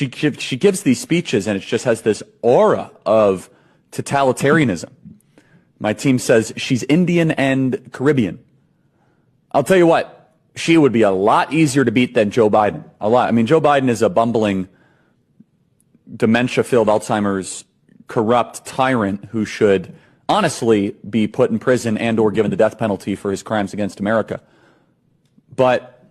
she gives these speeches and it just has this aura of totalitarianism. My team says she's Indian and Caribbean. I'll tell you what, she would be a lot easier to beat than Joe Biden. A lot. I mean, Joe Biden is a bumbling, dementia-filled, Alzheimer's, corrupt tyrant who should honestly be put in prison and or given the death penalty for his crimes against America. But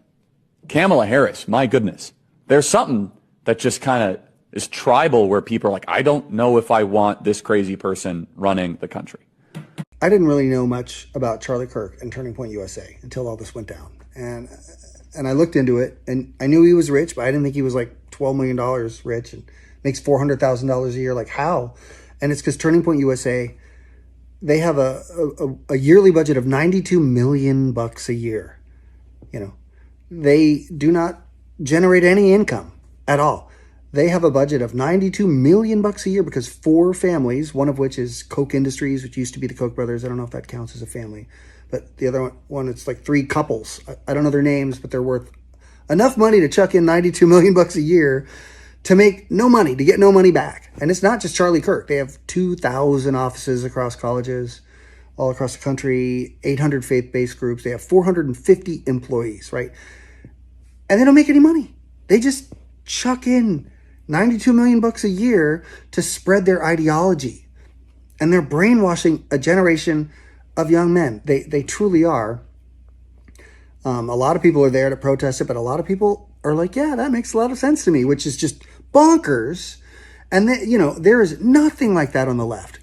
Kamala Harris, my goodness, there's something that just kind of is tribal where people are like, I don't know if I want this crazy person running the country. I didn't really know much about Charlie Kirk and Turning Point USA until all this went down. And I looked into it, and I knew he was rich, but I didn't think he was like $12 million rich and makes $400,000 a year. Like, how? And it's because Turning Point USA, they have a yearly budget of $92 million a year. You know, they do not generate any income at all. They have a budget of $92 million a year because 4 families, one of which is Koch Industries, which used to be the Koch brothers. I don't know if that counts as a family, but the other one, it's like 3 couples. I don't know their names, but they're worth enough money to chuck in $92 million a year to make no money, to get no money back. And it's not just Charlie Kirk. They have 2,000 offices across colleges all across the country, 800 faith-based groups. They have 450 employees, right? And they don't make any money. They just chuck in $92 million a year to spread their ideology. And they're brainwashing a generation of young men. They truly are. A lot of people are there to protest it, but a lot of people are like, yeah, that makes a lot of sense to me, which is just bonkers. And there is nothing like that on the left.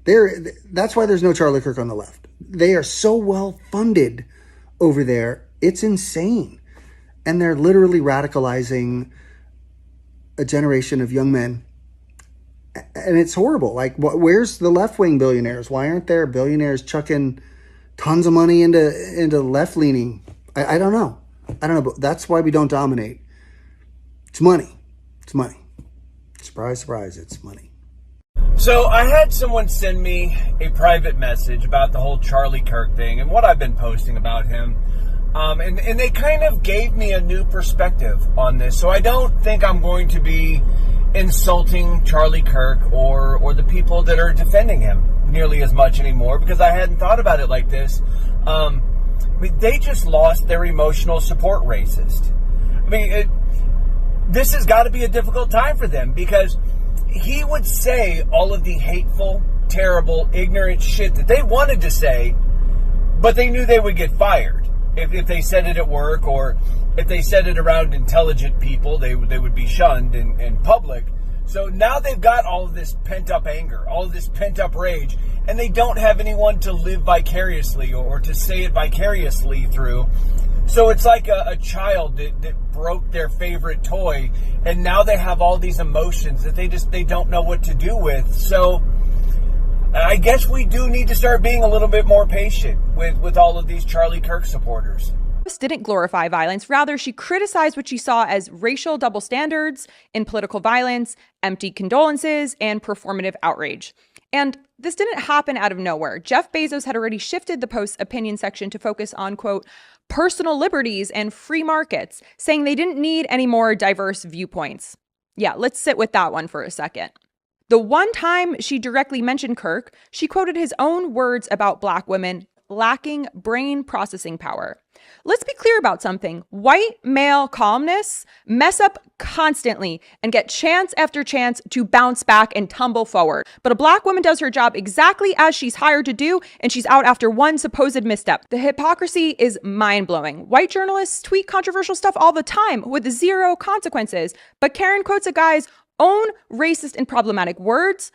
That's why there's no Charlie Kirk on the left. They are so well funded over there. It's insane. And they're literally radicalizing a generation of young men. And it's horrible. Like, where's the left-wing billionaires? Why aren't there billionaires chucking tons of money into left-leaning? I don't know. But that's why we don't dominate. It's money. It's money. Surprise, surprise, it's money. So I had someone send me a private message about the whole Charlie Kirk thing and what I've been posting about him. And they kind of gave me a new perspective on this. So I don't think I'm going to be insulting Charlie Kirk or the people that are defending him nearly as much anymore, because I hadn't thought about it like this. They just lost their emotional support racist. This has got to be a difficult time for them, because he would say all of the hateful, terrible, ignorant shit that they wanted to say, but they knew they would get fired. If they said it at work, or if they said it around intelligent people, they would be shunned in public. So now they've got all of this pent-up anger, all of this pent-up rage, and they don't have anyone to live vicariously or to say it vicariously through. So it's like a child that broke their favorite toy, and now they have all these emotions that they don't know what to do with. So I guess we do need to start being a little bit more patient with all of these Charlie Kirk supporters. Didn't glorify violence. Rather, she criticized what she saw as racial double standards in political violence, empty condolences, and performative outrage. And this didn't happen out of nowhere. Jeff Bezos had already shifted the post's opinion section to focus on, quote, personal liberties and free markets, saying they didn't need any more diverse viewpoints. Yeah, let's sit with that one for a second. The one time she directly mentioned Kirk, she quoted his own words about Black women lacking brain processing power. Let's be clear about something. White male columnists mess up constantly and get chance after chance to bounce back and tumble forward. But a Black woman does her job exactly as she's hired to do, and she's out after one supposed misstep. The hypocrisy is mind-blowing. White journalists tweet controversial stuff all the time with 0 consequences. But Karen quotes a guy's own racist and problematic words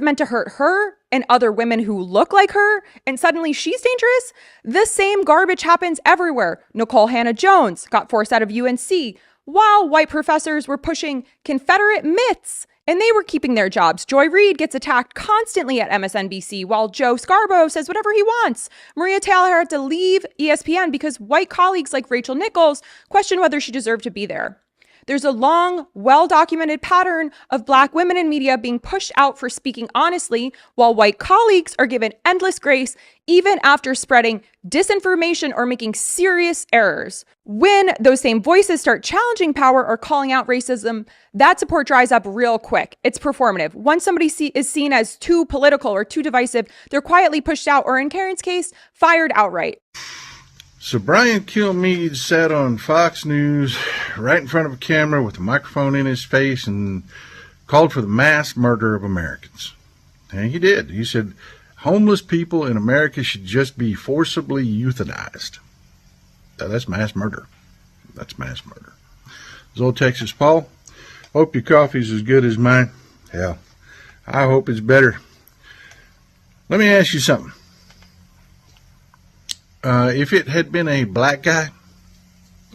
meant to hurt her and other women who look like her, and suddenly she's dangerous? The same garbage happens everywhere. Nicole Hannah-Jones got forced out of UNC while white professors were pushing Confederate myths and they were keeping their jobs. Joy Reid gets attacked constantly at MSNBC while Joe Scarborough says whatever he wants. Maria Taylor had to leave ESPN because white colleagues like Rachel Nichols questioned whether she deserved to be there. There's a long, well-documented pattern of Black women in media being pushed out for speaking honestly, while white colleagues are given endless grace even after spreading disinformation or making serious errors. When those same voices start challenging power or calling out racism, that support dries up real quick. It's performative. Once somebody is seen as too political or too divisive, they're quietly pushed out, or in Karen's case, fired outright. So Brian Kilmeade sat on Fox News right in front of a camera with a microphone in his face and called for the mass murder of Americans. And he did. He said homeless people in America should just be forcibly euthanized. Now, that's mass murder. That's mass murder. This old Texas Paul, hope your coffee's as good as mine. Hell, I hope it's better. Let me ask you something. If it had been a black guy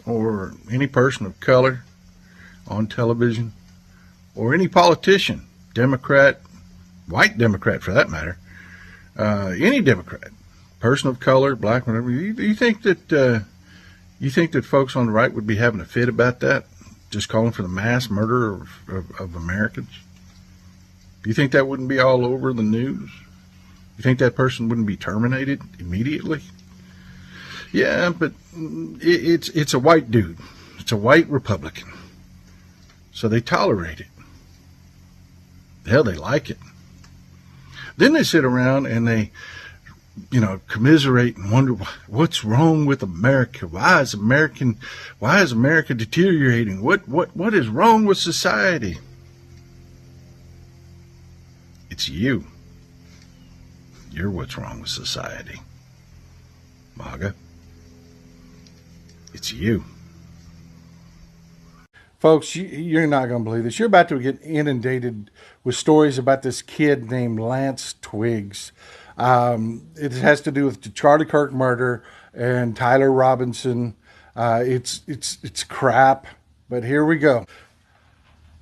or any person of color on television or any politician, Democrat, white Democrat for that matter, any Democrat, person of color, black, whatever, you think that folks on the right would be having a fit about that, just calling for the mass murder of Americans? Do you think that wouldn't be all over the news? You think that person wouldn't be terminated immediately? Yeah, but it's a white dude. It's a white Republican. So they tolerate it. Hell, they like it. Then they sit around and they, commiserate and wonder what's wrong with America. Why is America deteriorating? What is wrong with society? It's you. You're what's wrong with society. MAGA. It's you. Folks, you're not going to believe this. You're about to get inundated with stories about this kid named Lance Twiggs. It has to do with the Charlie Kirk murder and Tyler Robinson. It's crap, but here we go.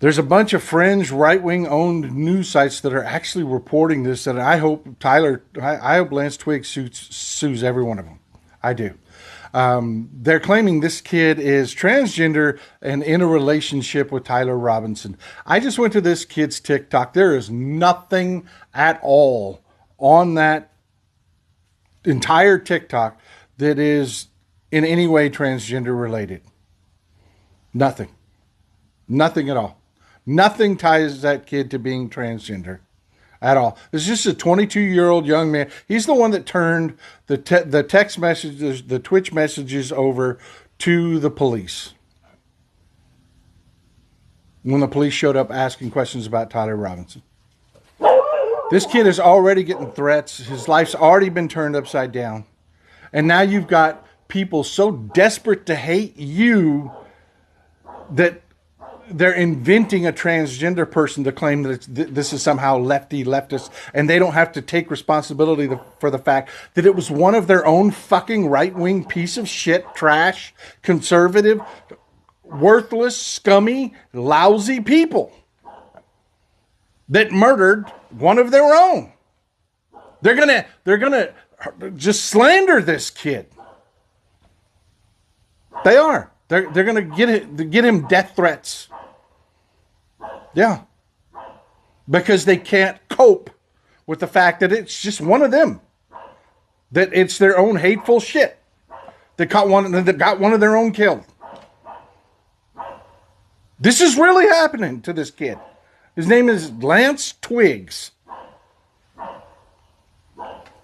There's a bunch of fringe right-wing owned news sites that are actually reporting this, and I hope Lance Twiggs sues every one of them. I do. They're claiming this kid is transgender and in a relationship with Tyler Robinson. I just went to this kid's TikTok. There is nothing at all on that entire TikTok that is in any way transgender related. Nothing. Nothing at all. Nothing ties that kid to being transgender at all. It's just a 22-year-old young man. He's the one that turned the text messages, the Twitch messages over to the police when the police showed up asking questions about Tyler Robinson. This kid is already getting threats. His life's already been turned upside down. And now you've got people so desperate to hate you that they're inventing a transgender person to claim that this is somehow leftist, and they don't have to take responsibility for the fact that it was one of their own fucking right-wing piece of shit, trash, conservative, worthless, scummy, lousy people that murdered one of their own. They're gonna just slander this kid. They are. They're gonna get him death threats. Yeah. Because they can't cope with the fact that it's just one of them. That it's their own hateful shit that got one of their own killed. This is really happening to this kid. His name is Lance Twiggs.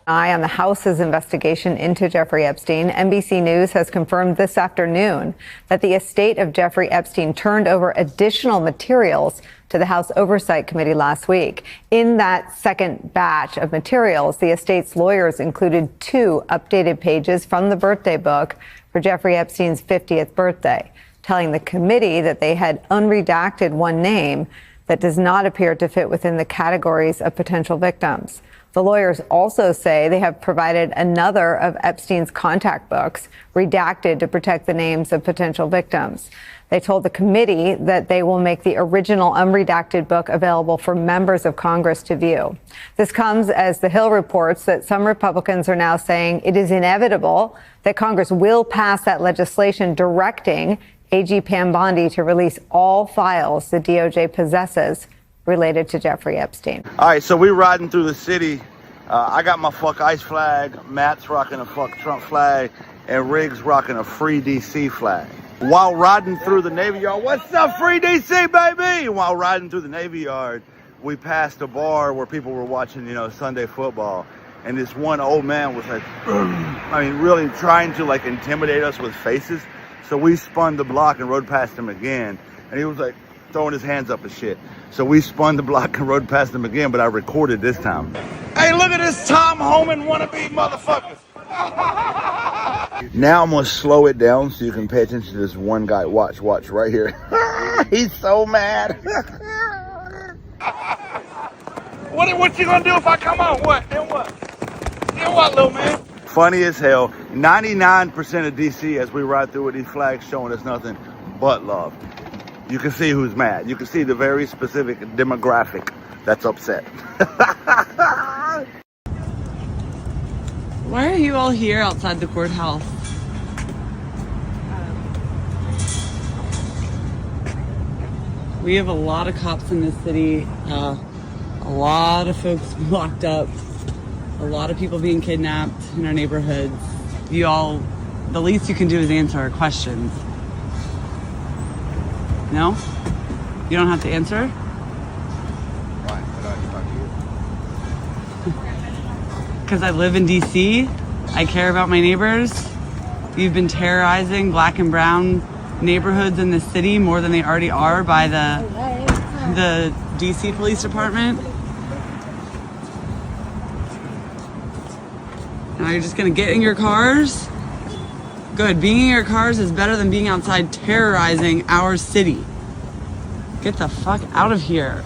On the House's investigation into Jeffrey Epstein, NBC News has confirmed this afternoon that the estate of Jeffrey Epstein turned over additional materials to the House Oversight Committee last week. In that second batch of materials, the estate's lawyers included 2 updated pages from the birthday book for Jeffrey Epstein's 50th birthday, telling the committee that they had unredacted one name that does not appear to fit within the categories of potential victims. The lawyers also say they have provided another of Epstein's contact books, redacted to protect the names of potential victims. They told the committee that they will make the original unredacted book available for members of Congress to view. This comes as The Hill reports that some Republicans are now saying it is inevitable that Congress will pass that legislation directing AG Pam Bondi to release all files the DOJ possesses related to Jeffrey Epstein. All right, so we're riding through the city. I got my fuck ICE flag, Matt's rocking a fuck Trump flag, and Riggs rocking a Free DC flag. While riding through the Navy Yard, what's up, Free DC, baby? While riding through the Navy Yard, we passed a bar where people were watching, Sunday football. And this one old man was like, really trying to like intimidate us with faces. So we spun the block and rode past him again. And he was like throwing his hands up and shit. So we spun the block and rode past him again, but I recorded this time. Hey, look at this Tom Homan wannabe motherfuckers. Now I'm gonna slow it down so you can pay attention to this one guy. Watch right here. He's so mad. What you gonna do if I come on? What? Then what, little man? Funny as hell. 99% of DC as we ride through with these flags showing us nothing but love. You can see who's mad. You can see the very specific demographic that's upset. Why are you all here outside the courthouse? We have a lot of cops in this city, a lot of folks locked up, a lot of people being kidnapped in our neighborhoods. You all, the least you can do is answer our questions. No? You don't have to answer? Why? Because I live in DC, I care about my neighbors. You've been terrorizing black and brown neighborhoods in the city more than they already are by the DC Police Department. Now you're just gonna get in your cars? Good, being in your cars is better than being outside terrorizing our city. Get the fuck out of here.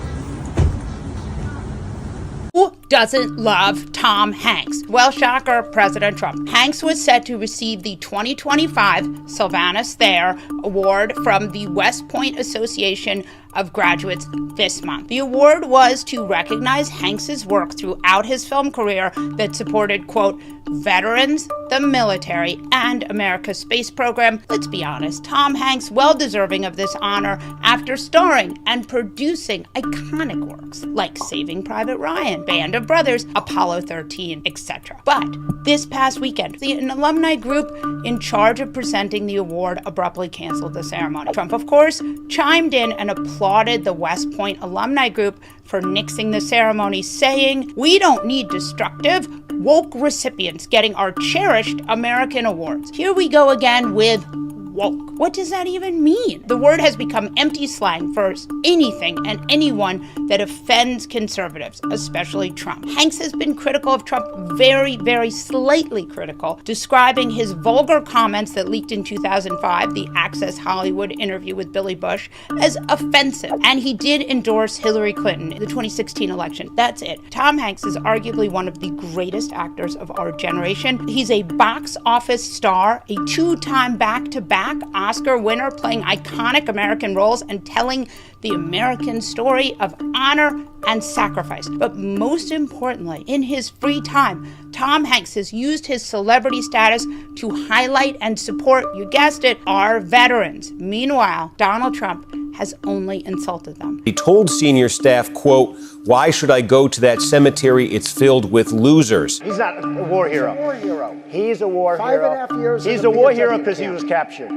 Who doesn't love Tom Hanks? Well, shocker, President Trump. Hanks was set to receive the 2025 Sylvanus Thayer Award from the West Point Association of Graduates this month. The award was to recognize Hanks's work throughout his film career that supported, quote, veterans, the military, and America's space program. Let's be honest, Tom Hanks well deserving of this honor after starring and producing iconic works like Saving Private Ryan, Band of Brothers, Apollo 13, etc. But this past weekend, an alumni group in charge of presenting the award abruptly canceled the ceremony. Trump, of course, chimed in and applauded the West Point alumni group for nixing the ceremony, saying, "We don't need destructive, woke recipients getting our cherished American awards." Here we go again with woke. What does that even mean? The word has become empty slang for anything and anyone that offends conservatives, especially Trump. Hanks has been critical of Trump, very, very slightly critical, describing his vulgar comments that leaked in 2005, the Access Hollywood interview with Billy Bush, as offensive. And he did endorse Hillary Clinton in the 2016 election. That's it. Tom Hanks is arguably one of the greatest actors of our generation. He's a box office star, a two-time back-to-back Oscar winner, playing iconic American roles and telling the American story of honor and sacrifice. But most importantly, in his free time, Tom Hanks has used his celebrity status to highlight and support, you guessed it, our veterans. Meanwhile, Donald Trump has only insulted them. He told senior staff, quote, "Why should I go to that cemetery? It's filled with losers." He's not a war hero. He's a war hero. He's a war hero. 5.5 years. He's a war hero because he was captured.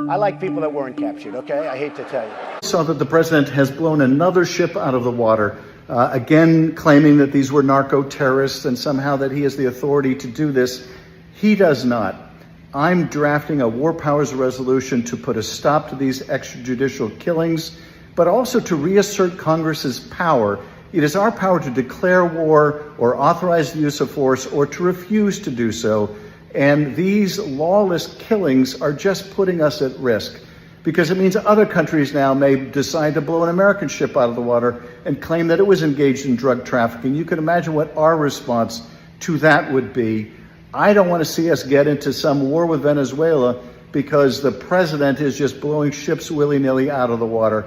I like people that weren't captured, okay? I hate to tell you. Saw that the president has blown another ship out of the water, again claiming that these were narco-terrorists and somehow that he has the authority to do this. He does not. I'm drafting a war powers resolution to put a stop to these extrajudicial killings, but also to reassert Congress's power. It is our power to declare war or authorize the use of force or to refuse to do so. And these lawless killings are just putting us at risk, because it means other countries now may decide to blow an American ship out of the water and claim that it was engaged in drug trafficking. You can imagine what our response to that would be. I don't want to see us get into some war with Venezuela because the president is just blowing ships willy-nilly out of the water.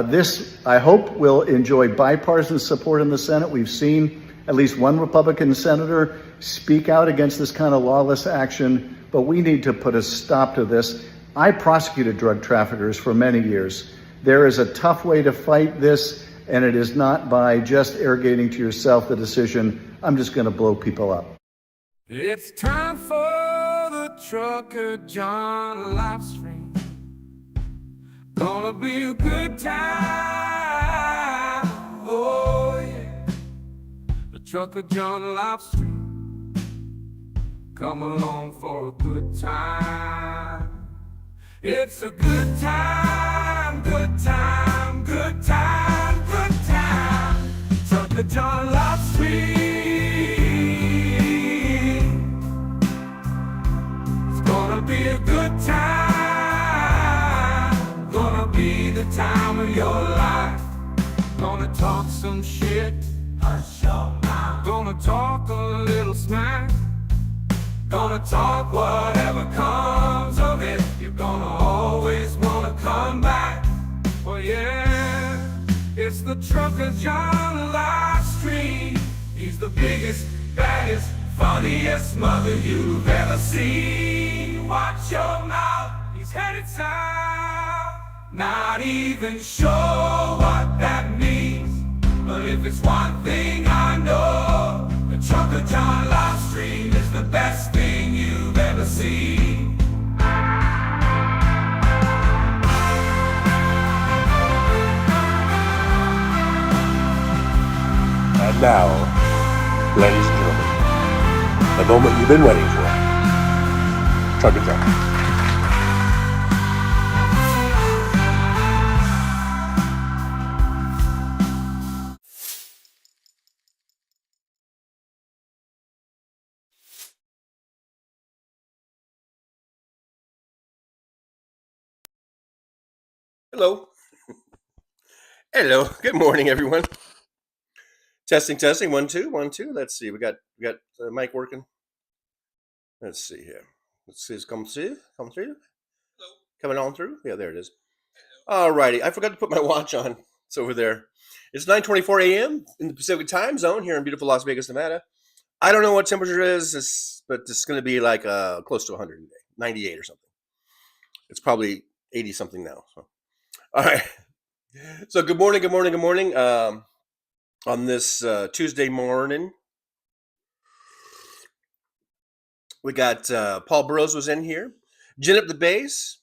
This, I hope, will enjoy bipartisan support in the Senate. We've seen at least one Republican senator speak out against this kind of lawless action, but we need to put a stop to this. I prosecuted drug traffickers for many years. There is a tough way to fight this, and it is not by just arrogating to yourself the decision, I'm just going to blow people up. It's time for the Trucker John Livestream. Gonna be a good time. Oh yeah. The Trucker John Livestream. Come along for a good time. It's a good time, good time, good time, good time. Trucker John Livestream. It's gonna be a good time. Gonna be the time of your life. Gonna talk some shit. Hush your mouth. Gonna talk a little smack. Gonna talk whatever comes of it. You're gonna always wanna come back. Oh yeah, it's the Trucker John Livestream. He's the biggest, baddest, funniest mother you've ever seen. Watch your mouth, he's headed south. Not even sure what that means, but if it's one thing I know, the Trucker John Livestream is the best thing you've ever seen. And now, ladies and gentlemen, the moment you've been waiting for. Trucker John. Hello. Hello. Good morning, everyone. Testing. 1 2 1 2. Let's see. We got the mic working. Let's see here. Let's see. It's come through. Hello. Coming on through. Yeah, there it is. All righty. I forgot to put my watch on. It's over there. It's 9:24 a.m. in the Pacific time zone here in beautiful Las Vegas, Nevada. I don't know what temperature is, but it's going to be like close to 100 today, 98 or something. It's probably 80 something now. So. All right. So good morning. On this Tuesday morning, we got Paul Burrows was in here. Gin Up the Bass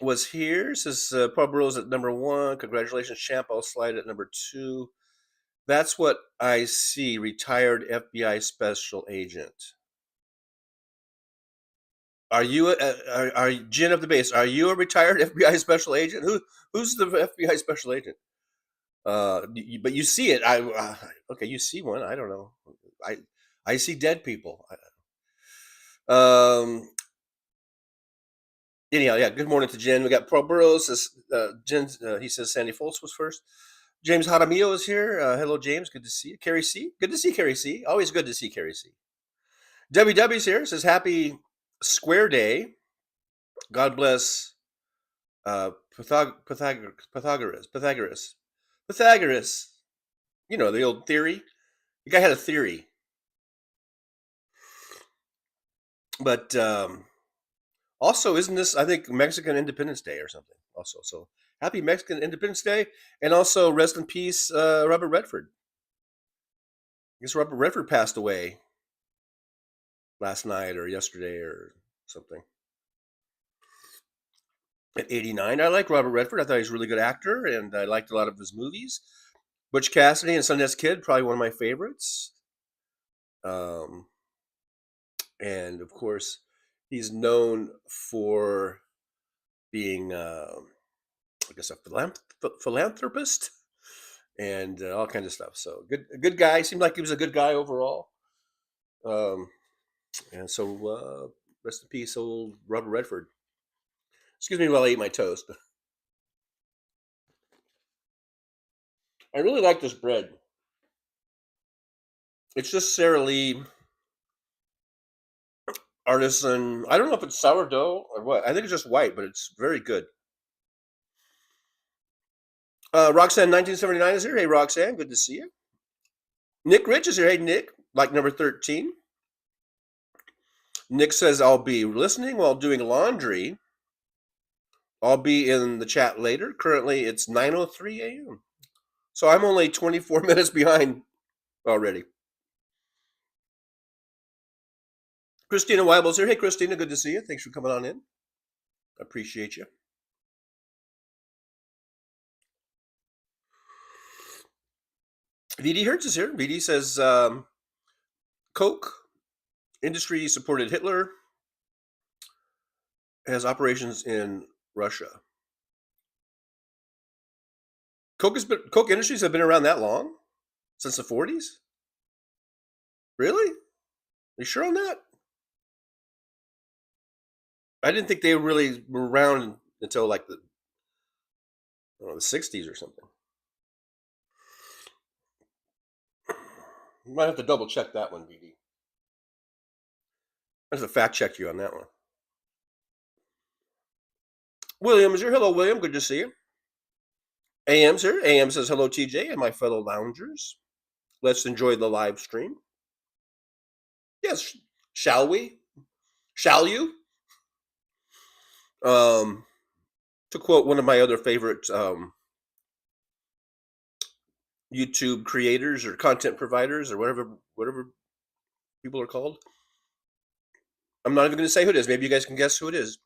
was here. Says Paul Burrows at number 1. Congratulations, champ. I'll slide at number 2. That's what I see. Retired FBI special agent. Are you are Gin Up the Bass? Are you a retired FBI special agent? Who's the FBI special agent? But you see it. Okay, you see one. I don't know. I see dead people. Anyhow, yeah. Good morning to Jen. We got Paul Burrows. Jen. He says Sandy Foltz was first. James Jaramillo is here. Hello, James. Good to see you. Carrie C. Good to see Carrie C. Always good to see Carrie C. WW's here. Says happy Square Day. God bless Pythagoras. You know, the old theory. The guy had a theory. But also, isn't this, I think, Mexican Independence Day or something also. So happy Mexican Independence Day. And also rest in peace, Robert Redford. I guess Robert Redford passed away last night or yesterday or something. At 89. I like Robert Redford. I thought he was a really good actor, and I liked a lot of his movies. Butch Cassidy and Sundance Kid, probably one of my favorites. And of course, he's known for being, I guess, a philanthropist and all kinds of stuff. So a good guy. Seemed like he was a good guy overall. And so rest in peace, old Robert Redford. Excuse me while I eat my toast. I really like this bread. It's just Sara Lee artisan. I don't know if it's sourdough or what. I think it's just white, but it's very good. Roxanne 1979 is here. Hey, Roxanne, good to see you. Nick Rich is here. Hey, Nick, like number 13. Nick says, I'll be listening while doing laundry. I'll be in the chat later. Currently, it's 9:03 a.m. So I'm only 24 minutes behind already. Christina Weibel's here. Hey, Christina, good to see you. Thanks for coming on in. I appreciate you. VD Hertz is here. VD says, Coke, industry supported Hitler, has operations in Russia. Coke Industries have been around that long? Since the 40s? Really? Are you sure on that? I didn't think they really were around until like the 60s or something. You might have to double check that one, BD. I have to fact check you on that one. William is here. Hello, William. Good to see you. AM's here. AM says, hello, TJ and my fellow loungers. Let's enjoy the live stream. Yes, shall we? Shall you? To quote one of my other favorite YouTube creators or content providers or whatever people are called. I'm not even going to say who it is. Maybe you guys can guess who it is.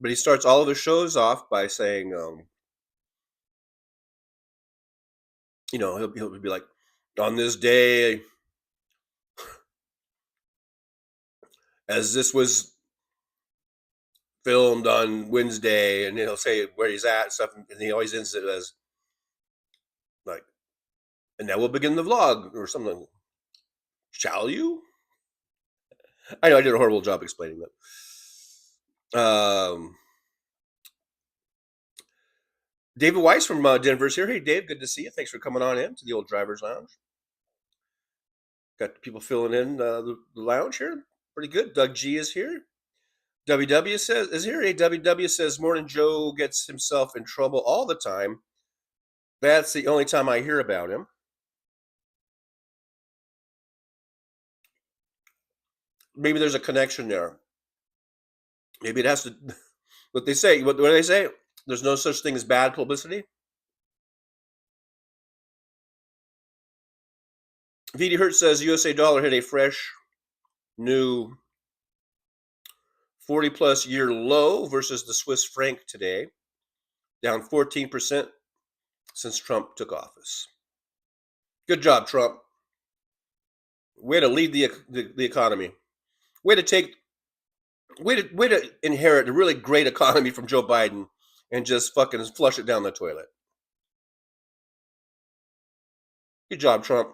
But he starts all of his shows off by saying, he'll be like, on this day, as this was filmed on Wednesday, and he'll say where he's at and stuff, and he always ends it as like, and now we'll begin the vlog or something. Shall you? I know I did a horrible job explaining that. David Weiss from Denver's here. Hey, Dave, good to see you. Thanks for coming on in to the old Driver's Lounge. Got people filling in the lounge here. Pretty good. Doug G is here. WW is here. Hey, WW says, morning Joe gets himself in trouble all the time. That's the only time I hear about him. Maybe there's a connection there. Maybe it has to. What they say? What do they say? There's no such thing as bad publicity. VD Hertz says USA dollar hit a fresh new 40-plus year low versus the Swiss franc today, down 14% since Trump took office. Good job, Trump. Way to lead the economy. Way to inherit a really great economy from Joe Biden and just fucking flush it down the toilet. Good job, Trump.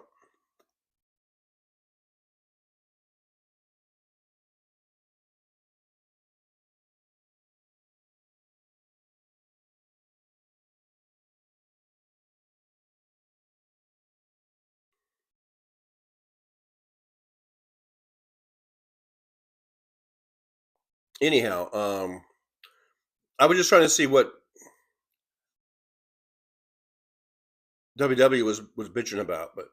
Anyhow, I was just trying to see what WW was bitching about, but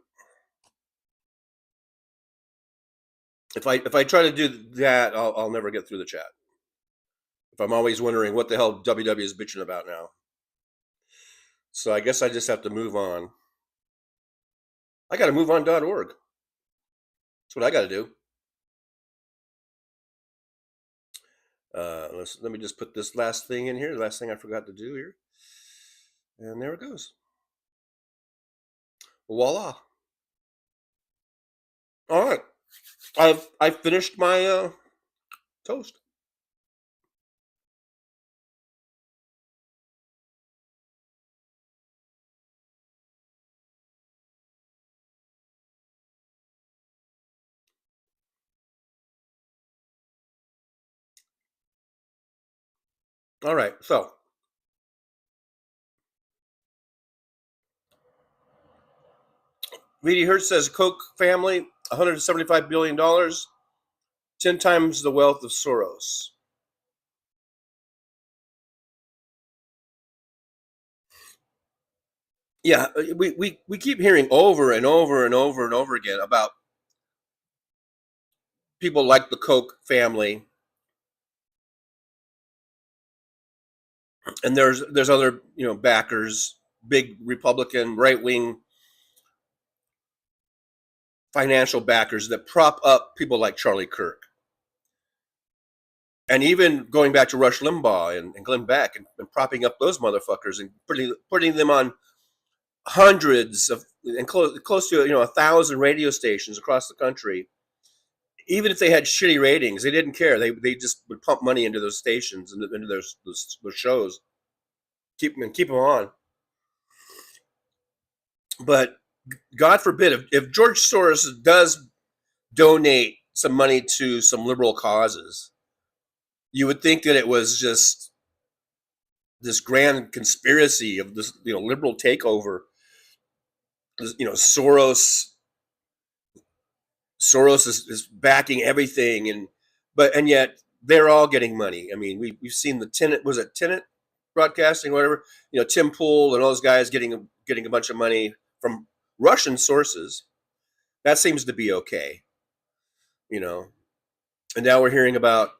if I try to do that, I'll never get through the chat. If I'm always wondering what the hell WW is bitching about now, so I guess I just have to move on. I got to move on.org. That's what I got to do. Let me just put this last thing in here. The last thing I forgot to do here, and there it goes. Voila! All right, I've finished my toast. All right, so VD Hertz says Koch family, $175 billion, 10 times the wealth of Soros. Yeah, we keep hearing over and over and over and over again about people like the Koch family, and there's other backers, big Republican right wing financial backers that prop up people like Charlie Kirk. And even going back to Rush Limbaugh and Glenn Beck and propping up those motherfuckers and putting them on hundreds of and close to 1,000 radio stations across the country. Even if they had shitty ratings, they didn't care. They just would pump money into those stations and into those shows, keep them on. But God forbid if George Soros does donate some money to some liberal causes, you would think that it was just this grand conspiracy of this, liberal takeover. Soros is backing everything, and yet they're all getting money. I mean, we've seen the Tenet Broadcasting, whatever. Tim Pool and all those guys getting a bunch of money from Russian sources. That seems to be okay, And now we're hearing about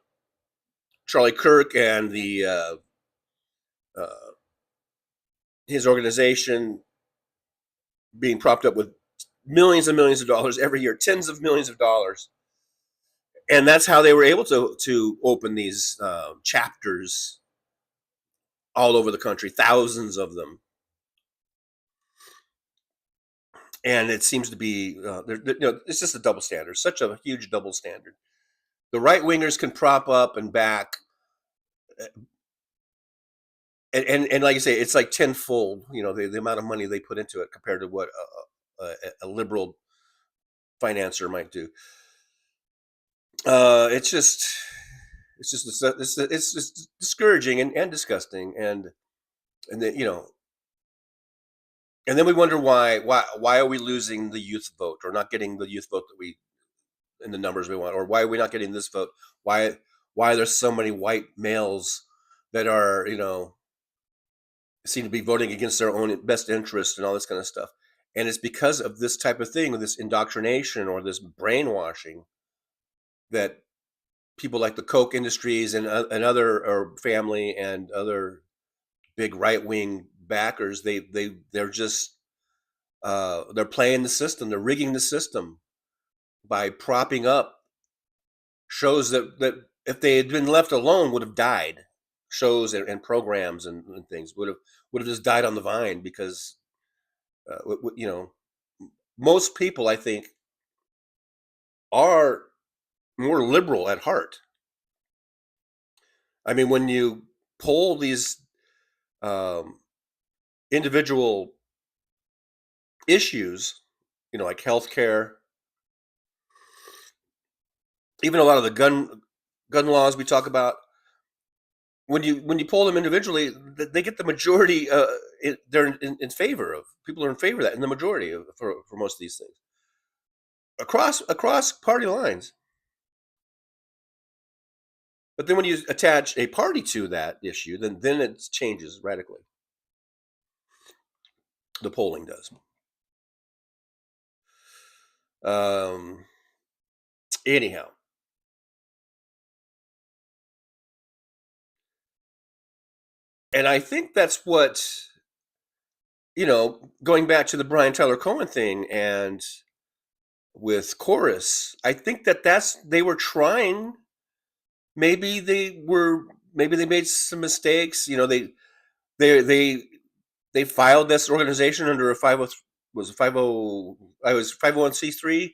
Charlie Kirk and the his organization being propped up with millions and millions of dollars every year, tens of millions of dollars, and that's how they were able to open these chapters all over the country, thousands of them. And it seems to be it's just a double standard, such a huge double standard. The right wingers can prop up and back, and like I say, it's like tenfold, the amount of money they put into it compared to what a liberal financier might do. It's just discouraging and disgusting, and then and then we wonder why are we losing the youth vote, or not getting the youth vote that we in the numbers we want, or why are we not getting this vote? Why are there so many white males that are seem to be voting against their own best interest and all this kind of stuff? And it's because of this type of thing, this indoctrination or this brainwashing, that people like the Koch industries and other or family and other big right wing backers, they're just they're playing the system, they're rigging the system by propping up shows that if they had been left alone would have died. Shows and programs and things would have just died on the vine, because most people, I think, are more liberal at heart. I mean, when you poll these individual issues, like healthcare, even a lot of the gun laws we talk about, when you poll them individually, they get the majority. They're in favor of, people are in favor of that, in the majority for most of these things across party lines. But then when you attach a party to that issue, then it changes radically. The polling does. Anyhow, and I think that's what, going back to the Brian Tyler Cohen thing and with Chorus, I think they were trying. Maybe they made some mistakes. They filed this organization under a 501c3,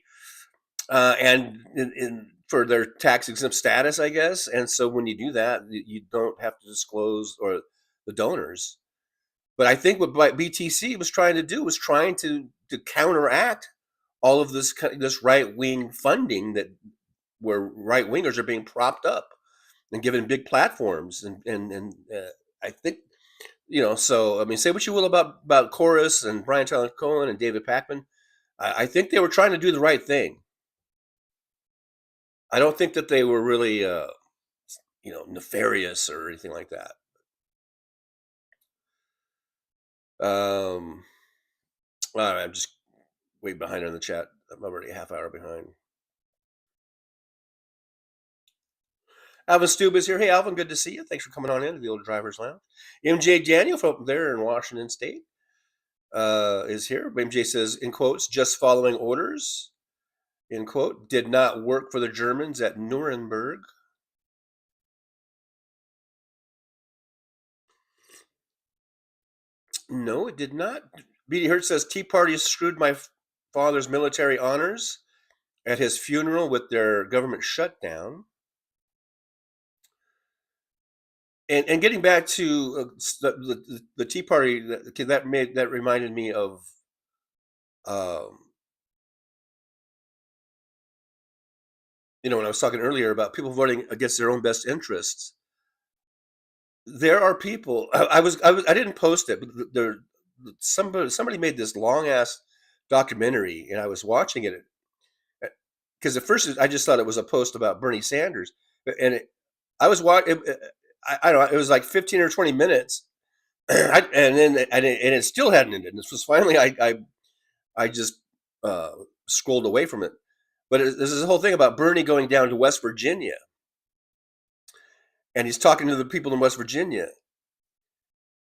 and for their tax exempt status, I guess. And so when you do that, you don't have to disclose or the donors. But I think what BTC was trying to do was trying to counteract all of this right wing funding, where right wingers are being propped up and given big platforms, and I think, so I mean, say what you will about Chorus and Brian Tyler Cohen and David Pakman, I think they were trying to do the right thing. I don't think that they were really nefarious or anything like that. All right, I'm just way behind on the chat. I'm already a half hour behind. Alvin Stube is here. Hey, Alvin, good to see you. Thanks for coming on into the Old Drivers Lounge. MJ Daniel from up there in Washington State is here. MJ says, in quotes, just following orders, in quote, did not work for the Germans at Nuremberg. No, it did not. B.D. Hertz says, Tea Party screwed my father's military honors at his funeral with their government shutdown. And getting back to the Tea Party, that reminded me of when I was talking earlier about people voting against their own best interests. There are people. I didn't post it, but somebody made this long ass documentary, and I was watching it because at first I just thought it was a post about Bernie Sanders, and I was watching. I don't know. It was like 15 or 20 minutes, and it still hadn't ended. And this was finally I just scrolled away from it. But there's this whole thing about Bernie going down to West Virginia, and he's talking to the people in West Virginia.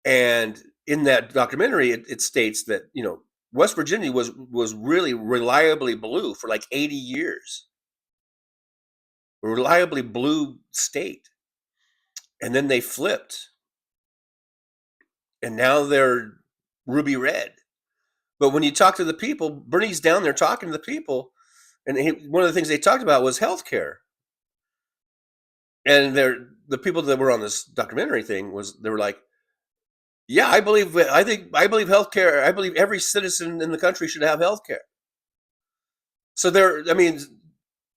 And in that documentary, it states that West Virginia was really reliably blue for like 80 years, a reliably blue state. And then they flipped, and now they're ruby red. But when you talk to the people, Bernie's down there talking to the people, and one of the things they talked about was healthcare. And the people that were on this documentary thing they were like, "Yeah, I believe healthcare. I believe every citizen in the country should have healthcare." So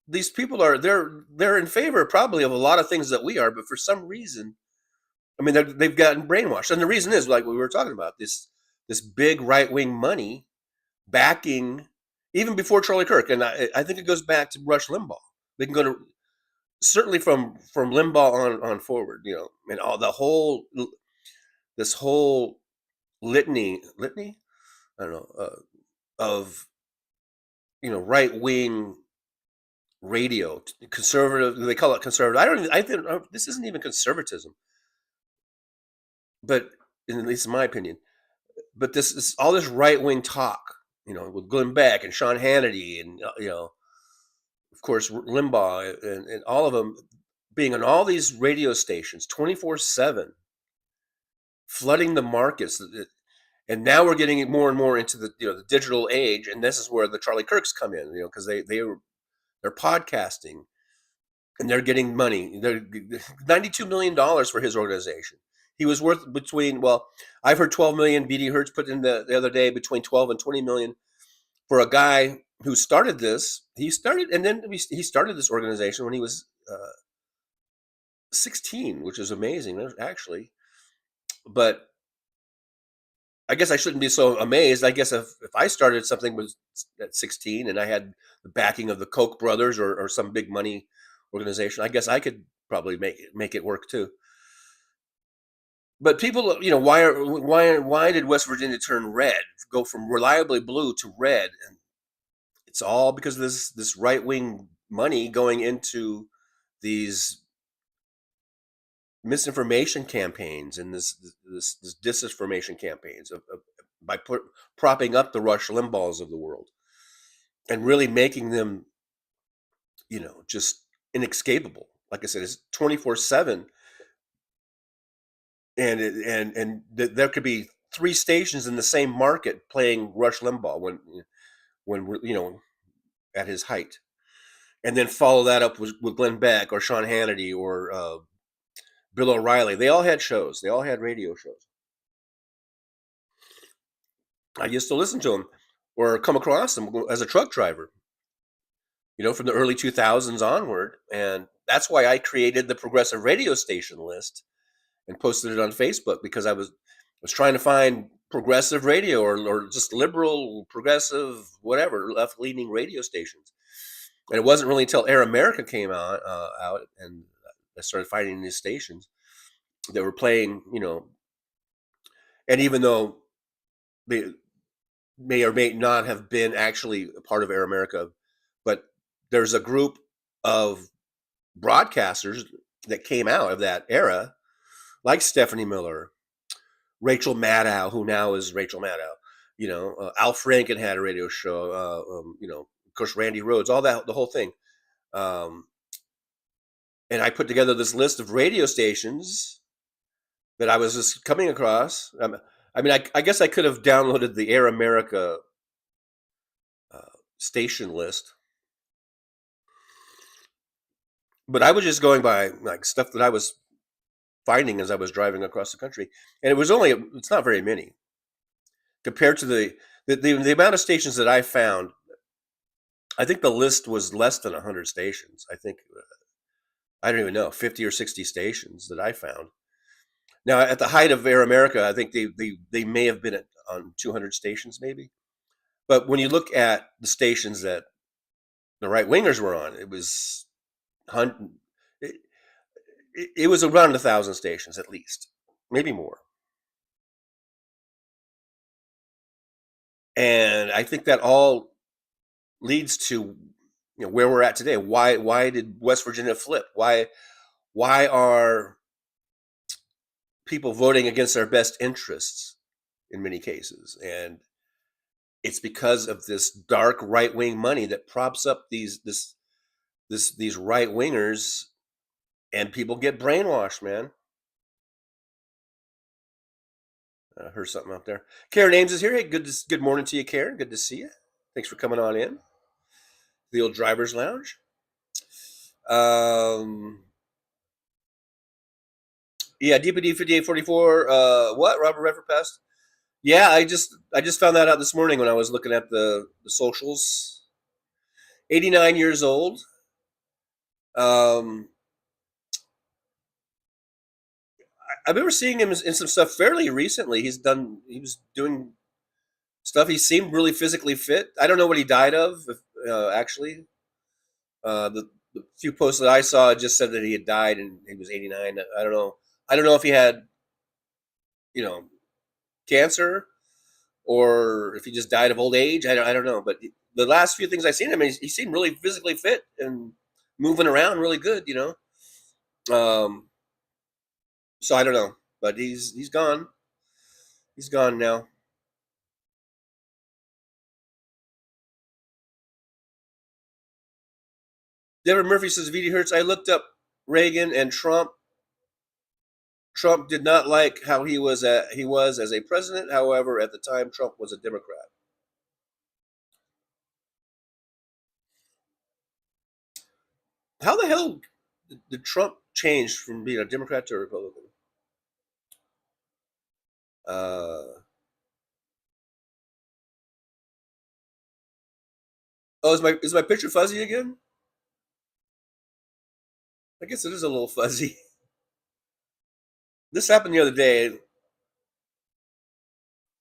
these people they're in favor probably of a lot of things that we are, but for some reason, they've gotten brainwashed. And the reason is, like we were talking about, this big right-wing money backing, even before Charlie Kirk. And I think it goes back to Rush Limbaugh. They can go to certainly from Limbaugh on forward, and all this whole litany, I don't know, of right-wing radio, conservative. They call it conservative. I think this isn't even conservatism, but at least in my opinion. But this all this right-wing talk, with Glenn Beck and Sean Hannity, and of course Limbaugh, and all of them being on all these radio stations 24/7, flooding the markets. And now we're getting more and more into the digital age, and this is where the Charlie Kirks come in, because they're podcasting, and they're getting money. They're $92 million for his organization. He was worth I've heard 12 million. B.D. Hertz put in the other day between 12 and 20 million for a guy who started this. He started this organization when he was 16, which is amazing, actually. But I guess I shouldn't be so amazed. I guess if I started something at 16 and I had the backing of the Koch brothers or some big money organization, I guess I could probably make it work too. But people, why did West Virginia turn red, go from reliably blue to red? And it's all because of this right-wing money going into these misinformation campaigns and this disinformation campaigns by propping up the Rush Limbaughs of the world and really making them, just inescapable. Like I said, it's 24/7, and there could be 3 stations in the same market playing Rush Limbaugh when at his height, and then follow that up with Glenn Beck or Sean Hannity or Bill O'Reilly. They all had shows. They all had radio shows. I used to listen to them or come across them as a truck driver, from the early 2000s onward. And that's why I created the progressive radio station list and posted it on Facebook, because I was trying to find progressive radio or just liberal, progressive, whatever, left-leaning radio stations. And it wasn't really until Air America came out and I started finding these stations that were playing, and even though they may or may not have been actually a part of Air America, but there's a group of broadcasters that came out of that era, like Stephanie Miller, Rachel Maddow, who now is Rachel Maddow. Al Franken had a radio show. Of course, Randy Rhoads, all that, the whole thing. And I put together this list of radio stations that I was just coming across. I guess I could have downloaded the Air America station list, but I was just going by like stuff that I was finding as I was driving across the country, and it's not very many compared to the amount of stations that I found. I think the list was less than 100 stations. I think I don't even know, 50 or 60 stations that I found. Now, at the height of Air America, I think they may have been on 200 stations, maybe. But when you look at the stations that the right wingers were on, it was around 1,000 stations at least, maybe more. And I think that all leads to where we're at today. Why did West Virginia flip? Why are people voting against their best interests in many cases? And it's because of this dark right-wing money that props up these right wingers, and people get brainwashed, man. I heard something out there. Karen Ames is here. Hey, good morning to you, Karen. Good to see you. Thanks for coming on in. The old driver's lounge. Yeah, DPD 5844. What? Robert Redford passed? Yeah, I just found that out this morning when I was looking at the socials. 89 years old. I remember seeing him in some stuff fairly recently. He was doing stuff. He seemed really physically fit. I don't know what he died of, actually. The few posts that I saw just said that he had died and he was 89. I don't know. I don't know if he had, cancer or if he just died of old age. I don't know. But the last few things I've seen him, he seemed really physically fit and moving around really good, So I don't know, but he's gone. He's gone now. Deborah Murphy says, VD Hertz, I looked up Reagan and Trump. Trump did not like how he was as a president. However, at the time, Trump was a Democrat. How the hell did Trump change from being a Democrat to a Republican? Is my picture fuzzy again? I guess it is a little fuzzy. This happened the other day.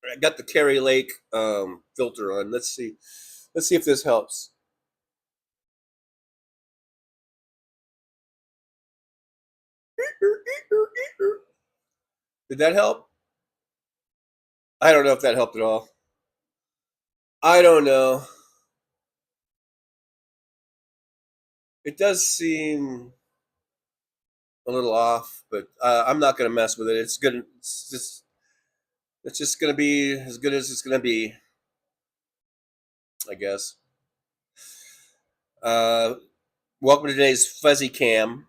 I got the Kerry Lake filter on. Let's see if this helps. Did that help? I don't know if that helped at all. I don't know. It does seem a little off, but I'm not going to mess with it. It's good. It's just going to be as good as it's going to be, I guess. Welcome to today's Fuzzy Cam.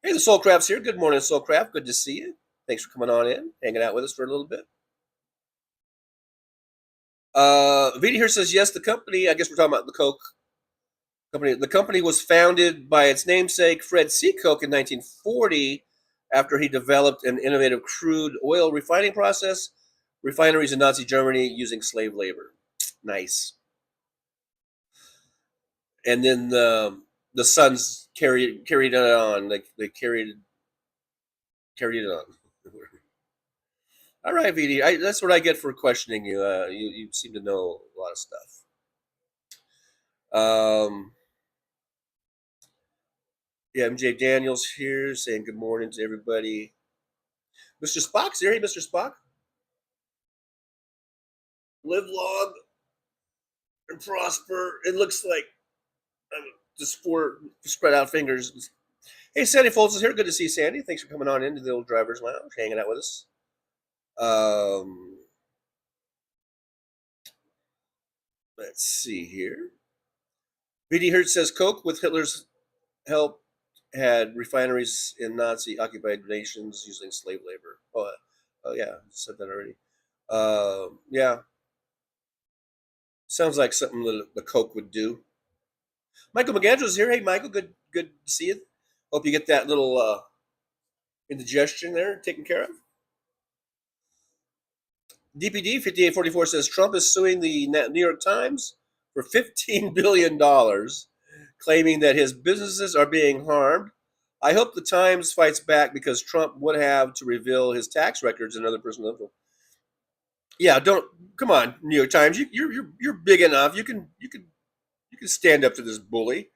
Hey, the Soulcraft's here. Good morning, Soulcraft. Good to see you. Thanks for coming on in, hanging out with us for a little bit. VD here says, yes, the company, I guess we're talking about the Coke company. The company was founded by its namesake, Fred C. Koch, in 1940 after he developed an innovative crude oil refining process, refineries in Nazi Germany using slave labor. Nice. And then the sons carried it on. They carried it on. All right, VD. That's what I get for questioning you. You seem to know a lot of stuff. Yeah, MJ Daniels here saying good morning to everybody. Mr. Spock's here. Hey, Mr. Spock. Live long and prosper. It looks like just four spread out fingers. Hey, Sandy Foltz is here. Good to see you, Sandy. Thanks for coming on into the old driver's lounge, hanging out with us. Let's see here. VD Hertz says Coke, with Hitler's help, had refineries in Nazi-occupied nations using slave labor. Oh yeah, I said that already. Yeah, sounds like something that the Coke would do. Michael McAndrew's here. Hey, Michael, good to see you. Hope you get that little indigestion there taken care of. DPD 5844 says Trump is suing the New York Times for $15 billion, claiming that his businesses are being harmed. I hope the Times fights back because Trump would have to reveal his tax records and other personal info. Yeah, come on, New York Times. You're big enough. You can stand up to this bully.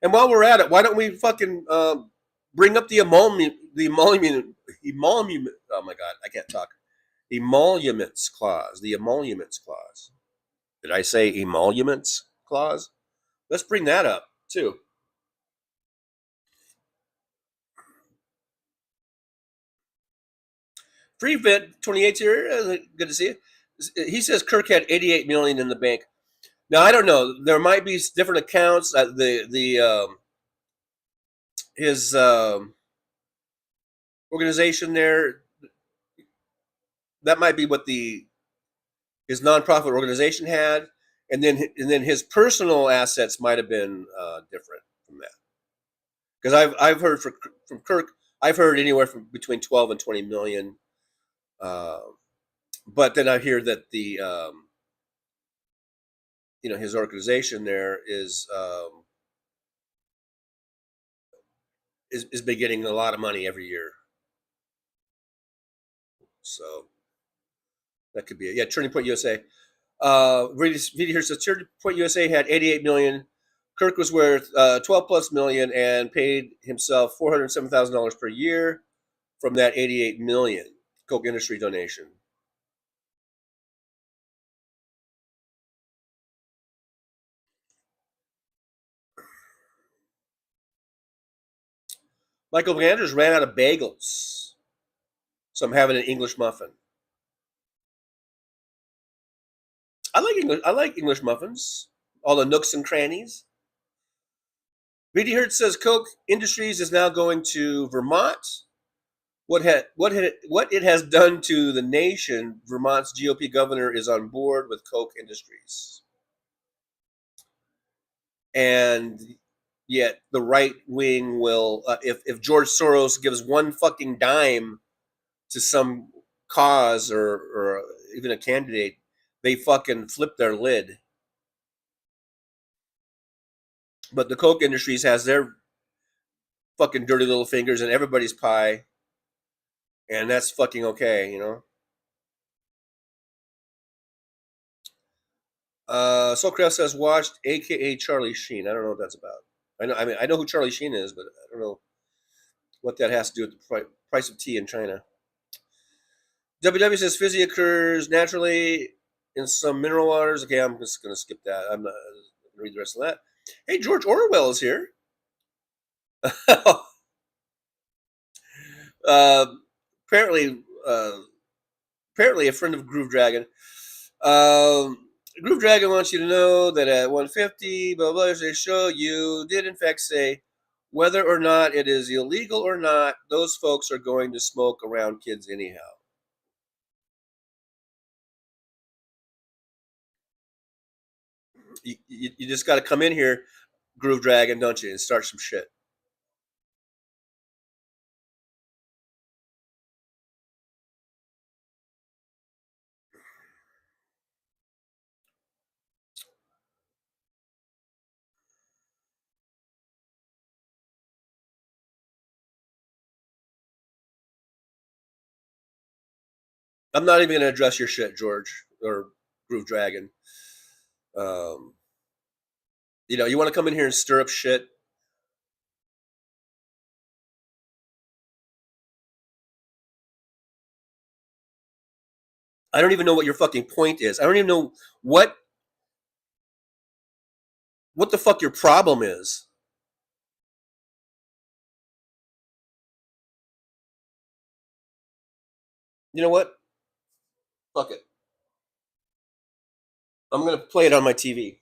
And while we're at it, why don't we fucking bring up the emolument? Oh my God, I can't talk. Emoluments clause. The emoluments clause. Did I say emoluments clause? Let's bring that up too. FreeVid 28 here. Good to see you. He says Kirk had 88 million in the bank. Now I don't know. There might be different accounts. His organization there. That might be what his nonprofit organization had, and then his personal assets might have been different from that. Because I've heard from Kirk, I've heard anywhere from between 12 and 20 million. But then I hear that his organization there is been getting a lot of money every year. So that could be it. Yeah, Turning Point USA. Vidi here says Turning Point USA had 88 million. Kirk was worth 12 plus million and paid himself $407,000 per year from that 88 million Coke industry donation. Michael Vanders ran out of bagels, so I'm having an English muffin. I like English muffins. All the nooks and crannies. VD Hertz says Coke Industries is now going to Vermont. What it has done to the nation, Vermont's GOP governor is on board with Coke Industries. And yet the right wing will, if George Soros gives one fucking dime to some cause or even a candidate, they fucking flip their lid. But the Coke Industries has their fucking dirty little fingers in everybody's pie. And that's fucking okay, Soulcraft says watched, aka Charlie Sheen. I don't know what that's about. I know who Charlie Sheen is, but I don't know what that has to do with the price of tea in China. WW says fizzy occurs naturally in some mineral waters. Okay, I'm just going to skip that. I'm not going to read the rest of that. Hey, George Orwell is here. Apparently a friend of Groove Dragon. Groove Dragon wants you to know that at 150, blah, blah, they show you did in fact say whether or not it is illegal or not, those folks are going to smoke around kids anyhow. You just got to come in here, Groove Dragon, don't you, and start some shit. I'm not even going to address your shit, George, or Groove Dragon. You want to come in here and stir up shit? I don't even know what your fucking point is. I don't even know what what the fuck your problem is. You know what? Fuck it. I'm going to play it on my TV.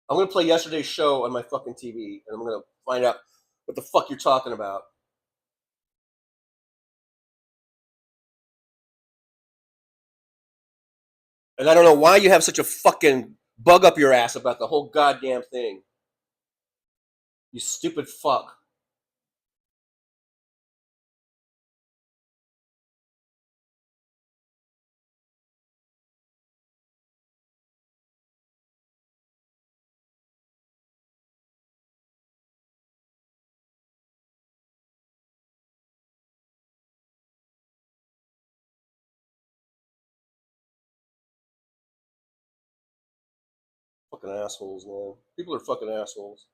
I'm going to play yesterday's show on my fucking TV, and I'm going to find out what the fuck you're talking about. And I don't know why you have such a fucking bug up your ass about the whole goddamn thing. You stupid fuck. Fucking assholes, man. People are fucking assholes.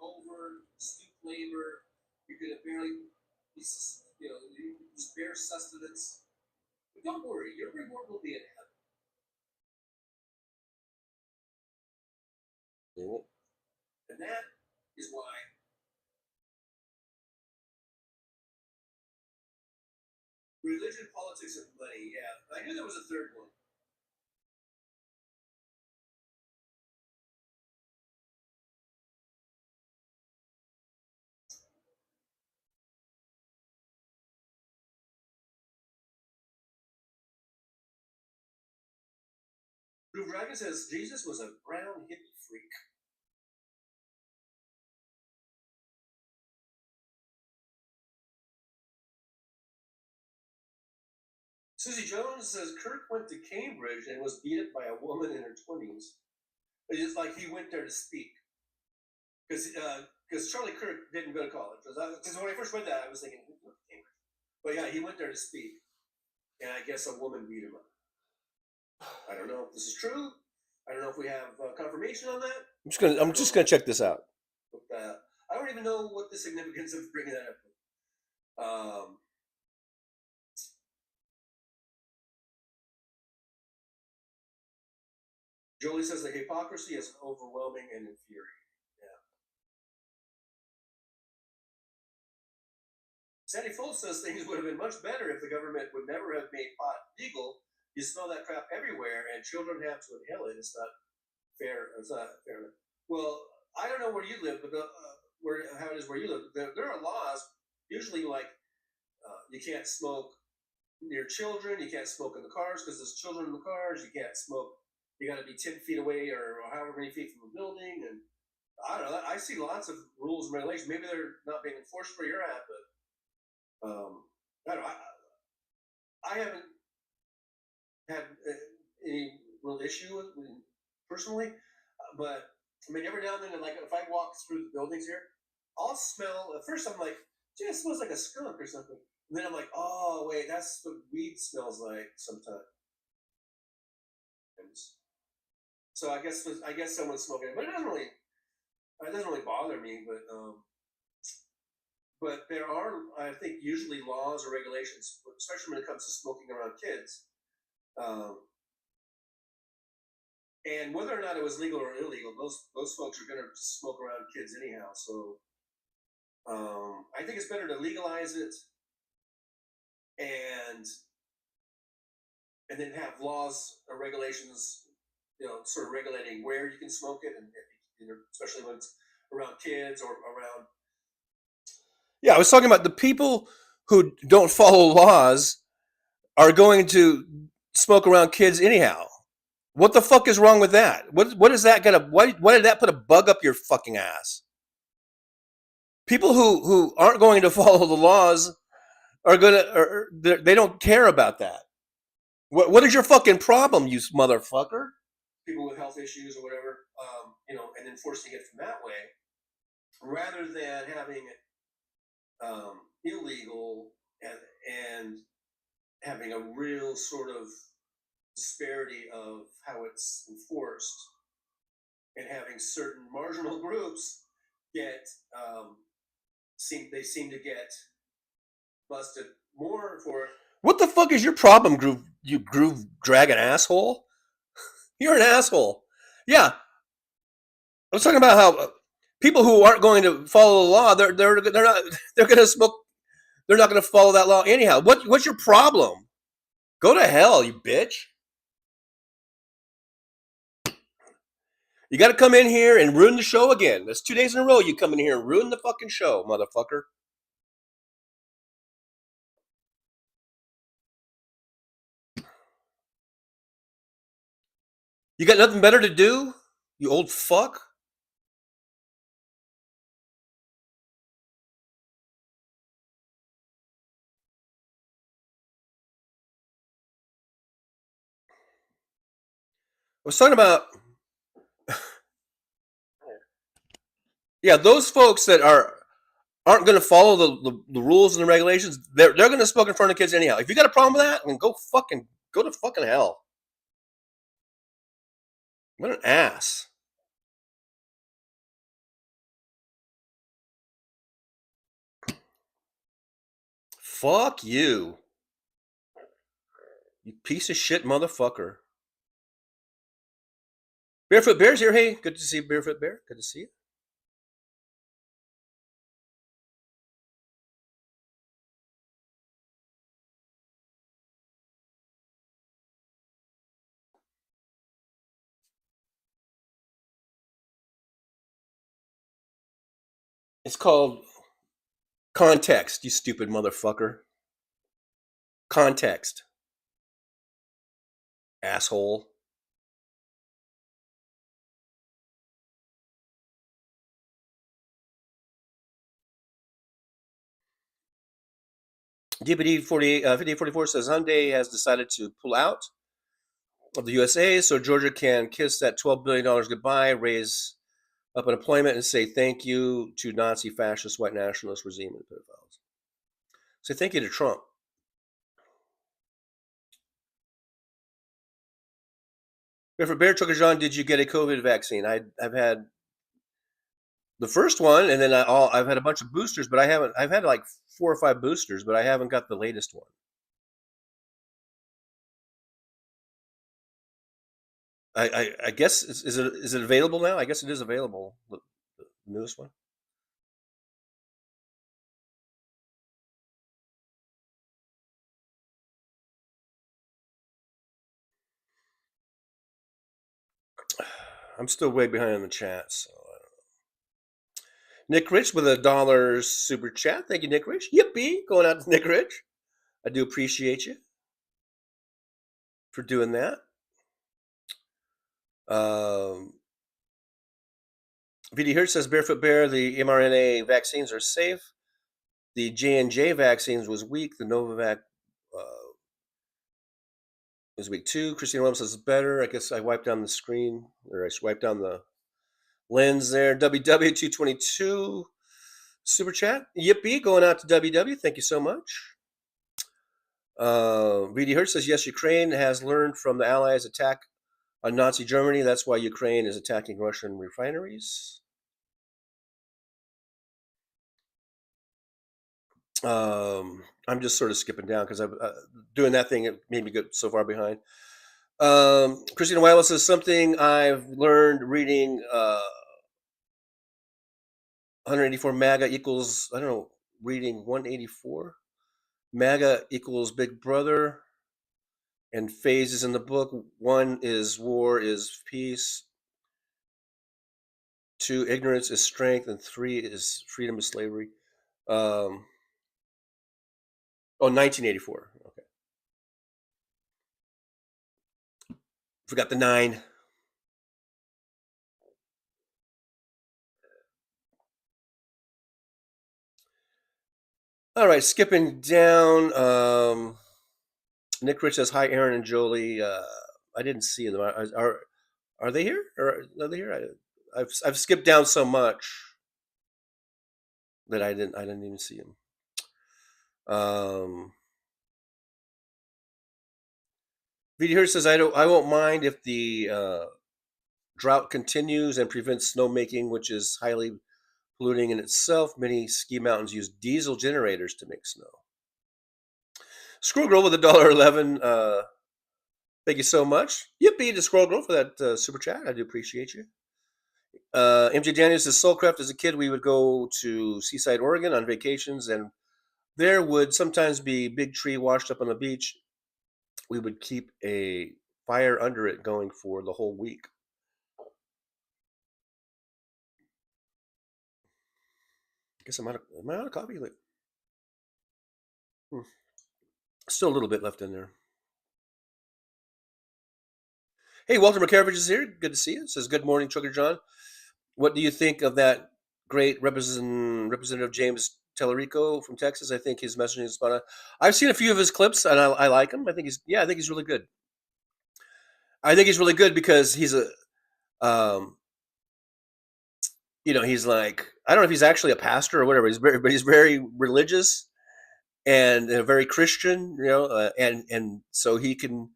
Over, stoop labor, you're gonna barely be, just bare sustenance. But don't worry, your reward will be in heaven. And that is why religion, politics, and money. Yeah, I knew there was a third one. Blue Dragon says Jesus was a brown hippie freak. Susie Jones says Kirk went to Cambridge and was beat up by a woman in her 20s. It's like he went there to speak. Because Charlie Kirk didn't go to college. Because when I first read that, I was thinking, Cambridge. But yeah, he went there to speak. And I guess a woman beat him up. I don't know if this is true. I don't know if we have confirmation on that. I'm just gonna check this out. But, I don't even know what the significance of bringing that up. Jolie says the hypocrisy is overwhelming and infuriating. Yeah. Sandy Foltz says things would have been much better if the government would never have made pot legal. You smell that crap everywhere, and children have to inhale it. It's not fair. It's not fair. Well, I don't know where you live, but how it is where you live. There are laws, usually like you can't smoke near children. You can't smoke in the cars because there's children in the cars. You can't smoke. You got to be 10 feet away or however many feet from a building. And I don't know. I see lots of rules and regulations. Maybe they're not being enforced where you're at, but I don't know. I haven't had any real issue with it personally, but I mean, every now and then, like if I walk through the buildings here, I'll smell. At first, I'm like, gee, it smells like a skunk or something. And then I'm like, oh wait, that's what weed smells like sometimes. So I guess someone's smoking it, but it doesn't really bother me. But there are, I think, usually laws or regulations, especially when it comes to smoking around kids. And whether or not it was legal or illegal, those folks are going to smoke around kids anyhow. So I think it's better to legalize it and then have laws or regulations, sort of regulating where you can smoke it, and especially when it's around kids or around. Yeah, I was talking about the people who don't follow laws are going to smoke around kids anyhow. What the fuck is wrong with that? What is that gonna? Why did that put a bug up your fucking ass? People who aren't going to follow the laws are they don't care about that. What is your fucking problem, you motherfucker? People with health issues or whatever, and enforcing it from that way, rather than having it illegal and having a real sort of disparity of how it's enforced, and having certain marginal groups get they seem to get busted more for. What the fuck is your problem, you groove dragon asshole? You're an asshole. Yeah, I was talking about how people who aren't going to follow the law, they're going to smoke. They're not going to follow that law anyhow. What's your problem? Go to hell, you bitch. You got to come in here and ruin the show again. That's 2 days in a row you come in here and ruin the fucking show, motherfucker. You got nothing better to do, you old fuck? I was talking about, yeah, those folks that aren't going to follow the rules and the regulations. They're going to smoke in front of kids anyhow. If you got a problem with that, then go to fucking hell. What an ass. Fuck you. You piece of shit motherfucker. Barefoot Bear's here. Hey, good to see you, Barefoot Bear. Good to see you. It's called context, you stupid motherfucker. Context. Asshole. DPD 5844 says Hyundai has decided to pull out of the USA so Georgia can kiss that $12 billion goodbye, raise up unemployment, and say thank you to Nazi, fascist, white nationalist regime and pedophiles. Say thank you to Trump. For Bear Trucker John, did you get a COVID vaccine? I've had the first one, and then I've had a bunch of boosters, but I've had like 4 or 5 boosters, but I haven't got the latest one. I guess is it available now? I guess it is available. The newest one. I'm still way behind in the chat, so I don't know. Nick Rich with $1 super chat. Thank you, Nick Rich. Yippee! Going out to Nick Rich. I do appreciate you for doing that. VD Hertz says Barefoot Bear, the mRNA vaccines are safe. The J&J vaccines was weak. The Novavax was weak too. Christina Williams says it's better. I guess I wiped down the screen, or I swiped down the lens there. WW222 super chat. Yippee, going out to WW. Thank you so much. VD Hertz says yes, Ukraine has learned from the Allies' attack on Nazi Germany. That's why Ukraine is attacking Russian refineries. I'm just sort of skipping down because I'm doing that thing. It made me get so far behind. Christina Weiler says something I've learned reading 184 MAGA equals, I don't know, reading 184. MAGA equals Big Brother, and phases in the book. 1 is war is peace. 2, ignorance is strength, and 3 is freedom is slavery. 1984. Okay. Forgot the 9. All right, skipping down. Nick Rich says, hi, Aaron and Jolie. I didn't see them. Are they here? Or are they here? I've skipped down so much that I didn't even see them. VD Hurst says, I won't mind if the drought continues and prevents snowmaking, which is highly polluting in itself. Many ski mountains use diesel generators to make snow. Squirrel Girl with $1.11. Thank you so much. Yippee to Squirrel Girl for that super chat. I do appreciate you. MJ Daniels says, Soulcraft, as a kid, we would go to Seaside, Oregon on vacations, and there would sometimes be a big tree washed up on the beach. We would keep a fire under it going for the whole week. I guess am I out of coffee? Still a little bit left in there. Hey, Walter McCaravage is here. Good to see you. Says, good morning, Trucker John. What do you think of that great Representative James Tellerico from Texas? I think his messaging is spot on. I've seen a few of his clips, and I like him. I think he's really good. I think he's really good because he's a, he's like, I don't know if he's actually a pastor or whatever. But he's very religious and very Christian, and so he can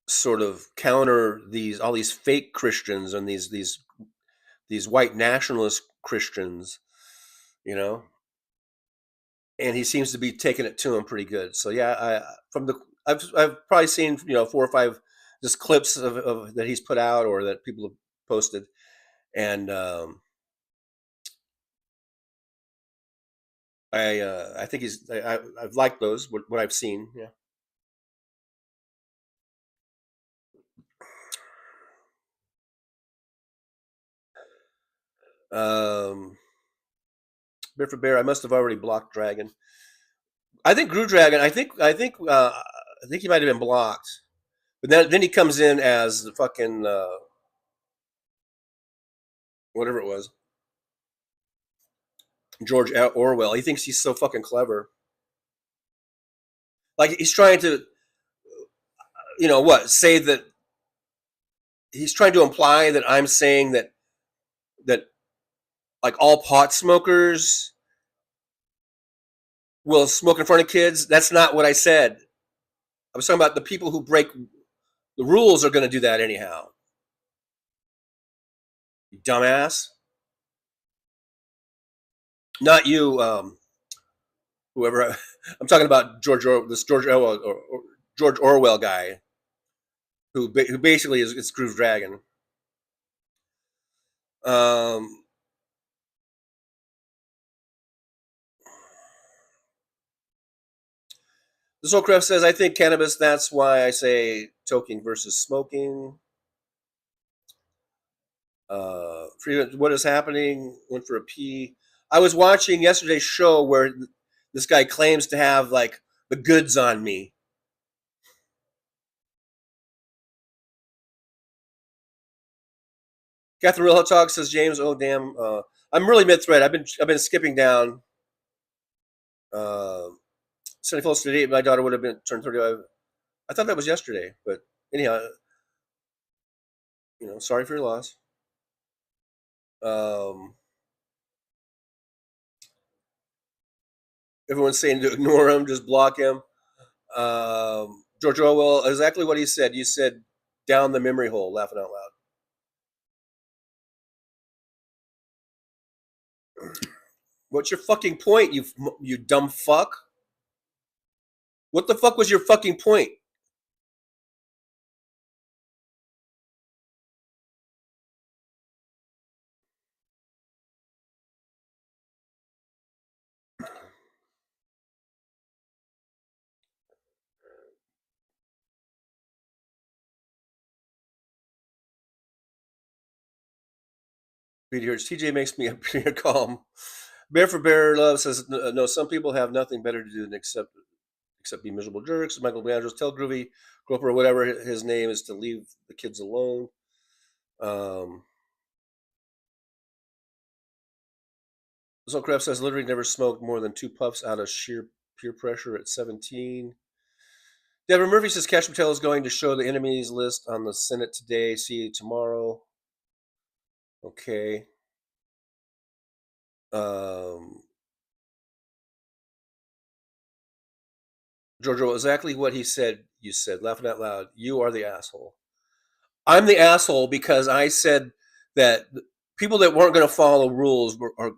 sort of counter all these fake Christians and these white nationalist Christians, and he seems to be taking it to him pretty good. So yeah, I've probably seen 4 or 5 just clips of that he's put out or that people have posted, and I think I've liked those what I've seen. Yeah. Bear for Bear, I must have already blocked Dragon. I think Groove Dragon. I think he might have been blocked, but then he comes in as the fucking whatever it was, George Orwell. He thinks he's so fucking clever. Like he's trying to, say that he's trying to imply that I'm saying that like all pot smokers will smoke in front of kids. That's not what I said. I was talking about the people who break the rules are going to do that anyhow. You dumbass. Not you, whoever. I'm talking about George Orwell guy, who basically is Groove Dragon. The Soulcraft says, I think cannabis, that's why I say toking versus smoking. What is happening? Went for a pee. I was watching yesterday's show where this guy claims to have like the goods on me. Catherine Real Hot Talk says, James, oh damn, I'm really mid-thread. I've been skipping down. 74 to 8, my daughter would have been turned 35. I thought that was yesterday, but anyhow, sorry for your loss. Everyone's saying to ignore him, just block him. George Orwell, exactly what he said. You said down the memory hole, laughing out loud. What's your fucking point, you dumb fuck? What the fuck was your fucking point? TJ makes me appear calm. Bear for Bear Love says, no, some people have nothing better to do than except be miserable jerks. Michael Leandros, tell Groovy, Groper, or whatever his name is, to leave the kids alone. Soulcraft says, literally never smoked more than 2 puffs out of sheer peer pressure at 17. Deborah Murphy says, Cash Patel is going to show the enemies list on the Senate today. See you tomorrow. Okay. Giorgio, exactly what he said, you said, laughing out loud. You are the asshole. I'm the asshole because I said that people that weren't going to follow rules were going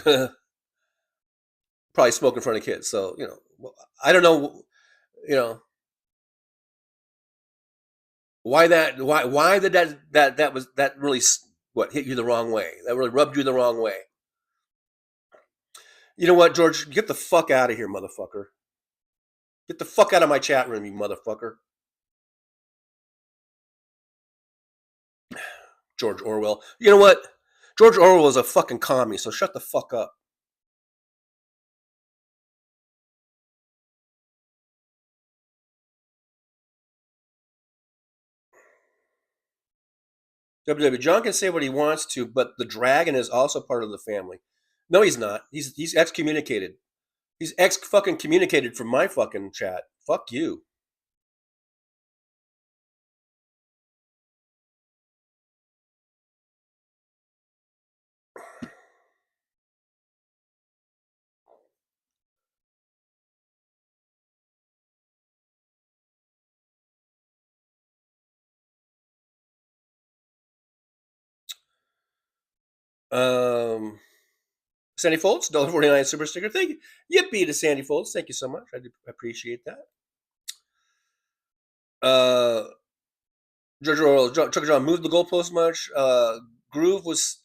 to probably smoke in front of kids. So, I don't know, why that really hit you the wrong way. That really rubbed you the wrong way. You know what, George? Get the fuck out of here, motherfucker. Get the fuck out of my chat room, you motherfucker. George Orwell. You know what? George Orwell is a fucking commie, so shut the fuck up. WW, John can say what he wants to, but the dragon is also part of the family. No, he's not. He's excommunicated. He's fucking communicated from my fucking chat. Fuck you. Sandy Foltz, $1.49 super sticker. Thank you. Yippee to Sandy Foltz. Thank you so much. I appreciate that. George Orwell, Chuck John, moved the goalpost much. Groove was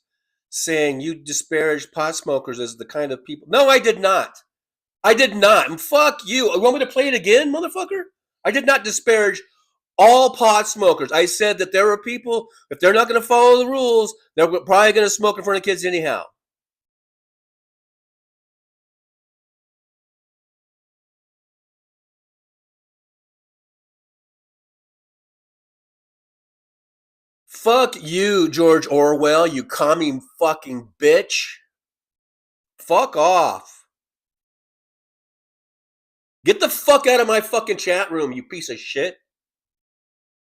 saying you disparage pot smokers as the kind of people. No, I did not. I did not. And fuck you. You want me to play it again, motherfucker? I did not disparage all pot smokers. I said that there are people, if they're not going to follow the rules, they're probably going to smoke in front of kids anyhow. Fuck you, George Orwell, you commie fucking bitch. Fuck off. Get the fuck out of my fucking chat room, you piece of shit.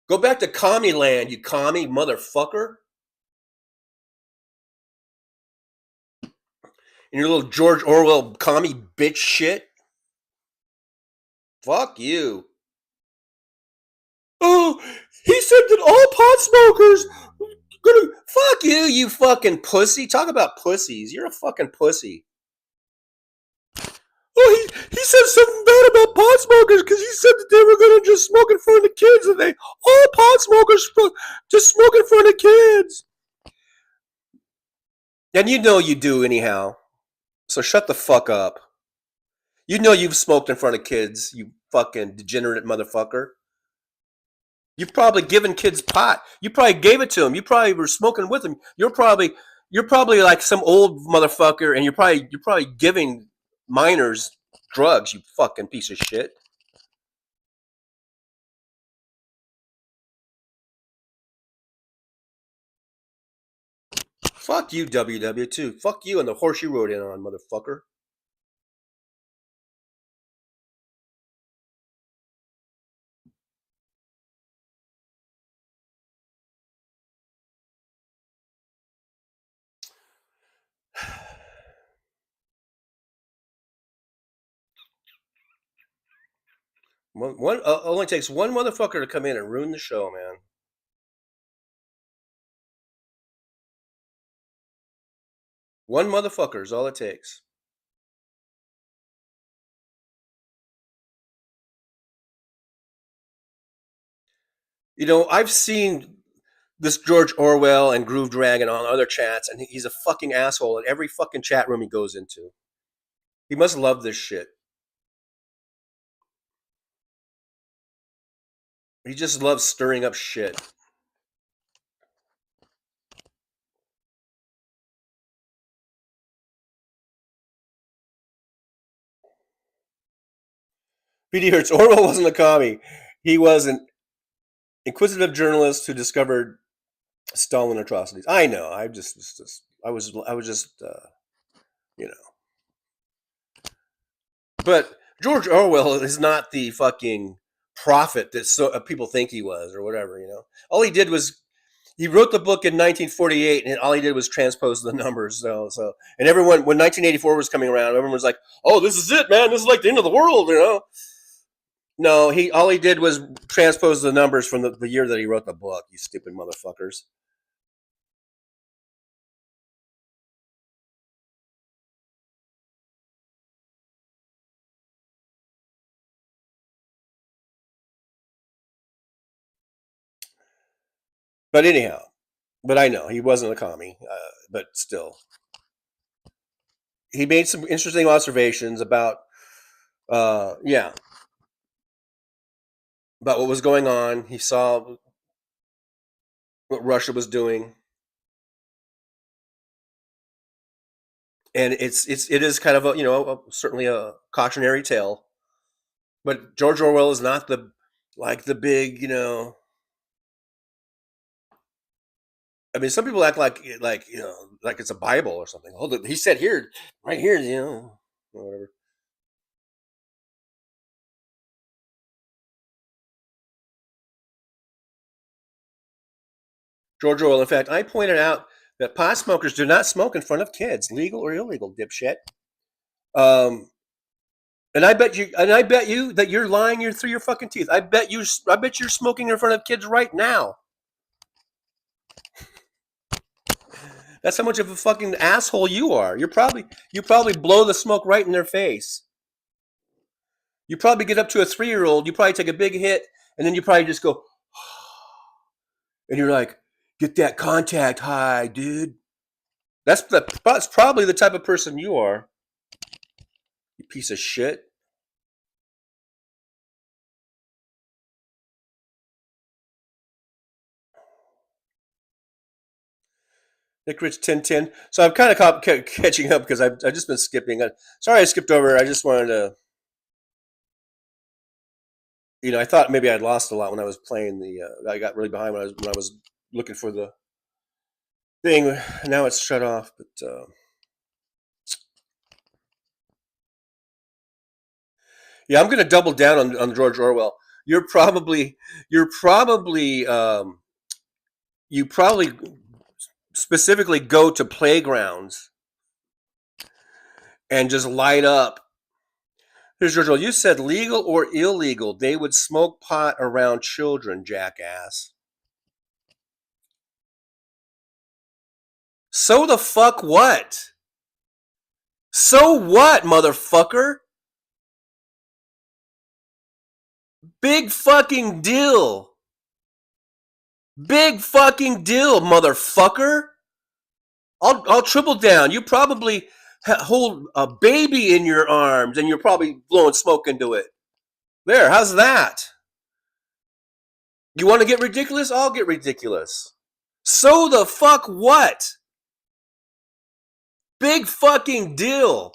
Go back to commie land, you commie motherfucker. And your little George Orwell commie bitch shit. Fuck you. Oh, he said that all pot smokers gonna fuck you, you fucking pussy. Talk about pussies. You're a fucking pussy. Oh, he said something bad about pot smokers because he said that they were gonna just smoke in front of the kids, and all pot smokers just smoke in front of kids. And you know you do anyhow. So shut the fuck up. You know you've smoked in front of kids, you fucking degenerate motherfucker. You've probably given kids pot. You probably gave it to them. You probably were smoking with them. You're probably like some old motherfucker, and you're probably giving minors drugs. You fucking piece of shit. Fuck you, WW too. Fuck you and the horse you rode in on, motherfucker. One only takes one motherfucker to come in and ruin the show, man. One motherfucker is all it takes. You know, I've seen this George Orwell and Groove Dragon on other chats, and he's a fucking asshole in every fucking chat room he goes into. He must love this shit. He just loves stirring up shit. PD Hertz, Orwell wasn't a commie. He was an inquisitive journalist who discovered Stalin atrocities. I know. I was just, you know. But George Orwell is not the fucking prophet that people think he was, or whatever, you know. All he did was he wrote the book in 1948, and all he did was transpose the numbers. So, and everyone, when 1984 was coming around, everyone was like, "Oh, this is it, man! This is like the end of the world," you know. No, all he did was transpose the numbers from the year that he wrote the book. You stupid motherfuckers. But anyhow, but I know he wasn't a commie. But still, he made some interesting observations about, about what was going on. He saw what Russia was doing, and it is kind of certainly a cautionary tale. But George Orwell is not the big. I mean, some people act like it's a Bible or something. Hold it, he said here, right here, whatever. George Orwell. In fact, I pointed out that pot smokers do not smoke in front of kids, legal or illegal, dipshit. And I bet you that you're lying through your fucking teeth. I bet you're smoking in front of kids right now. That's how much of a fucking asshole you are. You probably blow the smoke right in their face. You probably get up to a 3-year-old, you probably take a big hit, and then you probably just go, and you're like, get that contact high, dude. That's probably the type of person you are. You piece of shit. Nick Rich 1010. So I'm kind of catching up because I've just been skipping. Sorry I skipped over. I just wanted to, I thought maybe I'd lost a lot when I was playing I got really behind when I was looking for the thing. Now it's shut off, but yeah, I'm going to double down on George Orwell. You probably specifically go to playgrounds and just light up. Here's George Orwell. You said legal or illegal. They would smoke pot around children, jackass. So the fuck what? So what, motherfucker? Big fucking deal. Big fucking deal, motherfucker. I'll triple down. You probably hold a baby in your arms and you're probably blowing smoke into it. There, how's that? You want to get ridiculous? I'll get ridiculous. So the fuck what? Big fucking deal.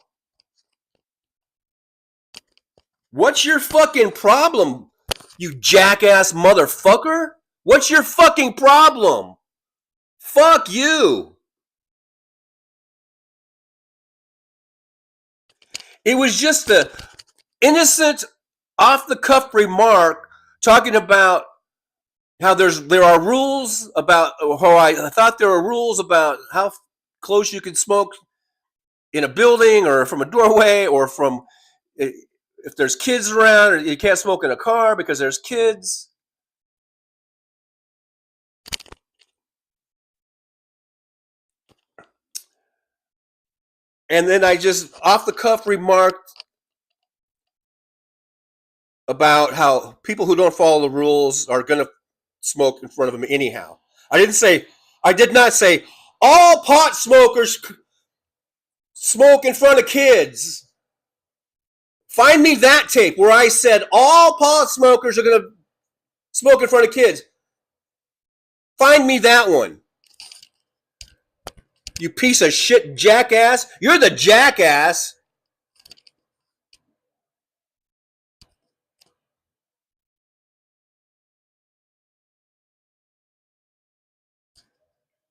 What's your fucking problem, you jackass motherfucker? What's your fucking problem? Fuck you. It was just a innocent, off-the-cuff remark talking about how there are rules about how I thought there were rules about how close you can smoke in a building or from a doorway or from if there's kids around, or you can't smoke in a car because there's kids. And then I just off the cuff remarked about how people who don't follow the rules are going to smoke in front of them anyhow. I did not say all pot smokers smoke in front of kids. Find me that tape where I said all pot smokers are going to smoke in front of kids. Find me that one. You piece of shit jackass. You're the jackass.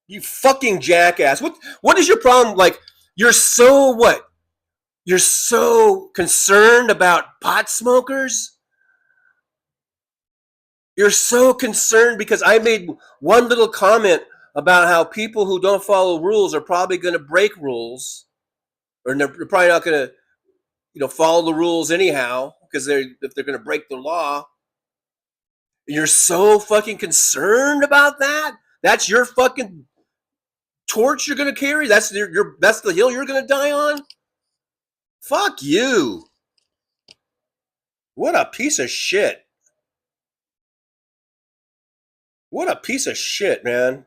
You fucking jackass. What is your problem? Like, you're so what? You're so concerned about pot smokers? You're so concerned because I made one little comment about how people who don't follow rules are probably going to break rules, or they're probably not going to, follow the rules anyhow. because if they're going to break the law. You're so fucking concerned about that? That's your fucking torch you're going to carry? That's that's the hill you're going to die on? Fuck you. What a piece of shit. What a piece of shit, man.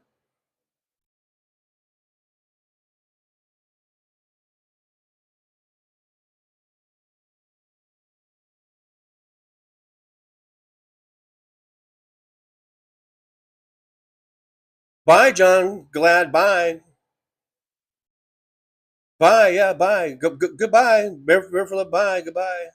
Bye, John. Glad. Bye. Bye. Yeah, bye. Goodbye. Bear bye. Goodbye.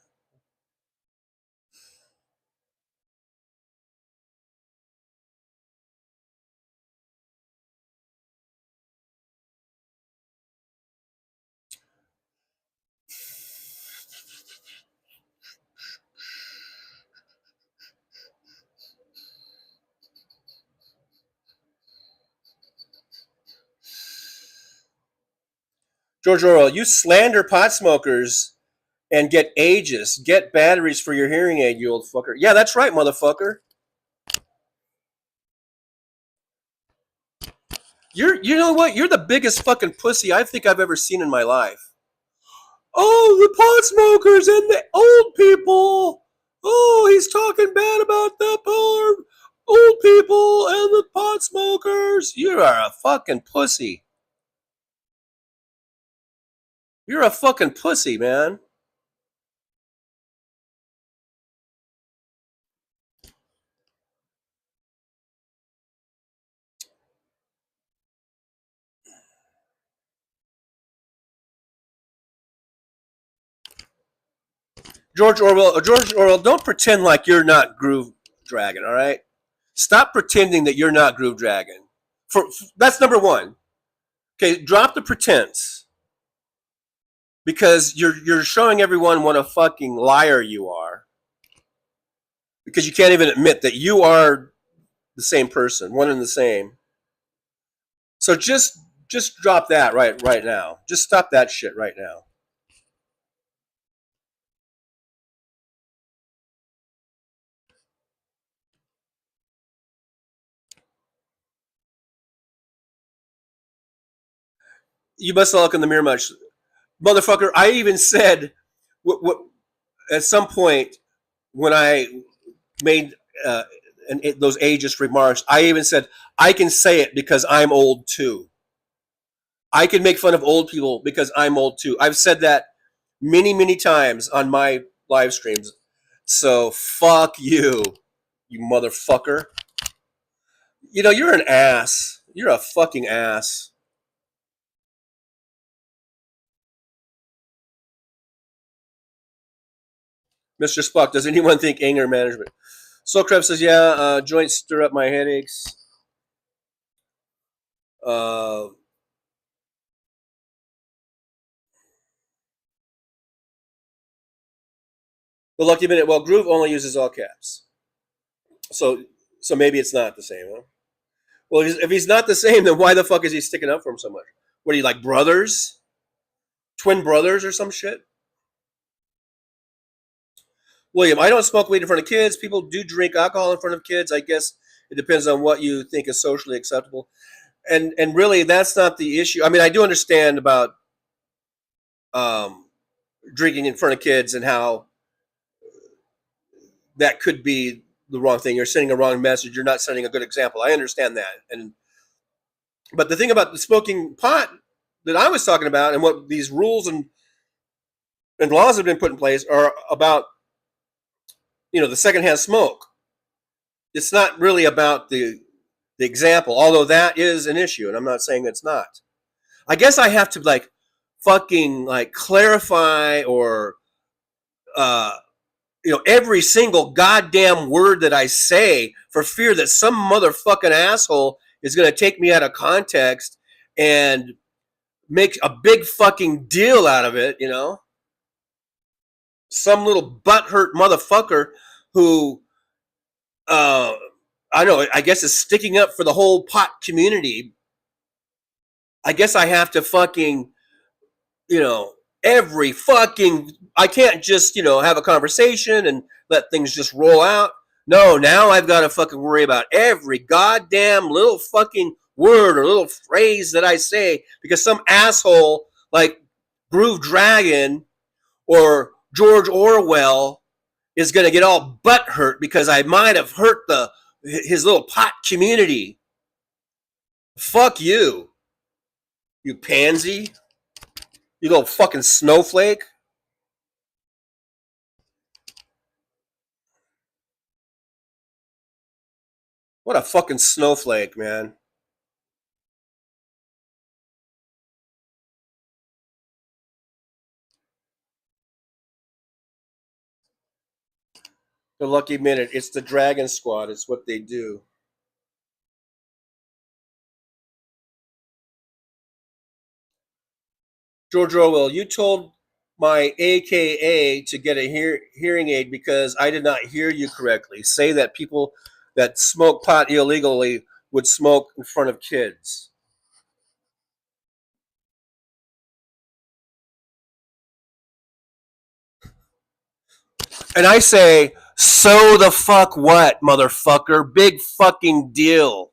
George Orwell, you slander pot smokers and get Aegis. Get batteries for your hearing aid, you old fucker. Yeah, that's right, motherfucker. You know what? You're the biggest fucking pussy I think I've ever seen in my life. Oh, the pot smokers and the old people. Oh, he's talking bad about the poor old people and the pot smokers. You are a fucking pussy. You're a fucking pussy, man. George Orwell, don't pretend like you're not Groove Dragon, all right? Stop pretending that you're not Groove Dragon. That's number one. Okay, drop the pretense. Because you're showing everyone what a fucking liar you are. Because you can't even admit that you are the same person, one and the same. So just drop that right now. Just stop that shit right now. You must not look in the mirror much. Motherfucker, I even said what at some point when I made those ageist remarks, I even said, I can say it because I'm old too. I can make fun of old people because I'm old too. I've said that many, many times on my live streams. So fuck you, you motherfucker. You know, you're an ass. You're a fucking ass. Mr. Spock, does anyone think anger management? Soul Crab says, yeah, joints stir up my headaches. The Lucky Minute, well, Groove only uses all caps. So maybe it's not the same, huh? Well, if he's not the same, then why the fuck is he sticking up for him so much? What are you, like brothers? Twin brothers or some shit? William, I don't smoke weed in front of kids. People do drink alcohol in front of kids. I guess it depends on what you think is socially acceptable. And really, that's not the issue. I mean, I do understand about drinking in front of kids and how that could be the wrong thing. You're sending a wrong message. You're not setting a good example. I understand that. But the thing about the smoking pot that I was talking about and what these rules and laws have been put in place are about, you know, the secondhand smoke. It's not really about the example, although that is an issue, and I'm not saying it's not. I guess I have to fucking clarify or every single goddamn word that I say for fear that some motherfucking asshole is going to take me out of context and make a big fucking deal out of it, you know? Some little butthurt motherfucker who, I guess is sticking up for the whole pot community. I guess I have to fucking, every fucking, I can't just, have a conversation and let things just roll out. No, now I've got to fucking worry about every goddamn little fucking word or little phrase that I say because some asshole like Groove Dragon or George Orwell is going to get all butthurt because I might have hurt his little pot community. Fuck you, you pansy. You little fucking snowflake. What a fucking snowflake, man. The lucky minute. It's the Dragon Squad. It's what they do. George Orwell, you told my AKA to get a hearing aid because I did not hear you correctly. Say that people that smoke pot illegally would smoke in front of kids. And I say, so the fuck what, motherfucker? Big fucking deal.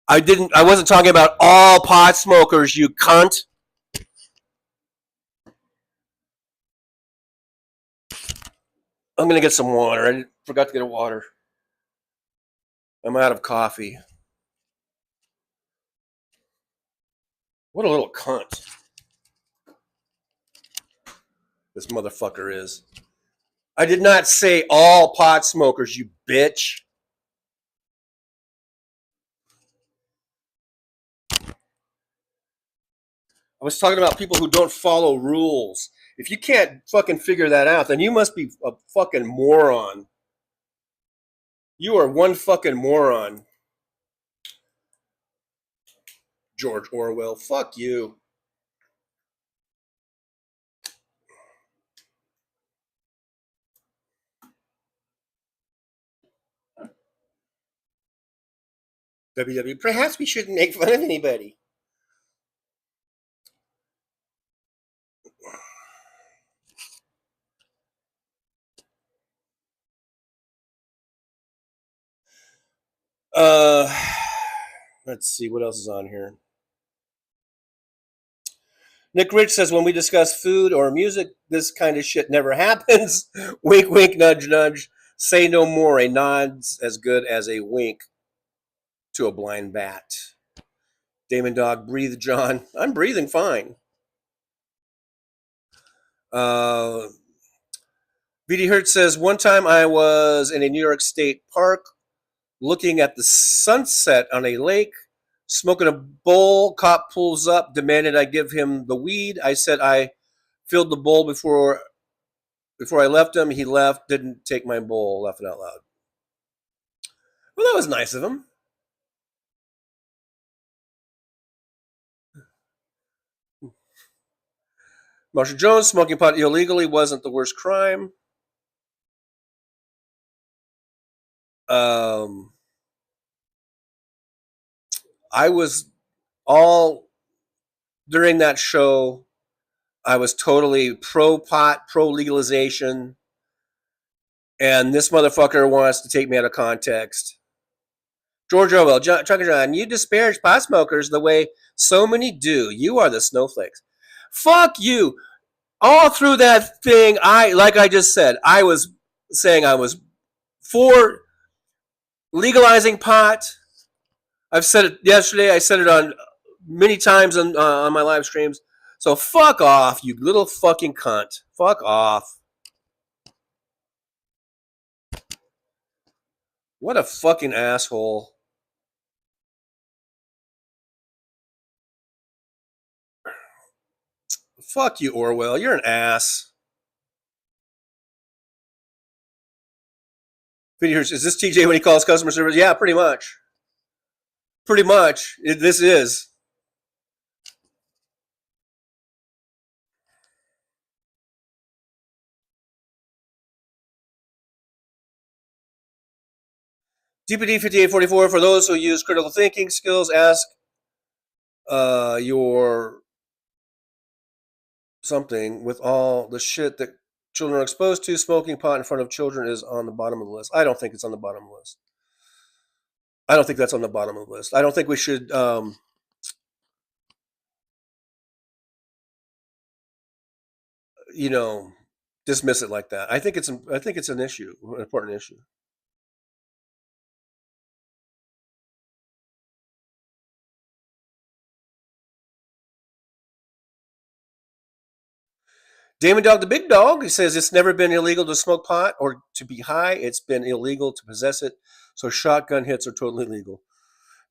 I wasn't talking about all pot smokers, you cunt. I'm going to get some water. I forgot to get a water. I'm out of coffee. What a little cunt this motherfucker is. I did not say all pot smokers, you bitch. I was talking about people who don't follow rules. If you can't fucking figure that out, then you must be a fucking moron. You are one fucking moron. George Orwell, fuck you. WW, perhaps we shouldn't make fun of anybody. Let's see what else is on here. Nick Rich says, when we discuss food or music, this kind of shit never happens. Wink, wink, nudge, nudge. Say no more. A nod's as good as a wink to a blind bat. Damon Dog, breathe, John. I'm breathing fine. VD Hertz says, one time I was in a New York State park looking at the sunset on a lake, smoking a bowl. Cop pulls up, demanded I give him the weed. I said I filled the bowl before I left him. He left, didn't take my bowl, laughing out loud. Well, that was nice of him. Marshall Jones, smoking pot illegally wasn't the worst crime. I was all during that show, I was totally pro pot, pro legalization, and this motherfucker wants to take me out of context. George Orwell, Chuck John, you disparage pot smokers the way so many do. You are the snowflakes. Fuck you. All through that thing, like I just said, I was saying I was for legalizing pot. I've said it yesterday. I said it on many times on my live streams. So fuck off, you little fucking cunt. Fuck off. What a fucking asshole. Fuck you, Orwell. You're an ass. Is this TJ when he calls customer service? Yeah, pretty much. Pretty much. This is. DPD 5844, for those who use critical thinking skills, ask your something with all the shit that children are exposed to. Smoking pot in front of children is on the bottom of the list. I don't think it's on the bottom of the list. I don't think that's on the bottom of the list. I don't think we should dismiss it like that. I think it's an issue, an important issue. Damon Dog the Big Dog, he says it's never been illegal to smoke pot or to be high. It's been illegal to possess it. So shotgun hits are totally legal.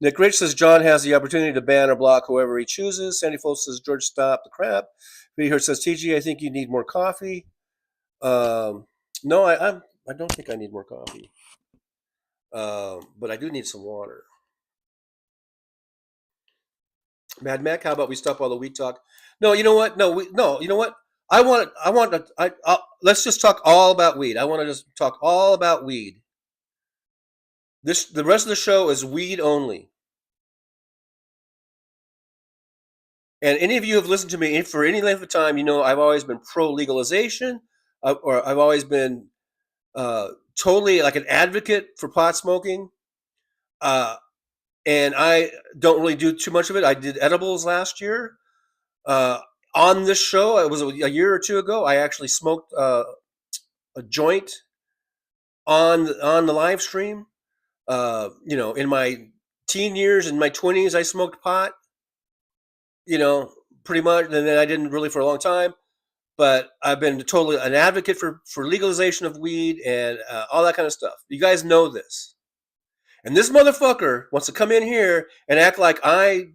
Nick Rich says John has the opportunity to ban or block whoever he chooses. Sandy Foltz says George, stop the crap. Peter says TG, I think you need more coffee. No, I don't think I need more coffee. But I do need some water. Mad Mac, how about we stop all the weed talk? No, you know what? You know what? Let's just talk all about weed. I want to just talk all about weed. The rest of the show is weed only. And any of you who have listened to me for any length of time, you know I've always been pro legalization, or I've always been totally like an advocate for pot smoking. And I don't really do too much of it. I did edibles last year. On this show, it was a year or two ago, I actually smoked a joint on the live stream. In my teen years, in my 20s, I smoked pot. Pretty much, and then I didn't really for a long time. But I've been totally an advocate for legalization of weed and all that kind of stuff. You guys know this. And this motherfucker wants to come in here and act like I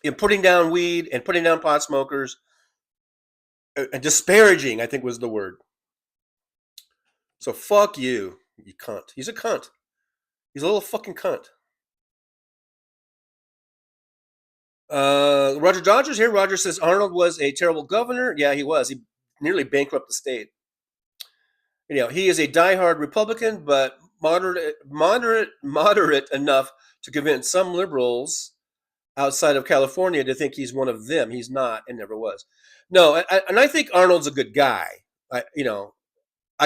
am putting down weed and putting down pot smokers. And disparaging, I think, was the word. So fuck you, you cunt. He's a cunt. He's a little fucking cunt. Roger Dodgers here. Roger says Arnold was a terrible governor. Yeah, he was. He nearly bankrupted the state. He is a diehard Republican, but moderate enough to convince some liberals outside of California to think he's one of them. He's not and never was. No, and I think Arnold's a good guy. I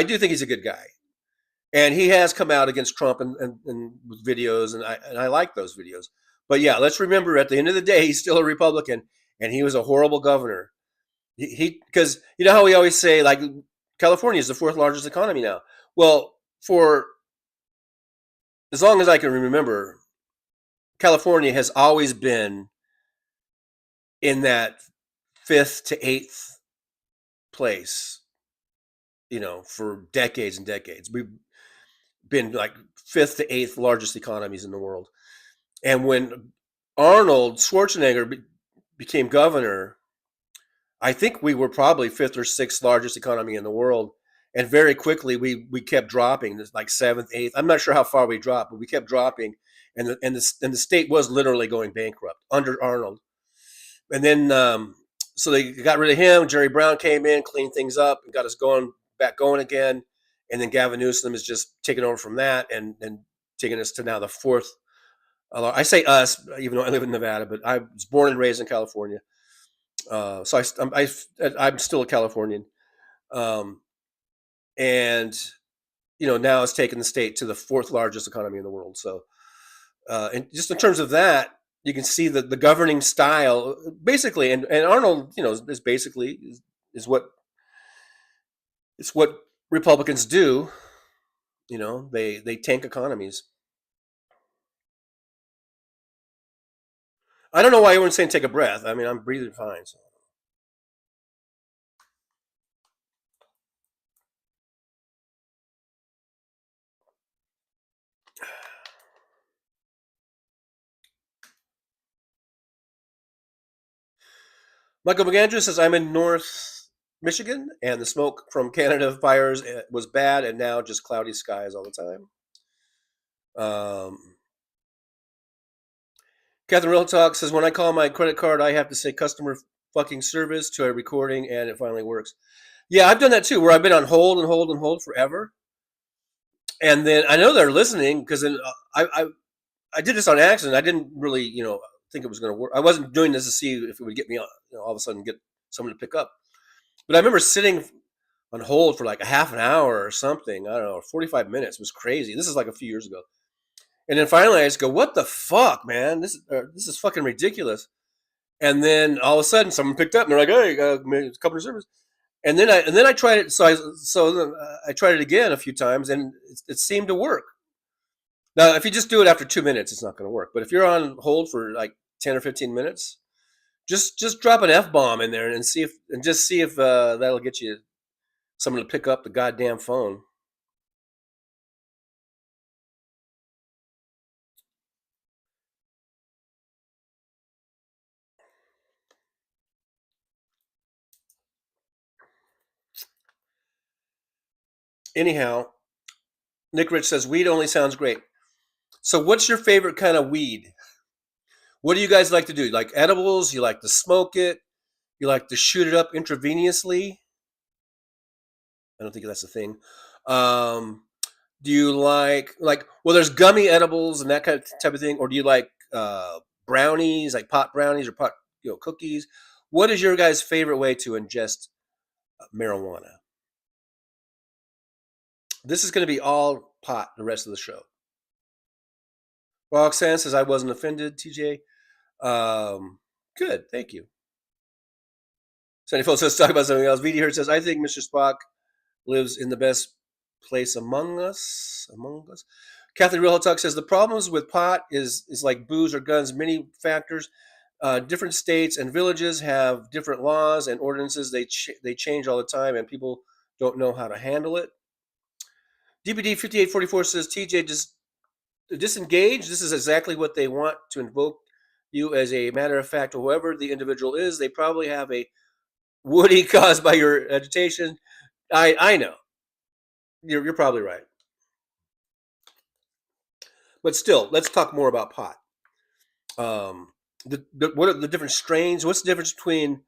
do think he's a good guy. And he has come out against Trump and with videos, and I like those videos. But yeah, let's remember at the end of the day, he's still a Republican, and he was a horrible governor. Because you know how we always say, like, California is the fourth largest economy now. Well, for as long as I can remember, California has always been in that 5th to 8th place, for decades and decades. We've been like 5th to 8th largest economies in the world. And when Arnold Schwarzenegger became governor, I think we were probably 5th or 6th largest economy in the world. And very quickly, we kept dropping, like 7th, 8th. I'm not sure how far we dropped, but we kept dropping. And the state was literally going bankrupt under Arnold. And then, so they got rid of him. Jerry Brown came in, cleaned things up, and got us back going again. And then Gavin Newsom is just taking over from that and taking us to now the 4th. I say us, even though I live in Nevada, but I was born and raised in California. So I'm still a Californian. And, now it's taken the state to the 4th largest economy in the world. So, and just in terms of that, you can see that the governing style, basically, and Arnold, is basically is what Republicans do. They tank economies. I don't know why everyone's saying take a breath. I mean, I'm breathing fine. So. Michael McAndrew says, I'm in North Michigan, and the smoke from Canada fires was bad, and now just cloudy skies all the time. Catherine Real Talk says, when I call my credit card, I have to say customer fucking service to a recording, and it finally works. Yeah, I've done that too, where I've been on hold and hold and hold forever. And then I know they're listening, because then I did this on accident. I didn't really, think it was going to work. I wasn't doing this to see if it would get me, all of a sudden get someone to pick up. But I remember sitting on hold for like a half an hour or something. I don't know, 45 minutes. It was crazy. This is like a few years ago. And then finally I just go, what the fuck, man? This is fucking ridiculous. And then all of a sudden someone picked up and they're like, hey, customer service. And then I tried it. So I tried it again a few times and it seemed to work. Now, if you just do it after 2 minutes, it's not going to work. But if you're on hold for like 10 or 15 minutes, just drop an F-bomb in there and see if that'll get you someone to pick up the goddamn phone. Anyhow, Nick Rich says weed only sounds great. So what's your favorite kind of weed? What do you guys like to do? Like edibles? You like to smoke it? You like to shoot it up intravenously? I don't think that's a thing. Do you like well, there's gummy edibles and that kind of type of thing, or do you like brownies, like pot brownies or pot cookies? What is your guys' favorite way to ingest marijuana? This is going to be all pot the rest of the show. Roxanne says I wasn't offended, TJ. Good, thank you. Sunny Phil says talk about something else. VD Hurt says I think Mr. Spock lives in the best place among us. Kathy Real Talk says the problems with pot is like booze or guns, many factors. Different states and villages have different laws and ordinances. They change all the time, and people don't know how to handle it. DPD 5844 says TJ just disengage. This is exactly what they want to invoke you. As a matter of fact, whoever the individual is, they probably have a woody caused by your agitation. I know. You're probably right. But still, let's talk more about pot. What are the different strains? What's the difference between,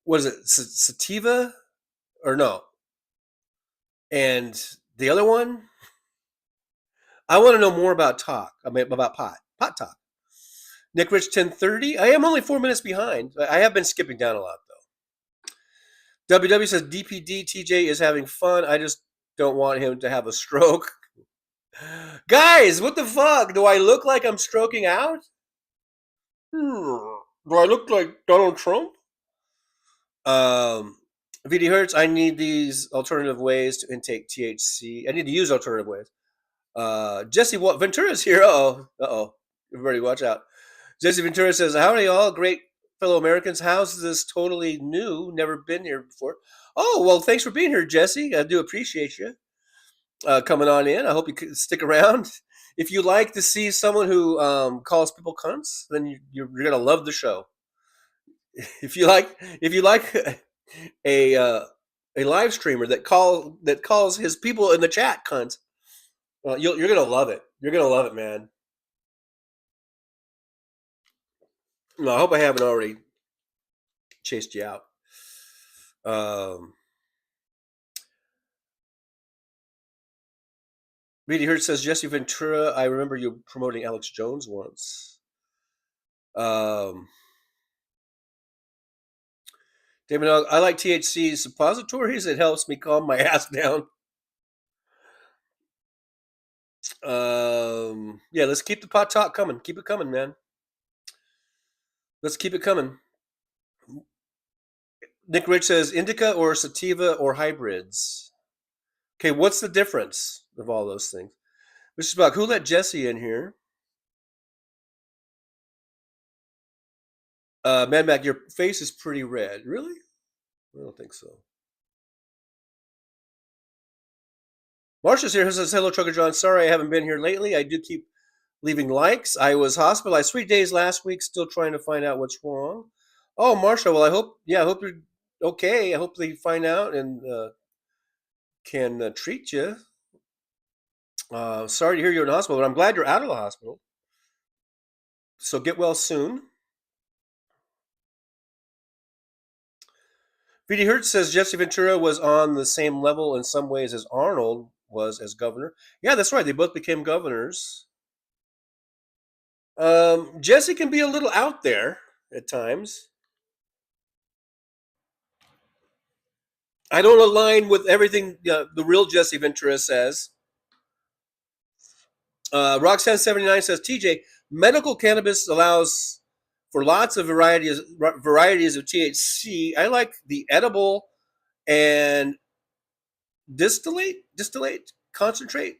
what is it, sativa or no? And the other one? I want to know more about pot. Pot talk. Nick Rich 1030. I am only 4 minutes behind. I have been skipping down a lot though. WW says DPD TJ is having fun. I just don't want him to have a stroke. Guys, what the fuck? Do I look like I'm stroking out? Do I look like Donald Trump? VD Hertz, I need these alternative ways to intake THC. I need to use alternative ways. Jesse Ventura's here. Uh-oh. Everybody watch out. Jesse Ventura says, howdy all, great fellow Americans. How's this totally new? Never been here before. Oh, well, thanks for being here, Jesse. I do appreciate you coming on in. I hope you could stick around. If you like to see someone who calls people cunts, then you're gonna love the show. If you like a live streamer that calls his people in the chat cunts, you're gonna love it. You're gonna love it, man. No, I hope I haven't already chased you out. Reedy Hurt says, Jesse Ventura, I remember you promoting Alex Jones once. David, I like THC suppositories. It helps me calm my ass down. Yeah, let's keep the pot talk coming. Keep it coming, man. Let's keep it coming. Nick Rich says, indica or sativa or hybrids. Okay, what's the difference of all those things? Mr. Spock, who let Jesse in here? Mad Mac, your face is pretty red. Really? I don't think so. Marsha's here. Who says, hello, Trucker John. Sorry I haven't been here lately. I do keep leaving likes. I was hospitalized 3 days last week, still trying to find out what's wrong. Oh, Marsha, well, I hope you're okay. I hope they find out and can treat you. Sorry to hear you're in the hospital, but I'm glad you're out of the hospital. So get well soon. VD Hertz says Jesse Ventura was on the same level in some ways as Arnold was as governor. Yeah, that's right. They both became governors. Jesse can be a little out there at times. I don't align with everything the real Jesse Ventura says. Roxanne79 says, TJ, medical cannabis allows for lots of varieties of THC. I like the edible and distillate concentrate.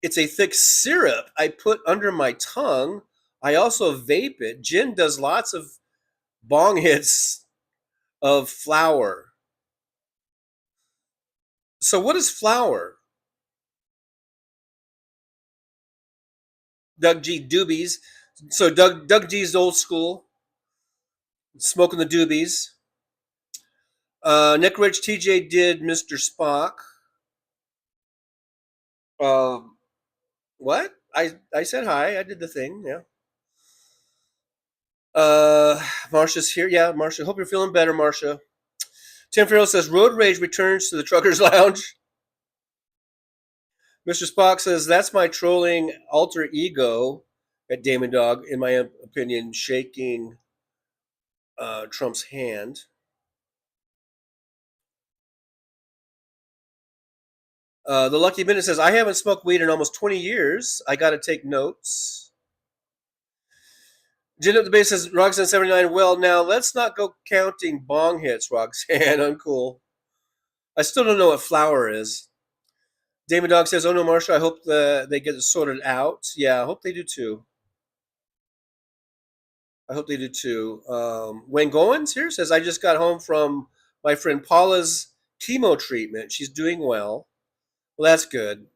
It's a thick syrup I put under my tongue. I also vape it. Jen does lots of bong hits of flower. So what is flower? Doug G. Doobies. So Doug G's old school. Smoking the doobies. Nick Rich TJ did Mr. Spock. What? I said hi. I did the thing. Yeah. Marsha's here. Yeah, Marsha. Hope you're feeling better, Marsha. Tim Farrell says Road Rage returns to the Truckers Lounge. Mr. Spock says that's my trolling alter ego at Damon Dog, in my opinion, shaking Trump's hand. The Lucky Minute says, I haven't smoked weed in almost 20 years. I got to take notes. Jen at the base says, Roxanne79, well, now let's not go counting bong hits, Roxanne. Uncool. I still don't know what flower is. Damon Dog says, oh no, Marsha, I hope they get it sorted out. Yeah, I hope they do too. Wayne Goins here says, I just got home from my friend Paula's chemo treatment. She's doing well. Well, that's good.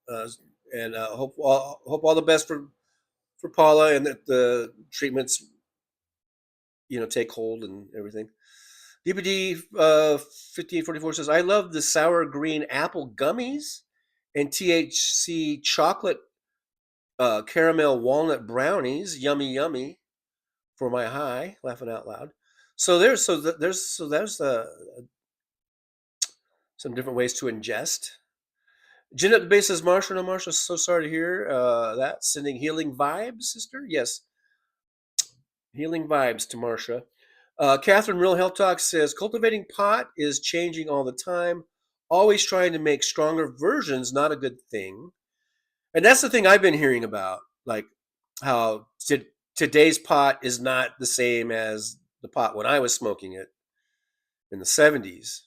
And hope all the best for Paula, and that the treatments, take hold and everything. DPD 5844 says, I love the sour green apple gummies and THC chocolate caramel walnut brownies. Yummy, yummy for my high. Laughing out loud. So there's some different ways to ingest. Jen at the base says, Marsha, no, Marsha, so sorry to hear that. Sending healing vibes, sister. Yes. Healing vibes to Marsha. Catherine Real Health Talk says, cultivating pot is changing all the time. Always trying to make stronger versions, not a good thing. And that's the thing I've been hearing about, like how today's pot is not the same as the pot when I was smoking it in the 70s,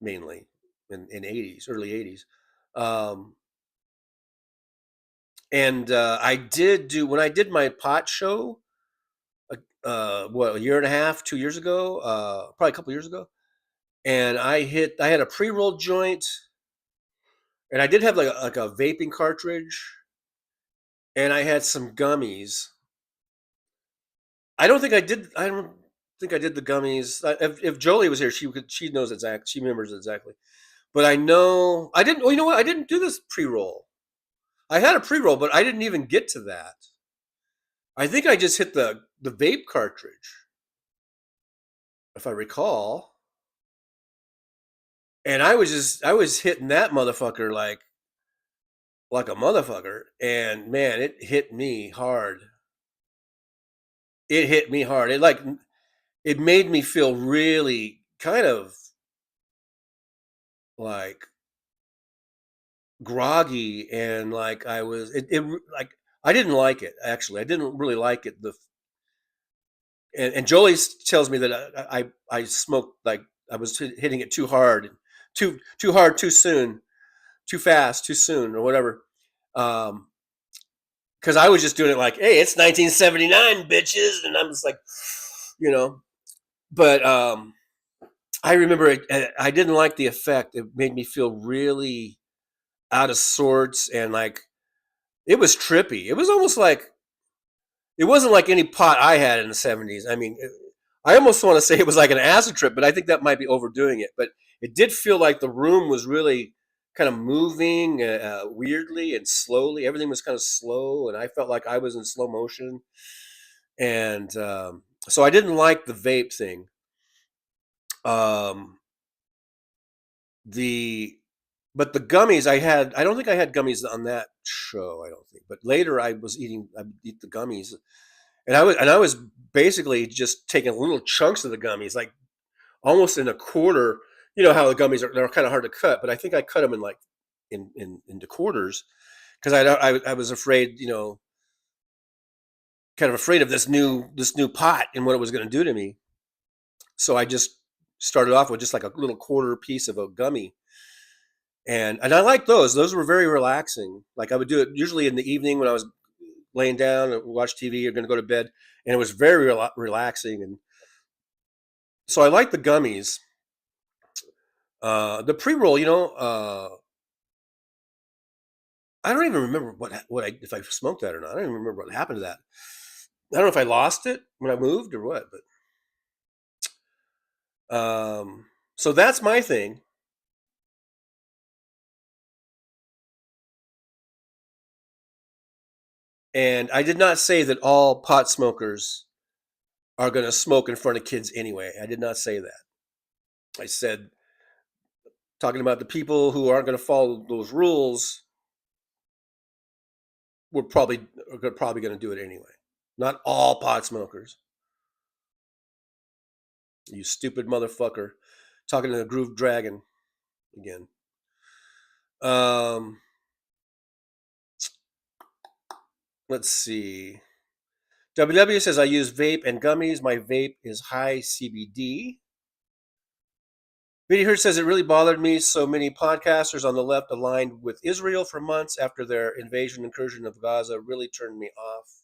mainly, in 80s, early 80s. I did when I did my pot show, a year and a half, 2 years ago, probably a couple years ago, and I had a pre-rolled joint, and I did have like a vaping cartridge, and I had some gummies. I don't think I did the gummies. If Jolie was here, she knows exactly. She remembers exactly. But I know I didn't. Well, you know what? I didn't do this pre-roll. I had a pre-roll, but I didn't even get to that. I think I just hit the vape cartridge, if I recall. And I was hitting that motherfucker like a motherfucker. And man, it hit me hard. It made me feel really kind of like groggy, and like I was like I didn't like it, actually. I didn't really like it. And Jolie tells me that I smoked, like I was hitting it too hard, too hard, too soon, too fast, too soon, or whatever. Because I was just doing it like, hey, it's 1979, bitches, and I'm just like, But I remember I didn't like the effect. It made me feel really out of sorts, and like it was trippy. It was almost like, it wasn't like any pot I had in the 70s. I mean, I almost want to say it was like an acid trip, but I think that might be overdoing it. But it did feel like the room was really kind of moving weirdly and slowly. Everything was kind of slow, and I felt like I was in slow motion. And so I didn't like the vape thing. But the gummies I don't think I had gummies on that show, I don't think. But later I'd eat the gummies. And I was basically just taking little chunks of the gummies, like almost in a quarter. You know how the gummies they're kind of hard to cut, but I think I cut them in like into quarters because I was afraid, kind of afraid of this new pot and what it was going to do to me. So I just started off with just like a little quarter piece of a gummy. And I like those. Those were very relaxing. Like I would do it usually in the evening when I was laying down and watch TV or going to go to bed, and it was very relaxing. And so I like the gummies. The pre-roll, I don't even remember if I smoked that or not. I don't even remember what happened to that. I don't know if I lost it when I moved or what, but so that's my thing. And I did not say that all pot smokers are going to smoke in front of kids anyway. I did not say that. I said, talking about the people who aren't going to follow those rules, are probably going to do it anyway. Not all pot smokers. You stupid motherfucker. Talking to the Groove Dragon again. Let's see. WW says, I use vape and gummies. My vape is high CBD. Vinny Hurt says, it really bothered me. So many podcasters on the left aligned with Israel for months after their incursion of Gaza really turned me off.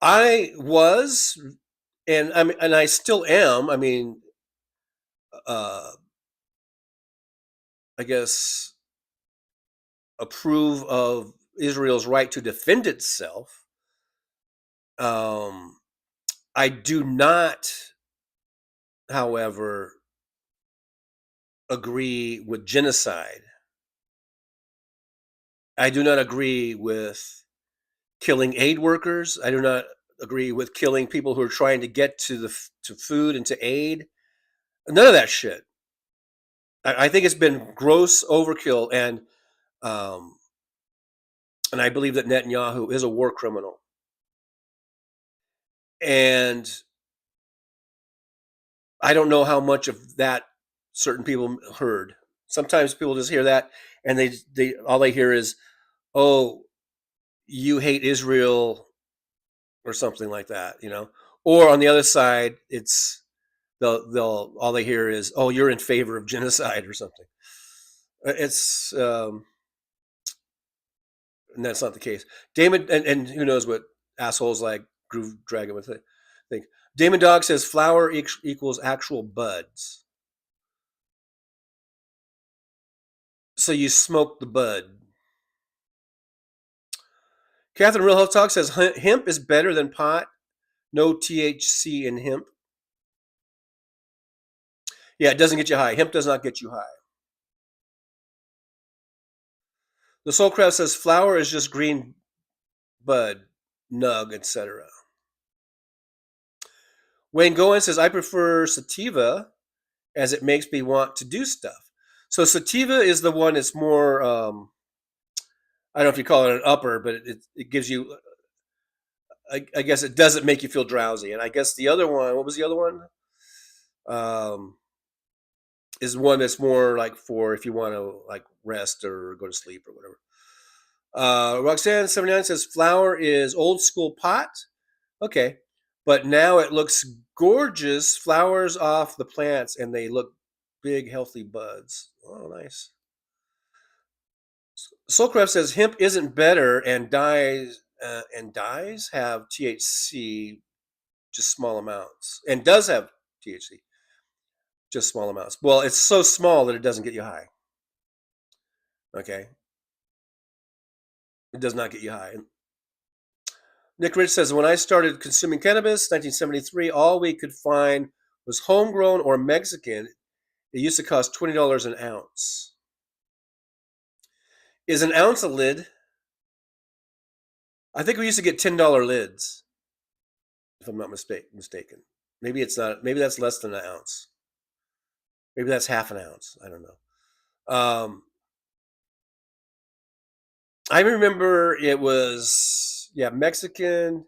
I was, and I still am. I mean, I guess approve of Israel's right to defend itself. I do not, however, agree with genocide. I do not agree with killing aid workers. I do not agree with killing people who are trying to get to food and to aid. None of that shit. I think it's been gross overkill, and I believe that Netanyahu is a war criminal. And I don't know how much of that certain people heard. Sometimes people just hear that, and they all they hear is, "Oh, you hate Israel," or something like that, Or on the other side, it's they'll all they hear is, "Oh, you're in favor of genocide," or something. It's and that's not the case. Damon, and who knows what assholes like Groove Dragon would think. Damon Dog says flower equals actual buds. So you smoke the bud. Catherine Real Health Talk says hemp is better than pot. No THC in hemp. Yeah, it doesn't get you high. Hemp does not get you high. The Soulcraft says flower is just green bud, nug, etc. Wayne Goen says, I prefer sativa as it makes me want to do stuff. So sativa is the one that's more, I don't know if you call it an upper, but it gives you, I guess it doesn't make you feel drowsy. And I guess the other one, what was the other one? Is one that's more like for if you want to like rest or go to sleep or whatever. Roxanne79 says flower is old school pot. Okay. But now it looks gorgeous. Flowers off the plants and they look big, healthy buds. Oh, nice. Soulcraft says hemp isn't better and dyes have THC, just small amounts, and does have THC, just small amounts. Well, it's so small that it doesn't get you high. Okay. It does not get you high. Nick Rich says, when I started consuming cannabis, 1973, all we could find was homegrown or Mexican. It used to cost $20 an ounce. Is an ounce a lid? I think we used to get $10 lids, if I'm not mistaken. Maybe it's not. Maybe that's less than an ounce. Maybe that's half an ounce. I don't know. I remember it was, Mexican.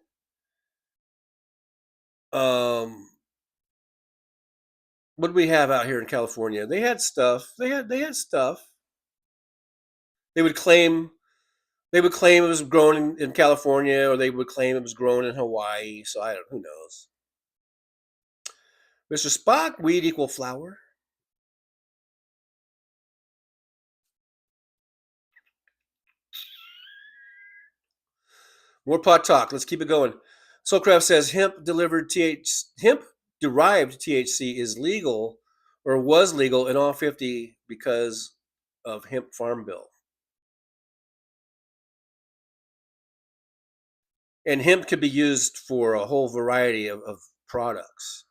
what do we have out here in California? They had stuff. They had stuff. They would claim it was grown in California, or they would claim it was grown in Hawaii. So I don't. Who knows? Mr. Spock, weed equal flower. More pot talk. Let's keep it going. Soulcraft says hemp derived THC is legal, or was legal in all 50 because of hemp farm bill. And hemp could be used for a whole variety of products.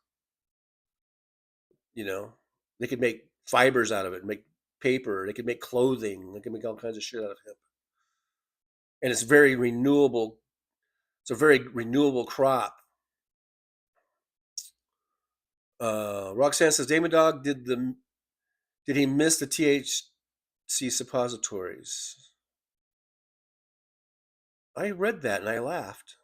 You know, they could make fibers out of it, make paper. They could make clothing. They could make all kinds of shit out of hemp. And it's very renewable. It's a very renewable crop. Roxanne says, Damon Dog, did he miss the THC suppositories? I read that and I laughed.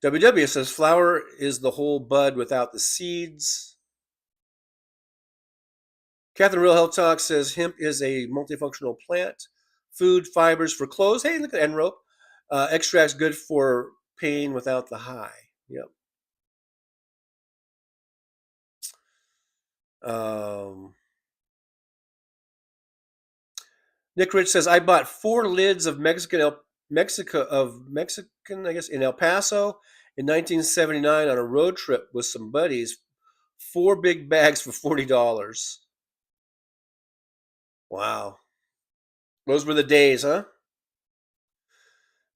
WW says flower is the whole bud without the seeds. Catherine Real Health Talk says hemp is a multifunctional plant. Food, fibers for clothes. Hey, look at Enrope. Extracts good for pain without the high. Yep. Nick Rich says, I bought 4 lids of Mexican, I guess, in El Paso in 1979 on a road trip with some buddies. 4 big bags for $40. Wow. Those were the days, huh?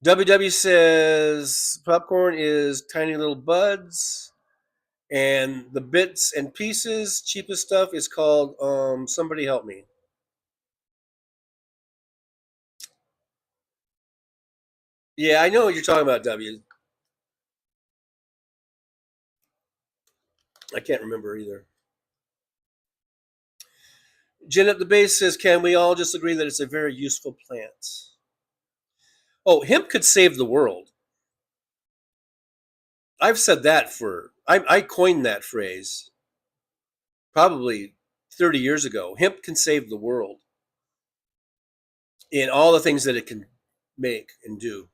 WW says popcorn is tiny little buds, and the bits and pieces, cheapest stuff, is called Somebody Help Me. Yeah, I know what you're talking about, W. I can't remember either. Jen at the base says, can we all just agree that it's a very useful plant? Oh, hemp could save the world. I've said that I coined that phrase probably 30 years ago. Hemp can save the world in all the things that it can make and do.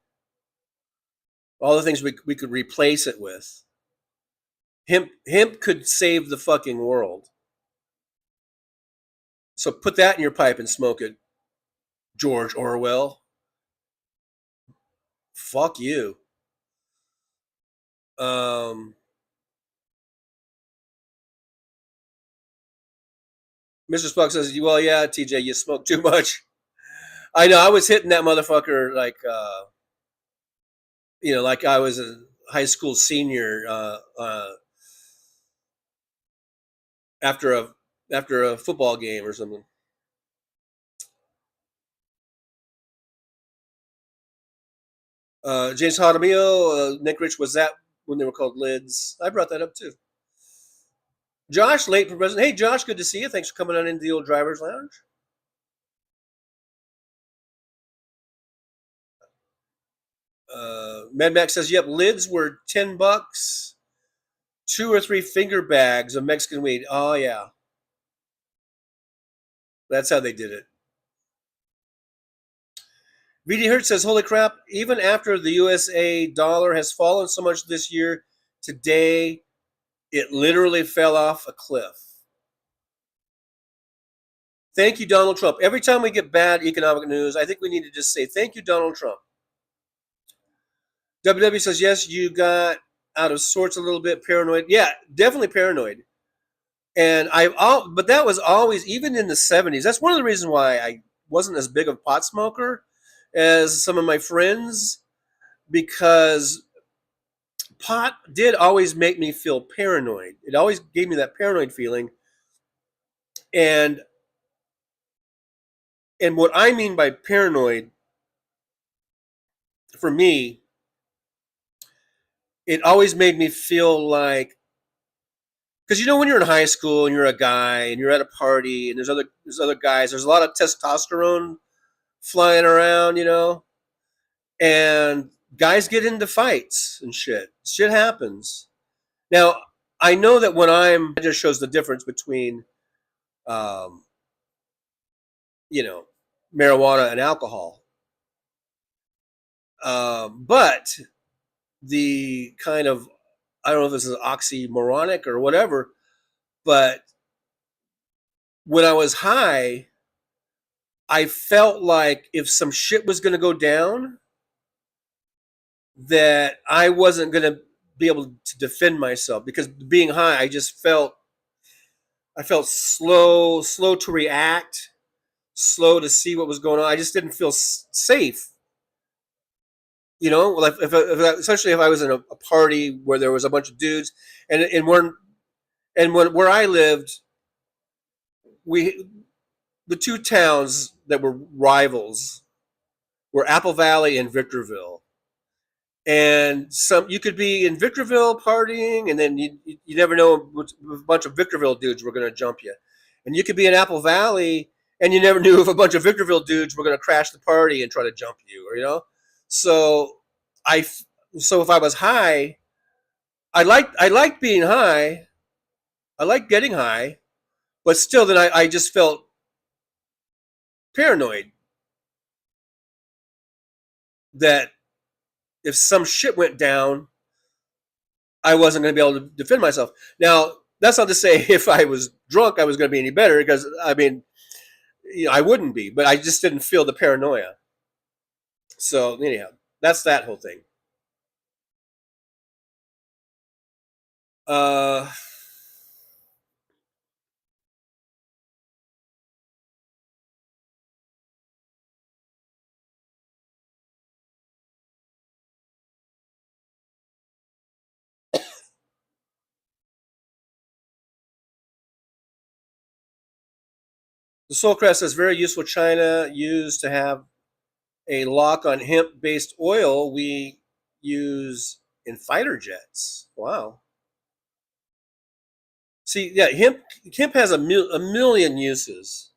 All the things we could replace it with. Hemp could save the fucking world. So put that in your pipe and smoke it, George Orwell. Fuck you. Mr. Spock says, well, yeah, TJ, you smoke too much. I know, I was hitting that motherfucker like, like I was a high school senior after a football game or something. James Hardamio, Nick Rich, was that when they were called lids? I brought that up too. Josh, late for president. Hey, Josh, good to see you. Thanks for coming on into the old driver's lounge. Mad Max says, yep, lids were $10. 2 or 3 finger bags of Mexican weed. Oh, yeah. That's how they did it. VD Hertz says, holy crap, even after the USA dollar has fallen so much this year, today it literally fell off a cliff. Thank you, Donald Trump. Every time we get bad economic news, I think we need to just say, thank you, Donald Trump. WW says, yes, you got out of sorts a little bit, paranoid. Yeah, definitely paranoid. And but that was always, even in the 70s, that's one of the reasons why I wasn't as big of a pot smoker as some of my friends, because pot did always make me feel paranoid. It always gave me that paranoid feeling. And what I mean by paranoid, for me, it always made me feel like, because when you're in high school and you're a guy and you're at a party and there's other guys, there's a lot of testosterone flying around, and guys get into fights and shit. Shit happens. Now, I know that when it just shows the difference between, marijuana and alcohol. But the kind of, I don't know if this is oxymoronic or whatever, but when I was high, I felt like if some shit was going to go down, that I wasn't going to be able to defend myself, because being high, I felt slow to react, slow to see what was going on. I just didn't feel safe. Especially if I was in a party where there was a bunch of dudes, and where I lived, the two towns that were rivals were Apple Valley and Victorville. And you could be in Victorville partying, and then you never know, a bunch of Victorville dudes were going to jump you. And you could be in Apple Valley, and you never knew if a bunch of Victorville dudes were going to crash the party and try to jump you, So if I was high, I liked being high. I liked getting high, but still, then I just felt paranoid that if some shit went down, I wasn't going to be able to defend myself. Now, that's not to say if I was drunk, I was going to be any better, because, I wouldn't be, but I just didn't feel the paranoia. So, anyhow, that's that whole thing. The Soulcraft says, very useful. China used to have a lock on hemp-based oil we use in fighter jets. Wow. See, yeah, hemp has a million uses.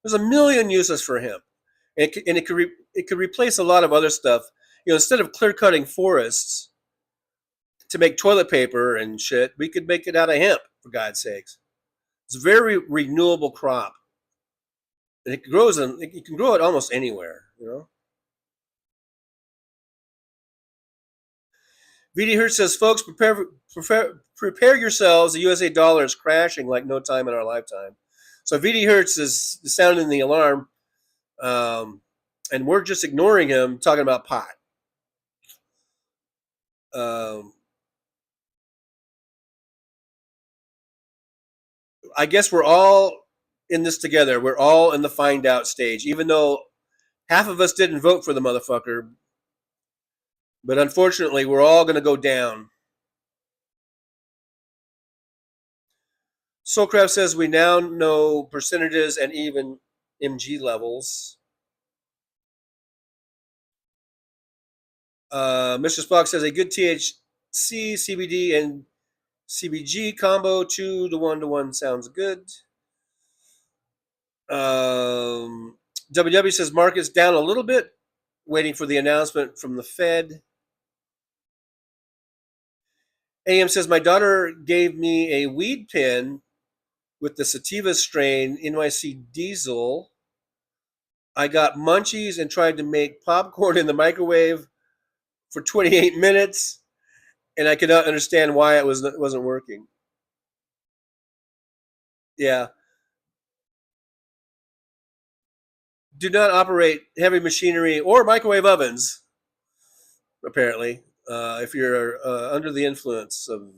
There's a million uses for hemp, and it could replace a lot of other stuff. Instead of clear cutting forests to make toilet paper and shit, we could make it out of hemp, for God's sakes. It's a very renewable crop. And you can grow it almost anywhere, VD Hertz says, folks, prepare yourselves. The USA dollar is crashing like no time in our lifetime. So VD Hertz is sounding the alarm, and we're just ignoring him, talking about pot. I guess we're all in this together. We're all in the find out stage, even though half of us didn't vote for the motherfucker. But unfortunately, we're all going to go down. Soulcraft says we now know percentages and even MG levels. Mr. Spock says a good THC, CBD, and CBG combo 2 to 1 to 1 sounds good. WW says market's down a little bit, waiting for the announcement from the Fed. AM says my daughter gave me a weed pen with the sativa strain NYC Diesel. I got munchies and tried to make popcorn in the microwave for 28 minutes, and I could not understand why it wasn't working. Yeah. Do not operate heavy machinery or microwave ovens, apparently, if you're under the influence of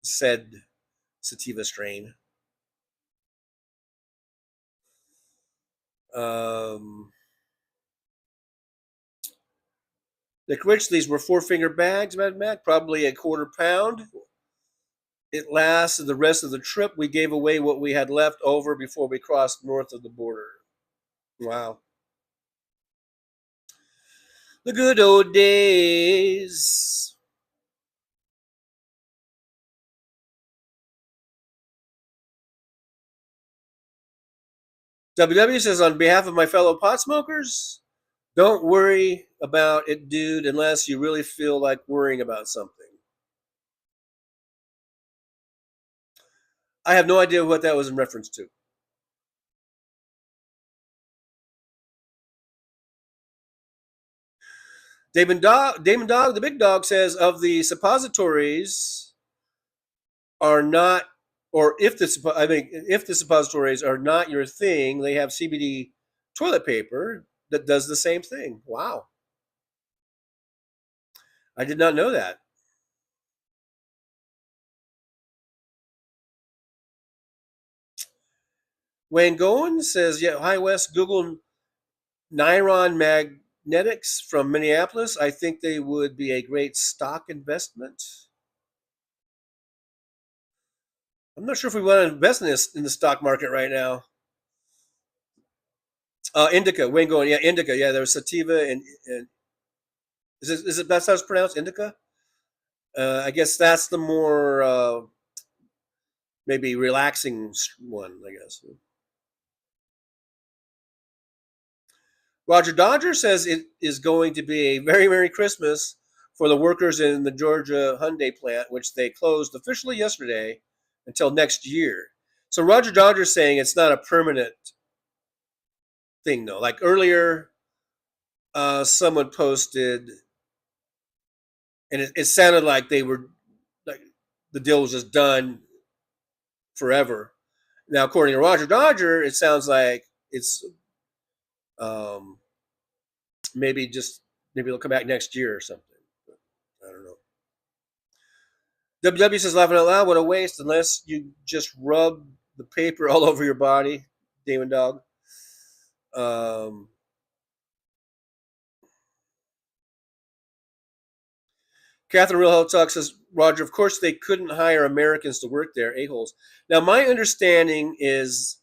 said sativa strain. Nick Rich, these were 4-finger bags, Mad Mac, probably a quarter pound. It lasted the rest of the trip. We gave away what we had left over before we crossed north of the border. Wow. The good old days. WW says, on behalf of my fellow pot smokers, don't worry about it, dude, unless you really feel like worrying about something. I have no idea what that was in reference to. Damon Dog, the big dog, says of the suppositories are not, or if the suppositories are not your thing, they have CBD toilet paper that does the same thing. Wow, I did not know that. Wayne Goen says, yeah, hi West, Google Niron Magnetics from Minneapolis. I think they would be a great stock investment. I'm not sure if we want to invest in this in the stock market right now. Indica, Wayne Goen, yeah, Indica, yeah. There's sativa and is it that's how it's pronounced, Indica? I guess that's the more maybe relaxing one, I guess. Roger Dodger says it is going to be a very Merry Christmas for the workers in the Georgia Hyundai plant, which they closed officially yesterday until next year. So Roger Dodger is saying it's not a permanent thing, though. Like earlier, someone posted, and it sounded like they were like the deal was just done forever. Now, according to Roger Dodger, it sounds like it's um, maybe they'll come back next year or something. But I don't know. WW says, laughing out loud, what a waste, unless you just rub the paper all over your body, Damon Dog. Catherine Real Health Talk says, Roger, of course they couldn't hire Americans to work there, a-holes. Now, my understanding is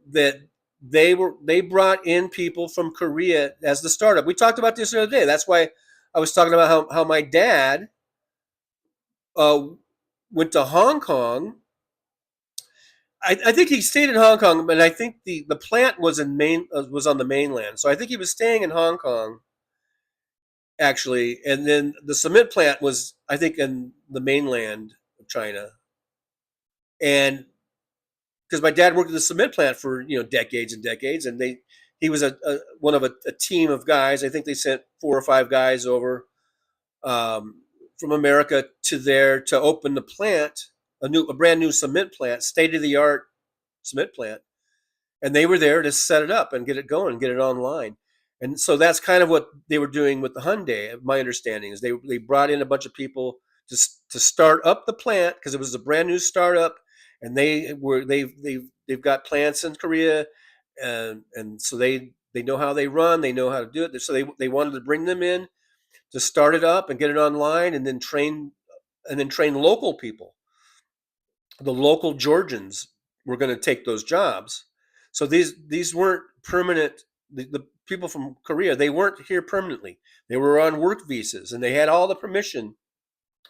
that they brought in people from Korea as the startup. We talked about this the other day. That's why I was talking about how my dad went to Hong Kong. I think he stayed in Hong Kong, but I think the plant was on the mainland. So I think he was staying in Hong Kong, actually, and then the cement plant was, I think, in the mainland of China. And because my dad worked at the cement plant for decades and decades, and he was one of a team of guys. I think they sent 4 or 5 guys over from America to there to open the plant, a brand new cement plant, state of the art cement plant, and they were there to set it up and get it going, get it online. And so that's kind of what they were doing with the Hyundai. My understanding is they brought in a bunch of people to start up the plant because it was a brand new startup, and they've got plants in Korea, and so they know how they run, they know how to do it. So they wanted to bring them in to start it up and get it online, and then train local people. The local Georgians were going to take those jobs. So these weren't permanent. The people from Korea, they weren't here permanently. They were on work visas, and they had all the permission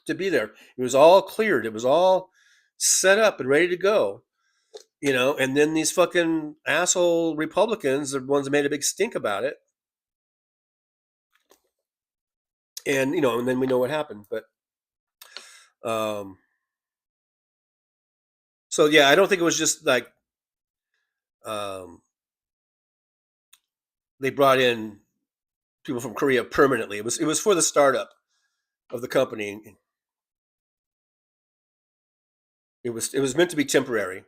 to be there. It was all cleared. It was all set up and ready to go. And then these fucking asshole Republicans are the ones that made a big stink about it. And and then we know what happened. But so yeah, I don't think it was just like they brought in people from Korea permanently. It was for the startup of the company. It was meant to be temporary,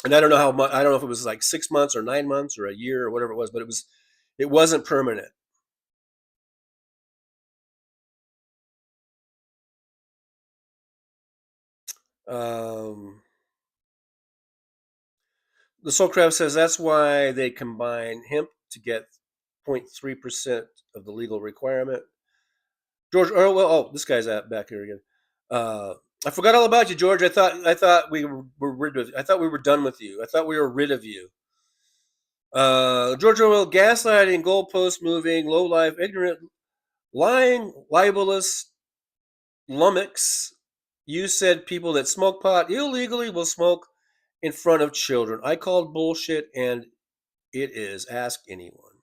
and I don't know how much. I don't know if it was like 6 months or 9 months or a year or whatever it was, but it wasn't permanent. The Soul Crab says that's why they combine hemp to get 0.3% of the legal requirement. George Orwell. Oh, this guy's back here again. I forgot all about you, George. I thought we were rid of. I thought we were done with you. I thought we were rid of you. George Orwell, gaslighting, goalpost moving, low life, ignorant, lying, libelous, lummox. You said people that smoke pot illegally will smoke in front of children. I called bullshit, and it is. Ask anyone.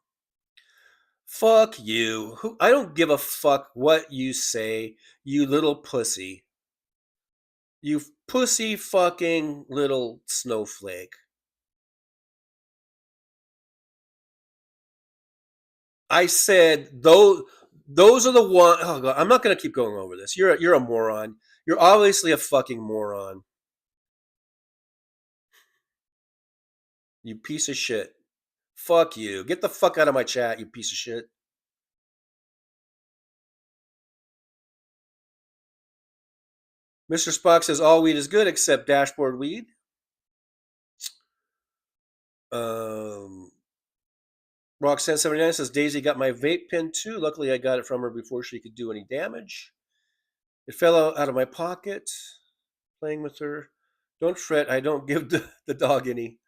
Fuck you. I don't give a fuck what you say, you little pussy. You pussy fucking little snowflake. I said those are the one. Oh God, I'm not going to keep going over this. You're a moron. You're obviously a fucking moron. You piece of shit. Fuck you. Get the fuck out of my chat, you piece of shit. Mr. Spock says all weed is good except dashboard weed. Roxanne79 says Daisy got my vape pen too. Luckily, I got it from her before she could do any damage. It fell out of my pocket. Playing with her. Don't fret. I don't give the dog any.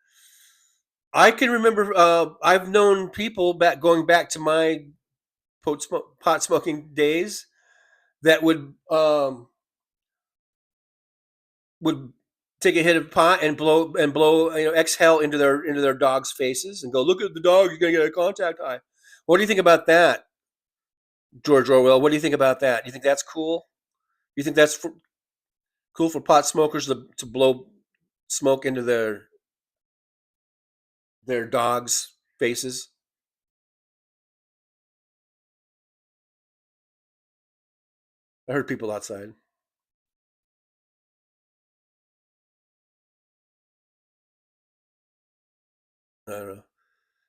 I can remember. I've known people going back to my pot smoking days that would take a hit of pot and blow exhale into their dog's faces and go, look at the dog, you're gonna get a contact high. What do you think about that, George Orwell? What do you think about that? You think that's cool? You think that's cool for pot smokers to blow smoke into their dogs' faces? I heard people outside. I don't know.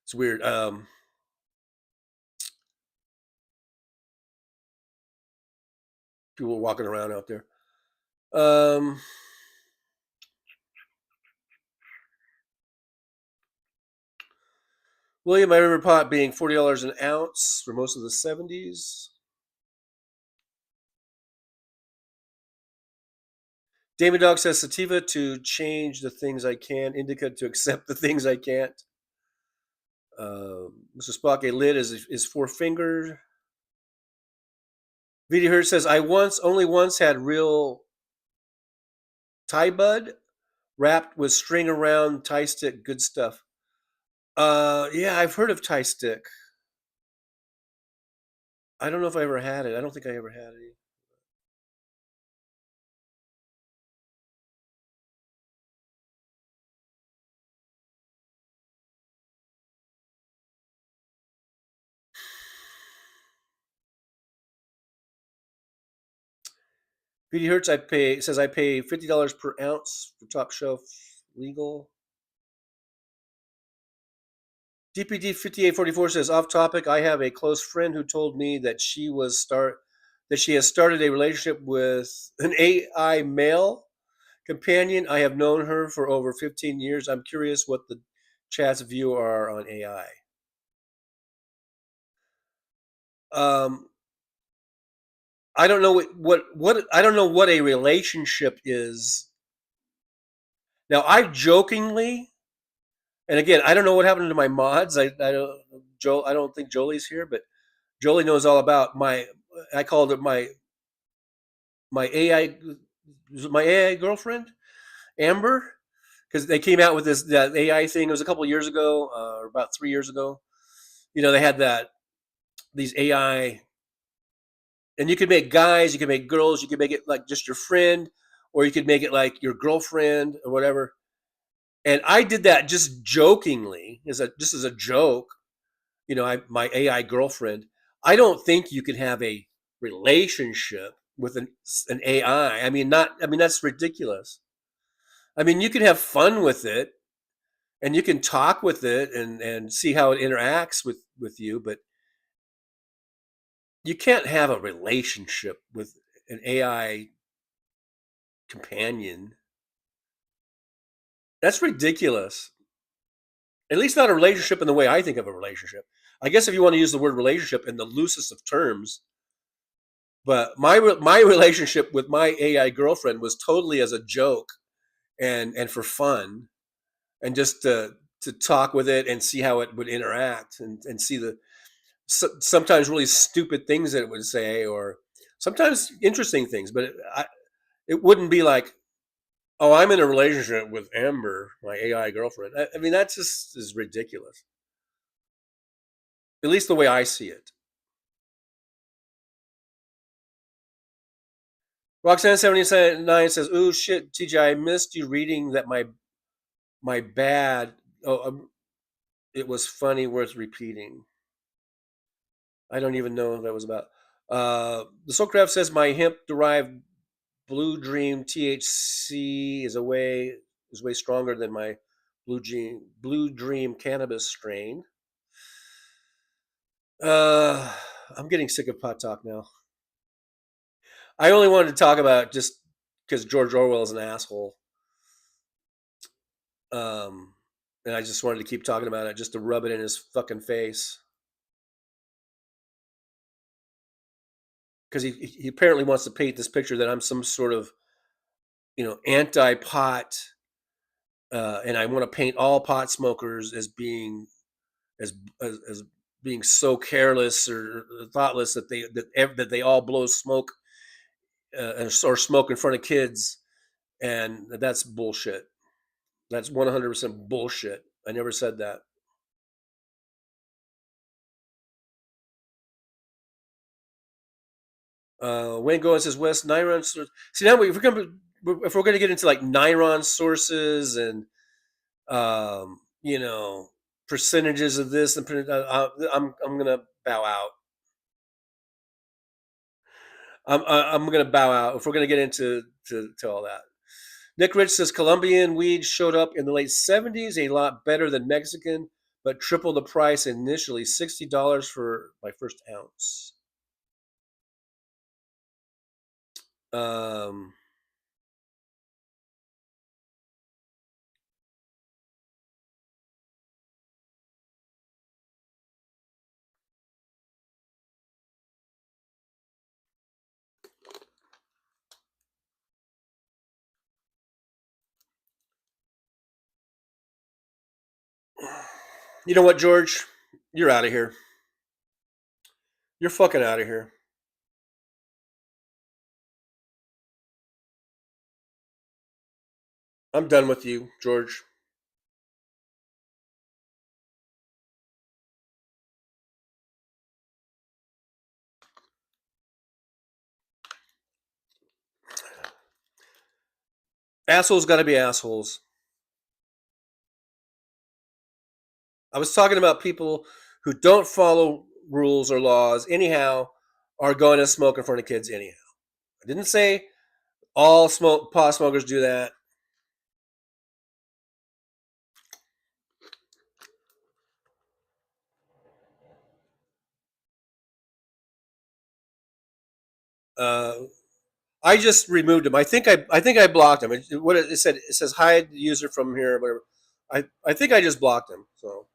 It's weird. People walking around out there. William, I remember pot being $40 an ounce for most of the 70s. Damon Dog says sativa to change the things I can, indica to accept the things I can't. Mr. Spock, a lid is four-fingered. VD Hurt says, I only once had real Thai bud wrapped with string around Thai stick. Good stuff. Yeah, I've heard of Thai stick. I don't know if I ever had it. I don't think I ever had it. VD Hertz, I pay $50 per ounce for top shelf legal. DPD 5844 says off topic. I have a close friend who told me that she has started a relationship with an AI male companion. I have known her for over 15 years. I'm curious what the chat's view are on AI. I don't know what I don't know what a relationship is. Now, I jokingly, and again, I don't know what happened to my mods. I don't think Jolie's here, but Jolie knows all about I called it my AI girlfriend, Amber, because they came out with that AI thing. It was a couple of years ago, or about 3 years ago. They had these AI, and you could make guys, you could make girls, you could make it like just your friend, or you could make it like your girlfriend or whatever. And I did that just jokingly, just as a joke. My AI girlfriend. I don't think you can have a relationship with an AI. I mean, that's ridiculous. I mean, you can have fun with it, and you can talk with it and see how it interacts with you, but you can't have a relationship with an AI companion. That's ridiculous. At least not a relationship in the way I think of a relationship. I guess if you want to use the word relationship in the loosest of terms, but my relationship with my AI girlfriend was totally as a joke and for fun, and just to talk with it and see how it would interact and see the sometimes really stupid things that it would say, or sometimes interesting things. But it wouldn't be like, oh, I'm in a relationship with Amber, my AI girlfriend. I mean, that just is ridiculous. At least the way I see it. Roxanne79 says, "Ooh shit, TJ, I missed you reading that my bad. It was funny, worth repeating. I don't even know what that was about." The Soulcraft says, "My hemp-derived Blue Dream THC is way stronger than my Blue Dream cannabis strain." I'm getting sick of pot talk now. I only wanted to talk about it just because George Orwell is an asshole. And I just wanted to keep talking about it just to rub it in his fucking face. Because he apparently wants to paint this picture that I'm some sort of, anti-pot, and I want to paint all pot smokers as being as being so careless or thoughtless that they all blow smoke or smoke in front of kids, and that's bullshit. That's 100% bullshit. I never said that. Wayne Goins says West Niron. See, now if we're going to get into like Niron sources and percentages of this, and I'm going to bow out. I'm going to bow out if we're going to get into all that. Nick Rich says Colombian weed showed up in the late 70s, a lot better than Mexican, but triple the price initially, $60 for my first ounce. You know what, George? You're out of here. You're fucking out of here. I'm done with you, George. Assholes got to be assholes. I was talking about people who don't follow rules or laws anyhow are going to smoke in front of kids anyhow. I didn't say all pot smokers do that. I just removed him. I think I blocked him. It says hide the user from here, whatever. I think I just blocked him. So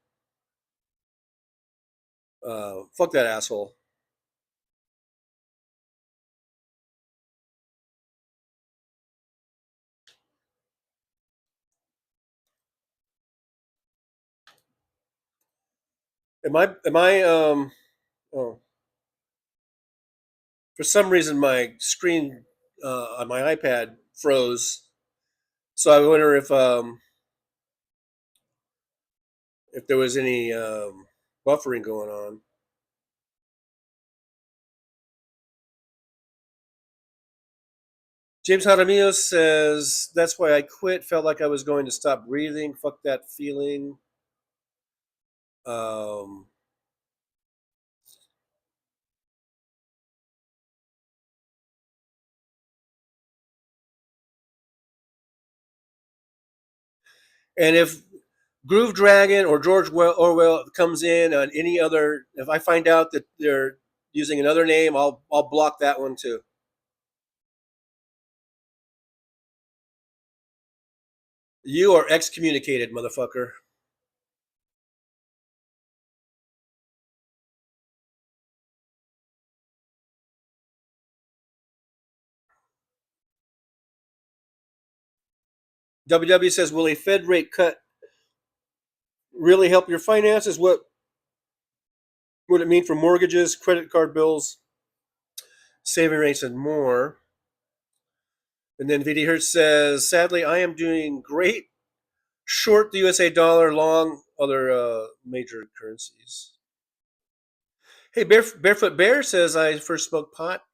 fuck that asshole. Am I oh, for some reason my screen on my iPad froze. So I wonder if there was any buffering going on. James Jaramillo says, "That's why I quit. Felt like I was going to stop breathing. Fuck that feeling." And if Groove Dragon or George Orwell comes in on any other, if I find out that they're using another name, I'll block that one too. You are excommunicated, motherfucker. WW says, "Will a Fed rate cut really help your finances? What would it mean for mortgages, credit card bills, saving rates, and more?" And then VD Hertz says, "Sadly, I am doing great. Short the USA dollar, long other major currencies." Hey, Barefoot Bear says, "I first smoked pot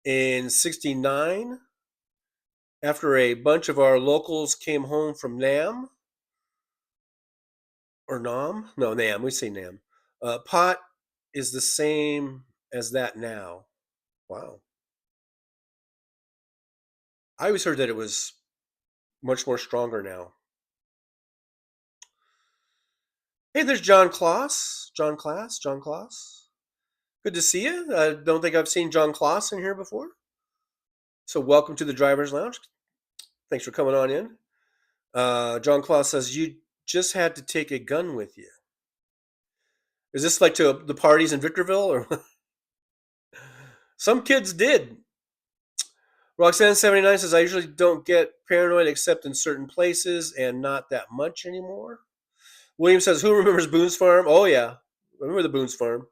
in '69, after a bunch of our locals came home from NAM, or NAM? No, NAM. We say NAM. Pot is the same as that now. Wow. I always heard that it was much more stronger now. Hey, there's John Kloss. John Kloss. Good to see you. I don't think I've seen John Kloss in here before. So welcome to the Driver's Lounge. Thanks for coming on in. John Kloss says, you just had to take a gun with you. Is this like to the parties in Victorville? Or some kids did. Roxanne79 says, I usually don't get paranoid except in certain places and not that much anymore. William says, who remembers Boone's Farm? Oh, yeah. Remember the Boone's Farm.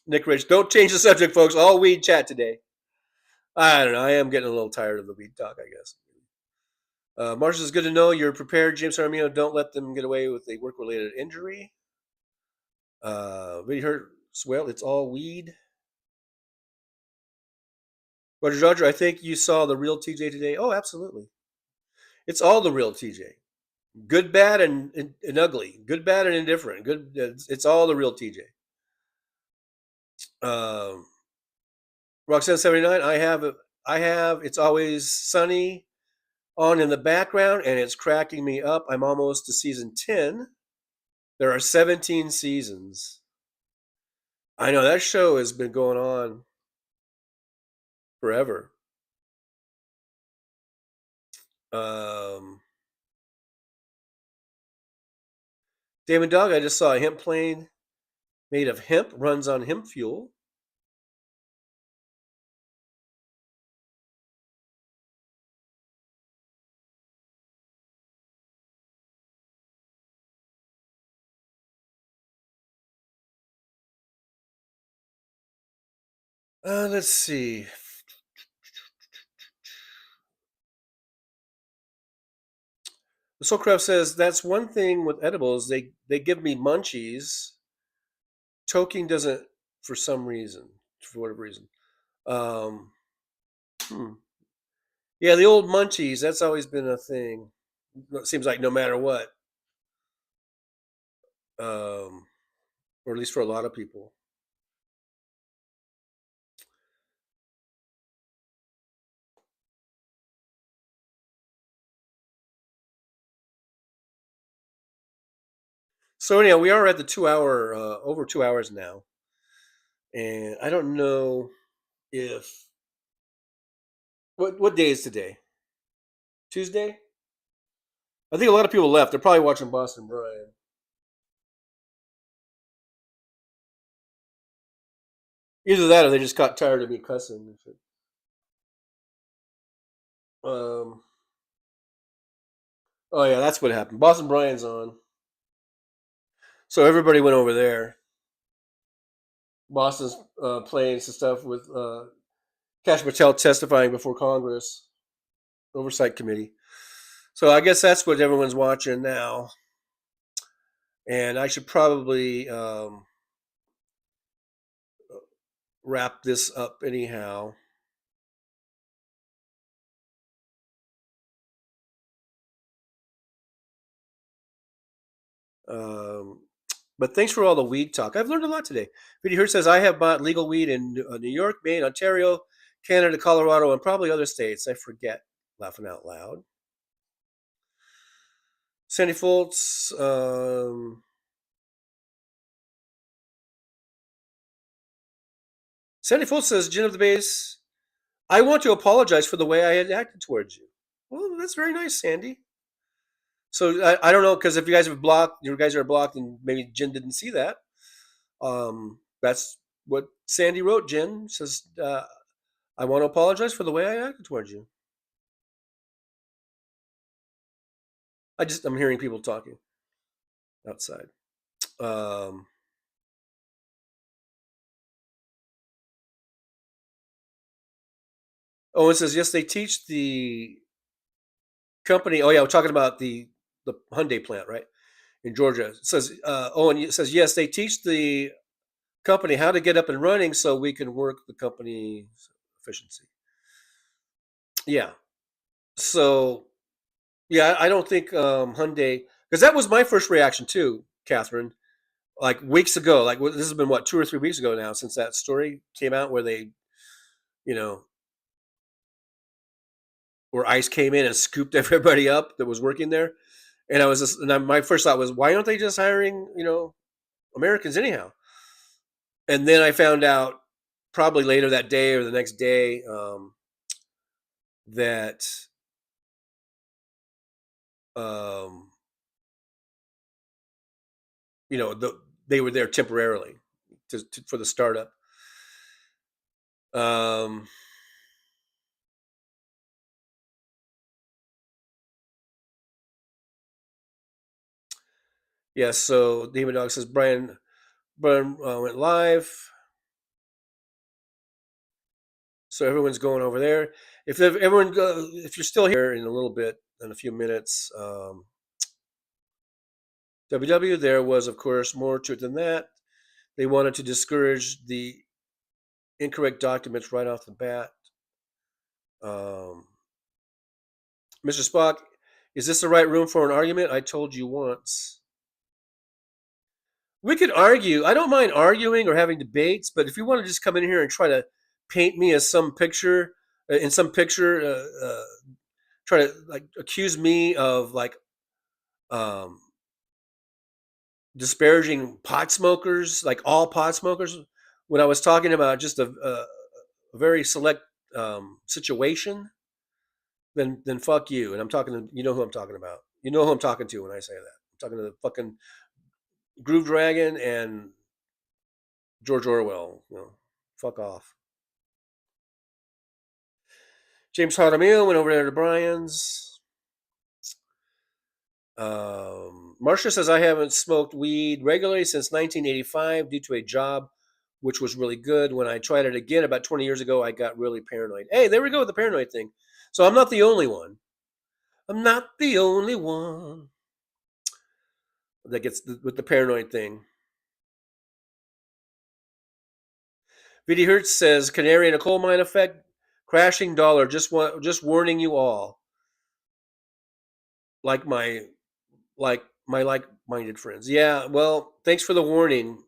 Nick Rich, don't change the subject, folks. All weed chat today. I don't know. I am getting a little tired of the weed talk, I guess. Marshall says, good to know you're prepared. James Armino, don't let them get away with a work-related injury. Really hurts. Well, it's all weed. Roger, I think you saw the real TJ today. Oh, absolutely. It's all the real TJ. Good, bad, and ugly. Good, bad, and indifferent. Good. It's all the real TJ. Roxanne79, I have. It's always sunny on in the background, and it's cracking me up. I'm almost to season 10. There are 17 seasons. I know that show has been going on forever. Damon Dog, I just saw a hemp plane made of hemp, runs on hemp fuel. Let's see. Soulcraft says, that's one thing with edibles. They give me munchies. Choking doesn't, for some reason, for whatever reason. Yeah, the old munchies, that's always been a thing. It seems like no matter what. Or at least for a lot of people. So anyhow, we are at the 2 hour, over 2 hours now. And I don't know if, what day is today? Tuesday? I think a lot of people left. They're probably watching Boston Brian. Either that or they just got tired of me cussing. Oh yeah, that's what happened. Boston Brian's on. So everybody went over there. Boston's playing some stuff with Kash Patel testifying before Congress Oversight Committee. So I guess that's what everyone's watching now. And I should probably wrap this up anyhow. But thanks for all the weed talk. I've learned a lot today. Vinny Hurt says, I have bought legal weed in New York, Maine, Ontario, Canada, Colorado, and probably other states. I forget, laughing out loud. Sandy Foltz, Sandy Foltz says, Gin of the Base, I want to apologize for the way I had acted towards you. Well, that's very nice, Sandy. So I don't know, because if you guys have blocked, you guys are blocked, and maybe Jen didn't see that. That's what Sandy wrote. Jen says, I want to apologize for the way I acted towards you. I'm hearing people talking outside. Oh, it says, yes, they teach the company. Oh yeah, we're talking about the Hyundai plant, right? In Georgia. It says, and it says, yes, they teach the company, how to get up and running so we can work the company's efficiency. Yeah. So, yeah, I don't think Hyundai, because that was my first reaction too, Catherine. Like weeks ago, like this has been what, 2 or 3 weeks ago now since that story came out where they, where ICE came in and scooped everybody up that was working there. And my first thought was, why aren't they just hiring, Americans anyhow? And then I found out probably later that day or the next day that they were there temporarily for the startup. Yeah, so Demon Dog says Brian went live. So everyone's going over there. If you're still here in a little bit, in a few minutes, WW, there was, of course, more to it than that. They wanted to discourage the incorrect documents right off the bat. Mr. Spock, is this the right room for an argument? I told you once. We could argue. I don't mind arguing or having debates, but if you want to just come in here and try to paint me as some picture, try to like accuse me of like disparaging pot smokers, like all pot smokers, when I was talking about just a very select situation, then fuck you. And I'm talking to, you know who I'm talking about. You know who I'm talking to when I say that. I'm talking to the fucking Groove Dragon and George Orwell. Fuck off. James Hardamil went over there to Brian's. Marcia says, I haven't smoked weed regularly since 1985 due to a job which was really good. When I tried it again about 20 years ago, I got really paranoid. Hey, there we go with the paranoid thing. So I'm not the only one. I'm not the only one that gets with the paranoid thing. VD Hertz says, canary in a coal mine effect, crashing dollar, just warning you all. Like my like-minded friends. Yeah, well, thanks for the warning.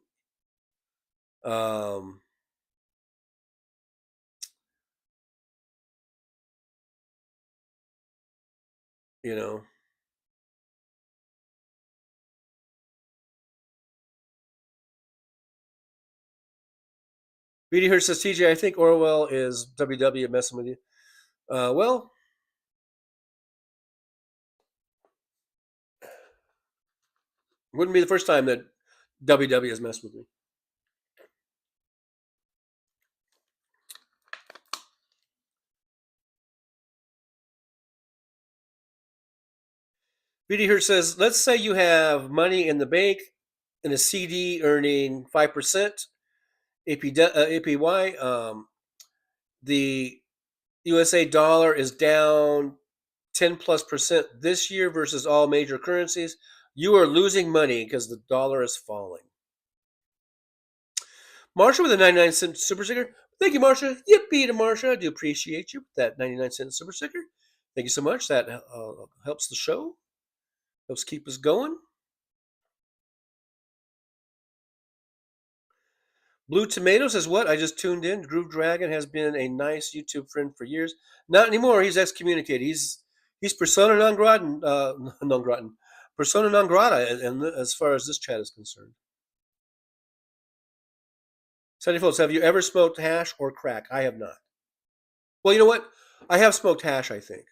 VD Hertz says, TJ, I think Orwell is WW messing with you. Well, wouldn't be the first time that WW has messed with me. VD Hertz says, let's say you have money in the bank in a CD earning 5% APY. The USA dollar is down 10+% this year versus all major currencies. You are losing money because the dollar is falling. Marsha with a 99-cent super sticker. Thank you, Marsha. Yippee to Marsha. I do appreciate you with that 99-cent super sticker. Thank you so much. That helps the show. Helps keep us going. Blue Tomato says, what? I just tuned in. Groove Dragon has been a nice YouTube friend for years. Not anymore. He's excommunicated. He's persona non grata. Persona non grata, and as far as this chat is concerned. Sunny Folks, have you ever smoked hash or crack? I have not. Well, you know what? I have smoked hash, I think.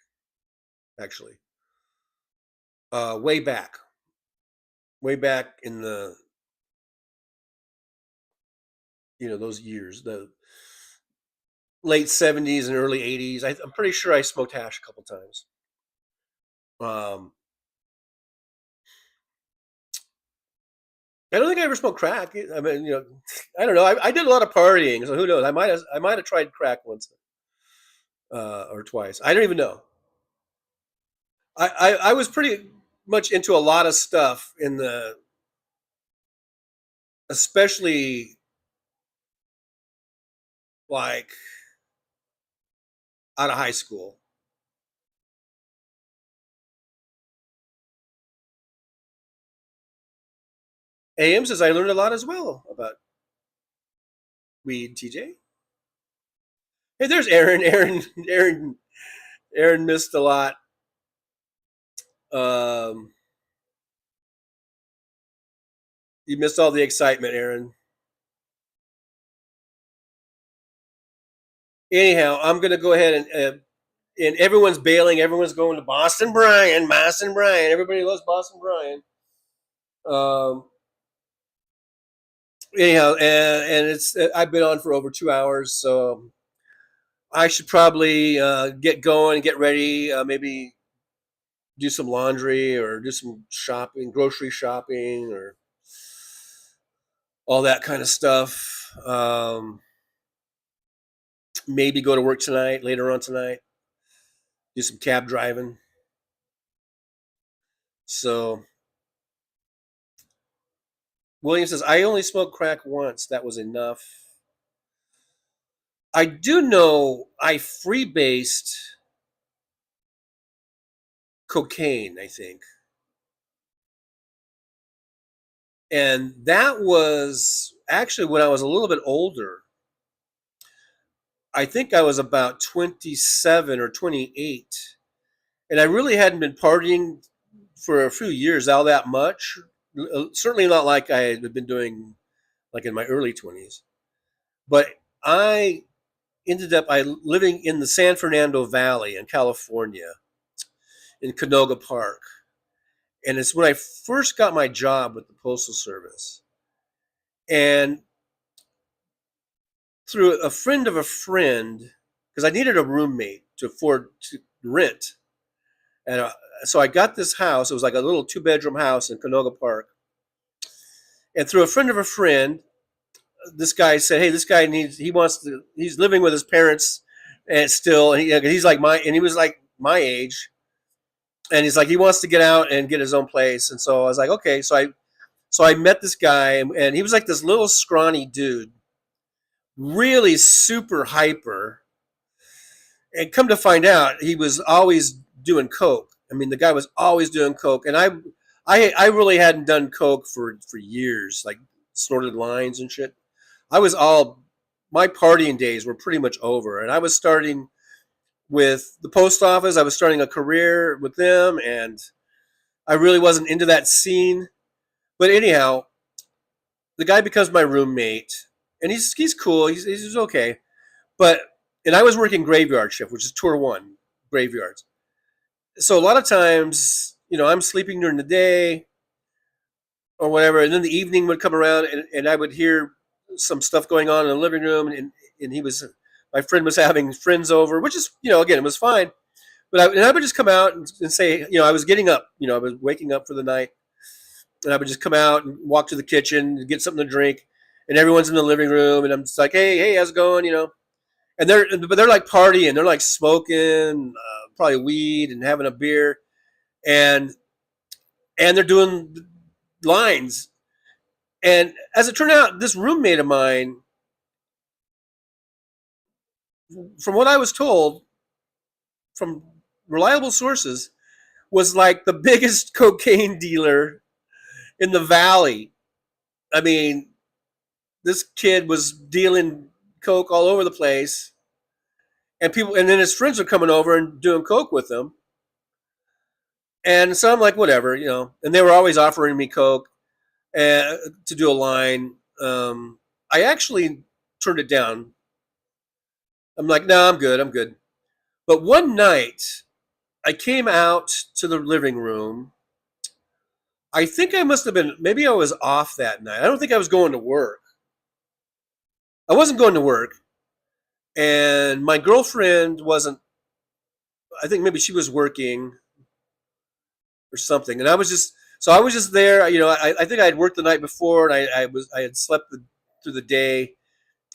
Actually. Way back. Way back in the, those years. The late 70s and early 80s. I'm pretty sure I smoked hash a couple times. I don't think I ever smoked crack. I mean, I don't know. I did a lot of partying, so who knows? I might have tried crack once or twice. I don't even know. I was pretty much into a lot of stuff in the, especially like out of high school. AM says I learned a lot as well about weed, TJ. Hey, there's Aaron. Aaron missed a lot. You missed all the excitement, Aaron. Anyhow, I'm gonna go ahead and everyone's bailing. Everyone's going to Boston Brian. Everybody loves Boston Brian. Anyhow, and it's I've been on for over 2 hours, so I should probably get going and get ready. Maybe do some laundry or do some shopping, grocery shopping, or all that kind of stuff. Maybe go to work tonight, later on tonight. Do some cab driving. So William says, I only smoked crack once. That was enough. I do know I freebased cocaine, I think. And that was actually when I was a little bit older. I think I was about 27 or 28. And I really hadn't been partying for a few years all that much. Certainly not like I had been doing like in my early 20s. But I ended up living in the San Fernando Valley in California, in Canoga Park. And it's when I first got my job with the Postal Service. And through a friend of a friend, because I needed a roommate to afford to rent. And so I got this house. It was like a little 2-bedroom house in Canoga Park. And through a friend of a friend, this guy said, hey, this guy he's living with his parents and still, and he's like and he was like my age. And he's like, he wants to get out and get his own place. And so I was like, okay. So I met this guy, and he was like this little scrawny dude, really super hyper. And come to find out, he was always doing coke. I mean, the guy was always doing coke. And I really hadn't done coke for years, like snorted lines and shit. My partying days were pretty much over. And I was starting with the post office. I was starting a career with them, and I really wasn't into that scene. But anyhow, the guy becomes my roommate, and he's cool. He's okay. And I was working graveyard shift, which is tour 1 graveyards. So a lot of times, I'm sleeping during the day or whatever, and then the evening would come around, and I would hear some stuff going on in the living room, and my friend was having friends over, which is, again, it was fine. But I would just come out and say, I was getting up, I was waking up for the night, and I would just come out and walk to the kitchen and get something to drink, and everyone's in the living room, and I'm just like, hey, how's it going, And they're like partying, they're like smoking, probably weed and having a beer, and they're doing lines. And as it turned out, this roommate of mine, from what I was told from reliable sources, was like the biggest cocaine dealer in the valley. I mean, this kid was dealing coke all over the place, and then his friends were coming over and doing coke with him. And so I'm like, whatever, and they were always offering me coke to do a line. I actually turned it down. I'm like, no, I'm good. But one night, I came out to the living room. I think maybe I was off that night. I don't think I was going to work. I wasn't going to work. And my girlfriend wasn't, I think maybe she was working or something. And I was just there. I think I had worked the night before, and I had slept through the day.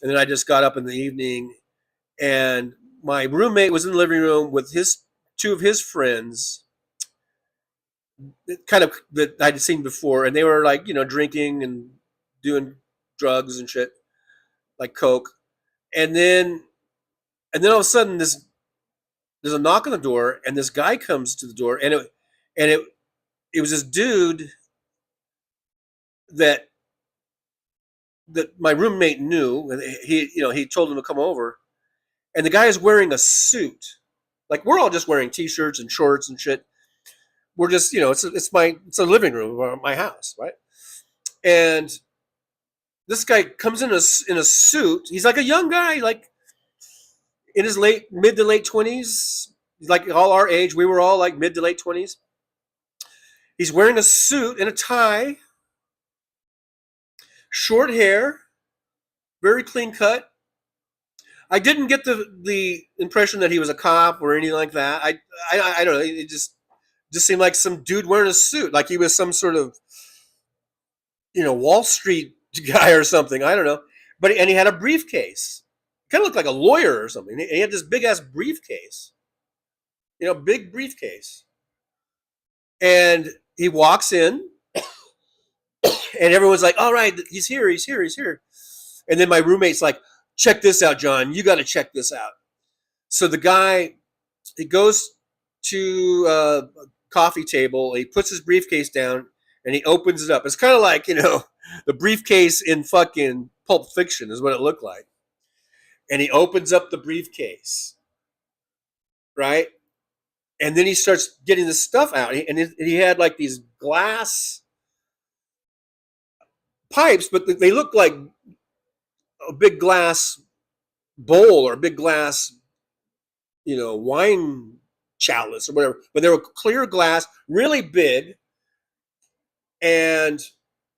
And then I just got up in the evening, and my roommate was in the living room with two of his friends, kind of that I'd seen before, and they were like, drinking and doing drugs and shit, like coke. And then all of a sudden, there's a knock on the door, and this guy comes to the door, and it was this dude that my roommate knew, and he told him to come over, and the guy is wearing a suit. Like, we're all just wearing t-shirts and shorts and shit. We're just, it's a living room of my house, right? And this guy comes in a suit. He's like a young guy, like in his mid to late 20s. He's like all our age. We were all like mid to late 20s. He's wearing a suit and a tie, short hair, very clean cut. I didn't get the impression that he was a cop or anything like that. I don't know. It just seemed like some dude wearing a suit, like he was some sort of, Wall Street guy or something. I don't know. And he had a briefcase. Kind of looked like a lawyer or something. He had this big ass briefcase, big briefcase. And he walks in, and everyone's like, all right, he's here. And then my roommate's like, check this out, John. You got to check this out. So the guy, he goes to a coffee table. He puts his briefcase down, and he opens it up. It's kind of like, the briefcase in fucking Pulp Fiction is what it looked like. And he opens up the briefcase, right? And then he starts getting the stuff out. And he had like these glass pipes, but they looked like a big glass bowl or a big glass, wine chalice or whatever. But they were clear glass, really big. And,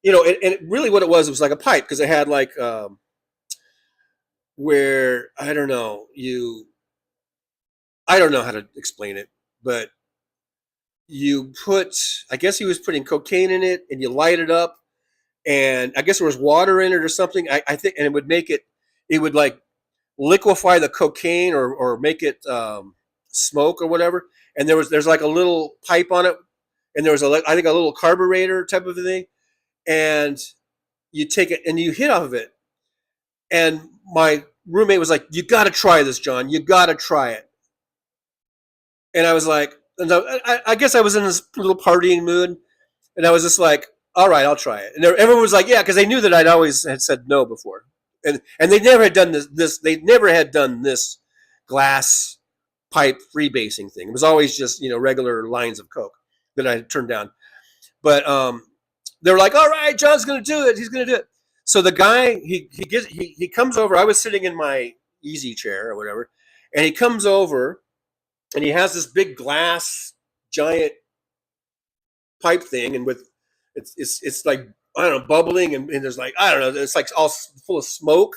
and really what it was like a pipe, because it had like, where, I don't know how to explain it, but I guess he was putting cocaine in it, and you light it up, and I guess there was water in it or something. I think, and it would like liquefy the cocaine or make it smoke or whatever. And there's like a little pipe on it, and there was I think a little carburetor type of thing, and you take it and you hit off of it. And my roommate was like, "You got to try this, John. You got to try it." And I was like, I guess I was in this little partying mood, and I was just like, all right, I'll try it. And everyone was like, yeah, because they knew that I'd always had said no before. And they never had done they never had done this glass pipe freebasing thing. It was always just, regular lines of Coke that I had turned down. But they were like, all right, John's going to do it. He's going to do it. So the guy, he comes over. I was sitting in my easy chair or whatever, and he comes over, and he has this big glass giant pipe thing, and it's like, I don't know, bubbling, and there's like, I don't know, it's like all full of smoke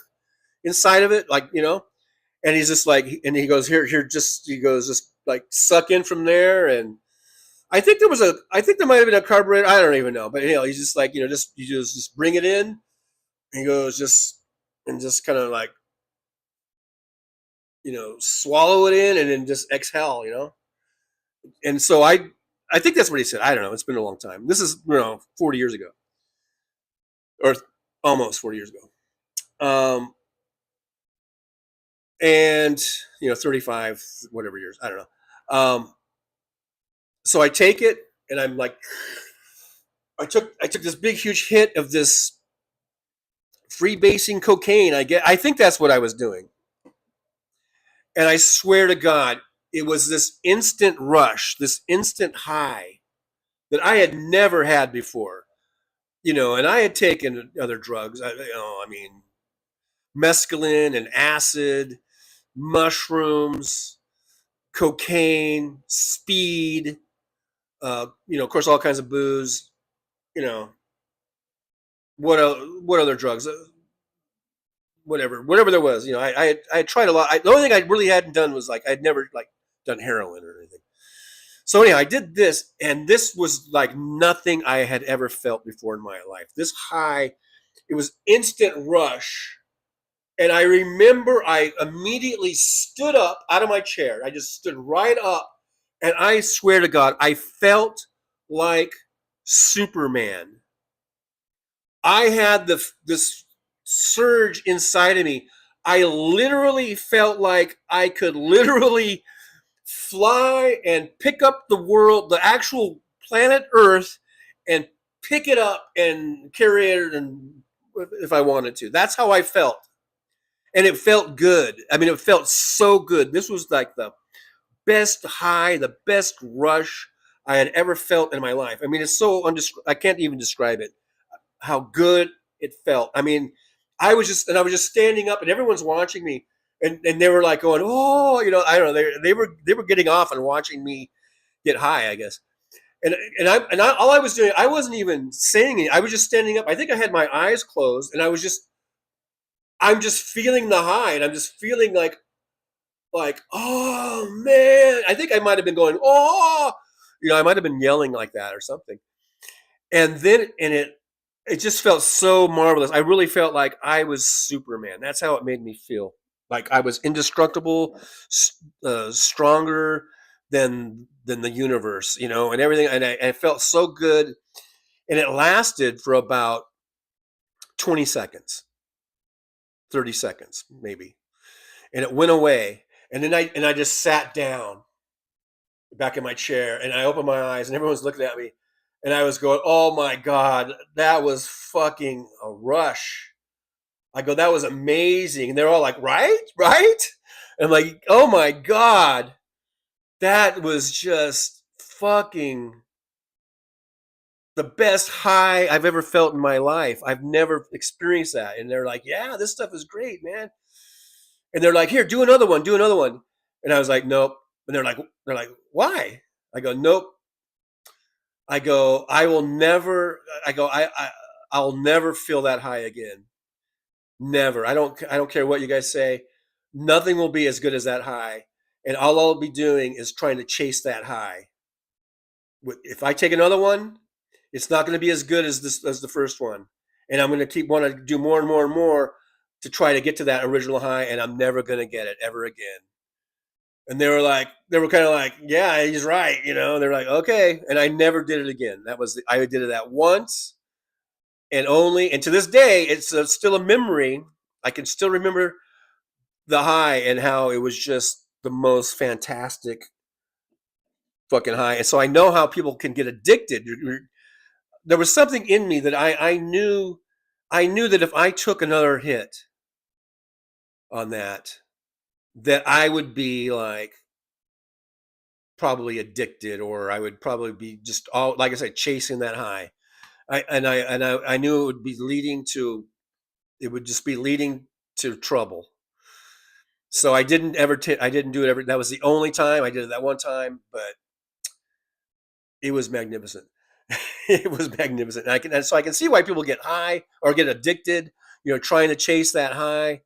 inside of it, like, and he's just like, and he goes, here, just like suck in from there. And I think there might have been a carburetor. I don't even know, but he's just like, you just bring it in. And he goes, just kind of like, swallow it in and then just exhale, And so I think that's what he said. I don't know. It's been a long time. This is, 40 years ago, or almost 40 years ago. And 35, whatever years, I don't know. So I take it, and I'm like, I took this big, huge hit of this freebasing cocaine. I think that's what I was doing. And I swear to God, it was this instant rush, this instant high that I had never had before. And I had taken other drugs, mescaline and acid, mushrooms, cocaine, speed, of course, all kinds of booze, what other drugs, whatever there was, I had tried a lot. The only thing I really hadn't done was I'd never done heroin or anything. So anyhow, I did this, and this was like nothing I had ever felt before in my life. This high, it was instant rush. And I remember I immediately stood up out of my chair. I just stood right up, and I swear to God, I felt like Superman. I had this surge inside of me. I literally felt like I could literally fly and pick up the world, the actual planet Earth, and pick it up and carry it, and if I wanted to. That's how I felt. And it felt good. I mean, it felt so good. This was like the best high, the best rush I had ever felt in my life. I mean, it's so I can't even describe it, how good it felt. I mean, I was just standing up, and everyone's watching me, and they were like going, oh, you know, I don't know, they were getting off and watching me get high, I guess. And all I was doing, I wasn't even saying it. I was just standing up. I think I had my eyes closed, and I'm just feeling the high, and I'm just feeling like, oh man. I think I might have been going, oh, you know, I might have been yelling like that or something. And then, it just felt so marvelous. I really felt like I was Superman. That's how it made me feel. Like I was indestructible, stronger than the universe, you know, and everything. And I felt so good. And it lasted for about 20 seconds, 30 seconds, maybe. And it went away. And then I just sat down back in my chair, and I opened my eyes, and everyone's looking at me. And I was going, oh my God, that was fucking a rush. I go, that was amazing. And they're all like, right? And I'm like, oh my God, that was just fucking the best high I've ever felt in my life. I've never experienced that. And they're like, yeah, this stuff is great, man. And they're like, here, do another one. And I was like, nope. And they're like, why? I go, nope. I go, I'll never feel that high again. Never. I don't care what you guys say. Nothing will be as good as that high. And all I'll be doing is trying to chase that high. If I take another one, it's not going to be as good as the first one. And I'm going to want to do more and more and more to try to get to that original high, and I'm never going to get it ever again. And they were kind of like, yeah, he's right. You know, they're like, okay. And I never did it again. I did it that once and to this day, it's still a memory. I can still remember the high and how it was just the most fantastic fucking high. And so I know how people can get addicted. There was something in me that I knew that if I took another hit on that I would be like probably addicted, or I would probably be just all, like I said, chasing that high. I knew it would be leading to trouble. So I didn't do it ever. That was the only time I did it, that one time, but it was magnificent. It was magnificent. And so I can see why people get high or get addicted, you know, trying to chase that high,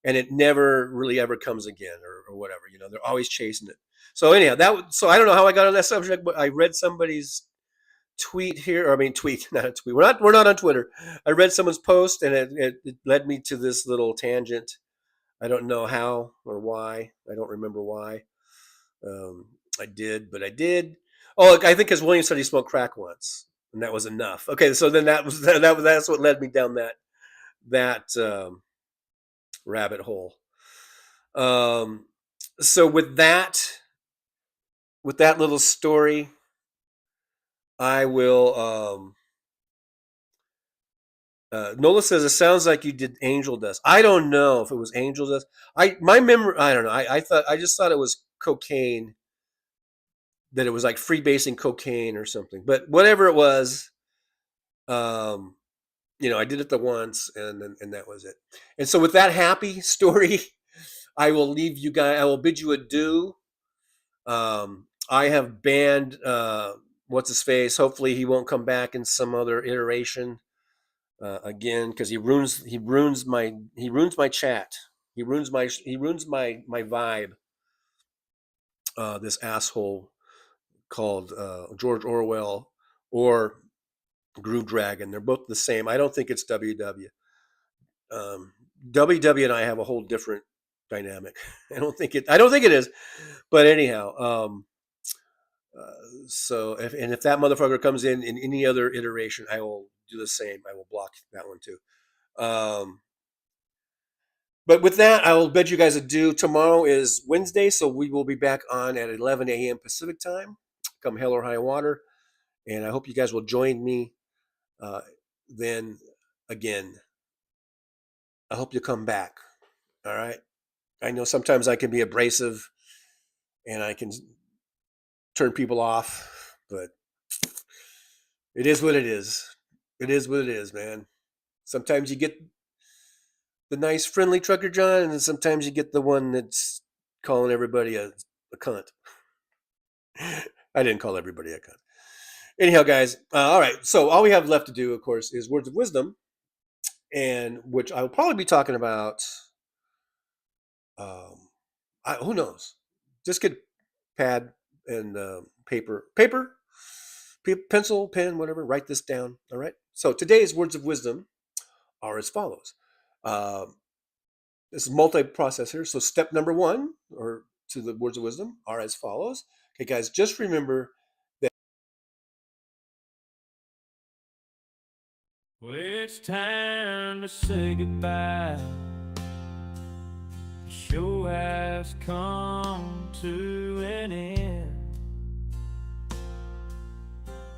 and it never really ever comes again, or whatever, you know, they're always chasing it. So anyhow, so I don't know how I got on that subject, but I read somebody's tweet here, or I mean tweet, not a tweet. We're not on Twitter. I read someone's post, and it led me to this little tangent. I don't know how or why. I don't remember why. I did, but I did. Oh, I think because William said he smoked crack once, and that was enough. Okay, so then that's what led me down that rabbit hole. So with that little story, I will. Nola says it sounds like you did angel dust. I don't know if it was angel dust. My memory. I don't know. I just thought it was cocaine. That it was like freebasing cocaine or something. But whatever it was, you know, I did it the once, and that was it. And so with that happy story, I will leave you guys. I will bid you adieu. I have banned what's his face. Hopefully he won't come back in some other iteration again, because he ruins my chat. He ruins my vibe. This asshole called George Orwell or Groove Dragon. They're both the same. I don't think it's WW. WW and I have a whole different dynamic. I don't think it is. But anyhow, so if that motherfucker comes in any other iteration, I will do the same. I will block that one too. But with that, I will bid you guys adieu. Tomorrow is Wednesday, so we will be back on at 11 a.m. Pacific time, come hell or high water. And I hope you guys will join me then again. I hope you come back. All right. I know sometimes I can be abrasive and I can turn people off, but it is what it is. It is what it is, man. Sometimes you get the nice, friendly Trucker John, and then sometimes you get the one that's calling everybody a cunt. I didn't call everybody a cunt. Anyhow, guys, all right. So all we have left to do, of course, is words of wisdom, and which I will probably be talking about. Who knows? Just get pad and paper, pencil, pen, whatever. Write this down. All right. So today's words of wisdom are as follows. This is multi-process here. So step number one, or to the words of wisdom, are as follows. Okay, guys, just remember that. Well, it's time to say goodbye. The show has come to an end.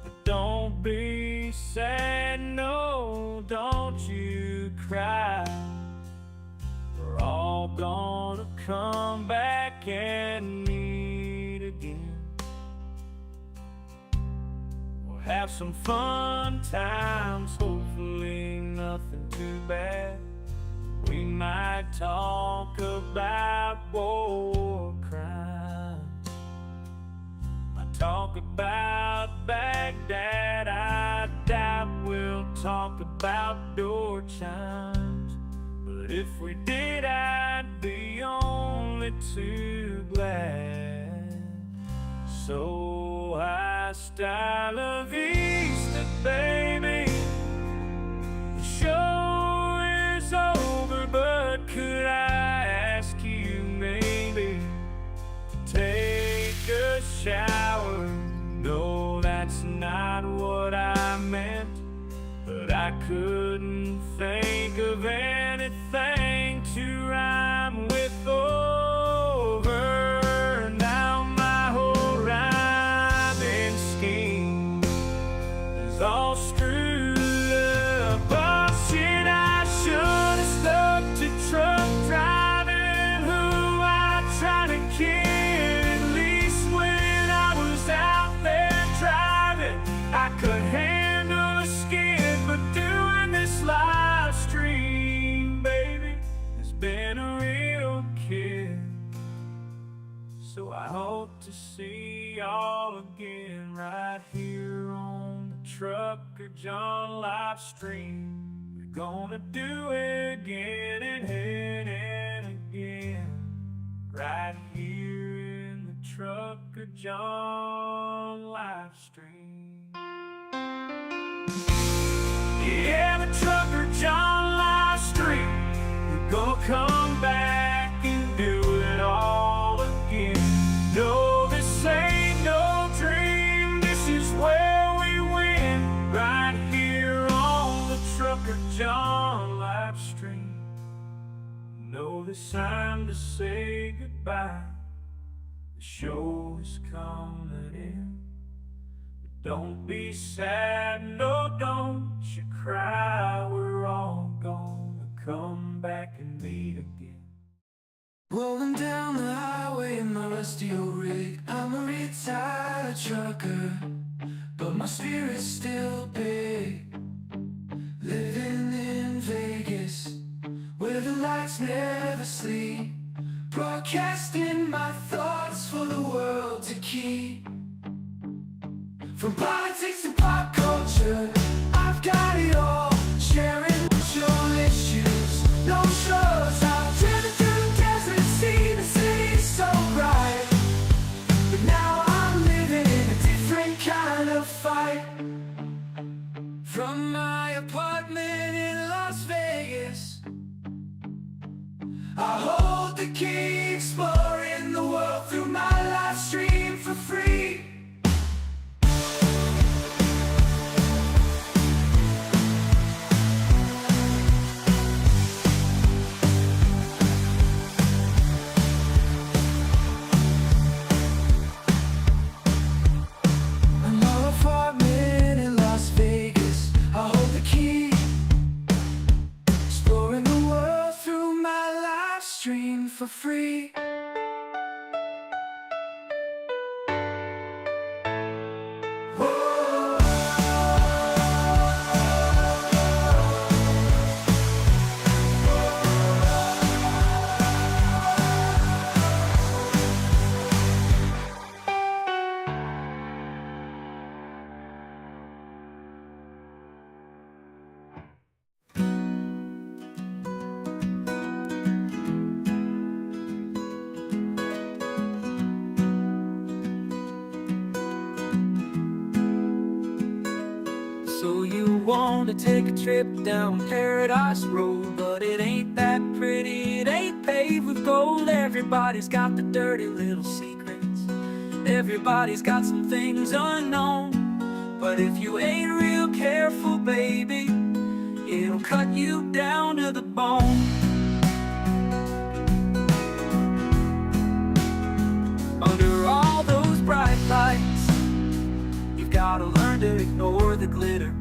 But don't be sad, no, don't you cry. We're all gonna come back and meet again. We'll have some fun times, hopefully nothing too bad. We might talk about war crimes, might talk about Baghdad. I doubt we'll talk about door chimes, but if we did, I'd be only too glad. So hostile la vista, baby. The show is over, but could I ask you maybe to take a shower? No, that's not what I meant, but I couldn't think of anything to rhyme with over. Now my whole rhyming scheme is all screwed up. Oh shit, I should have stuck to truck driving, who I tried to kid. At least when I was out there driving, I could handle a skid, but doing this live stream, baby, has been a real kid. So I hope to see y'all again right here on the Trucker John live stream. We're gonna do it again and again, right here in the Trucker John live stream. Yeah, the Trucker John live stream. We're gonna come back and do it all again. No, this ain't no dream. This is where we win, right here on the Trucker John live stream. No, this time to say goodbye. The show is coming in. Don't be sad, no, don't you cry. We're all gonna come back and meet again. Rolling down the highway in my rusty old rig. I'm a retired trucker, but my spirit's still big. Living in Vegas, where the lights never sleep. Broadcasting my thoughts for the world to keep. From politics to pop culture, I've got it all. Sharing social issues, no shows. I've driven through the desert, seen the city so bright, but now I'm living in a different kind of fight. From my apartment in Las Vegas, I hold the key, exploring the world through my live stream for free. for free. So you want to take a trip down Paradise Road, but it ain't that pretty, it ain't paved with gold. Everybody's got the dirty little secrets, everybody's got some things unknown. But if you ain't real careful, baby, it'll cut you down to the bone. Under all those bright lights, you've gotta learn to ignore the glitter.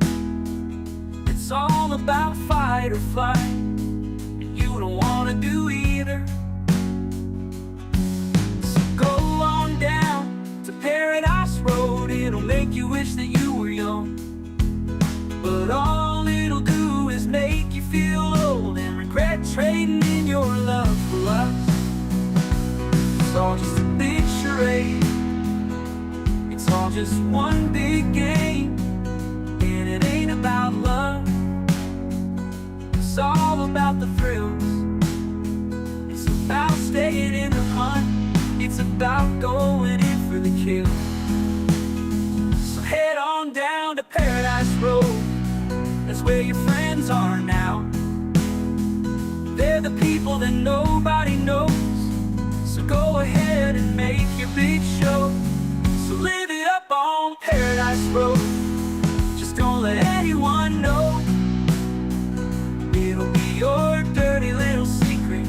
It's all about fight or flight, and you don't wanna do either. So go on down to Paradise Road, it'll make you wish that you were young. But all it'll do is make you feel old and regret trading in your love for lust. It's all just a big charade, it's all just one big game, and it ain't about love. It's all about the thrills, it's about staying in the hunt, it's about going in for the kill. So head on down to Paradise Road, that's where your friends are now. They're the people that nobody knows, so go ahead and make your big show. So live it up on Paradise Road, just don't let anyone know. It'll be your dirty little secret,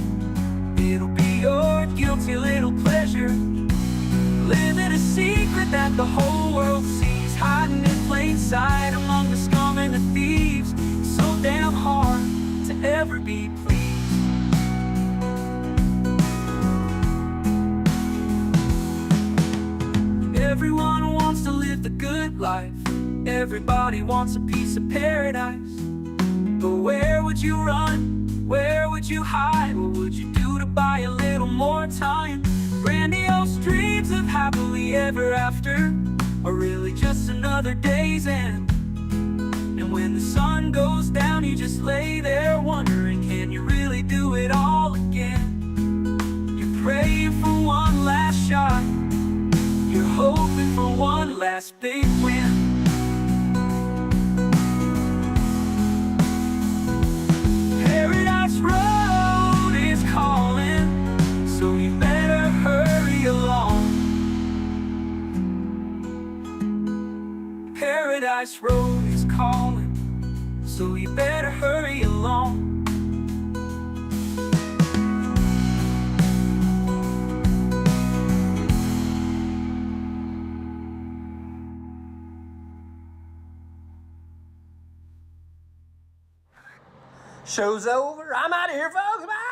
it'll be your guilty little pleasure. Living a secret that the whole world sees, hiding in plain sight among the scum and the thieves. It's so damn hard to ever be pleased. Everyone wants to live the good life, everybody wants a piece of paradise. But where would you run? Where would you hide? What would you do to buy a little more time? Grandiose dreams of happily ever after are really just another day's end. And when the sun goes down, you just lay there wondering, can you really do it all again? You're praying for one last shot, you're hoping for one last big win. Paradise Road is calling, so you better hurry along. Paradise Road is calling, so you better hurry along. Show's over. I'm out of here, folks. Bye.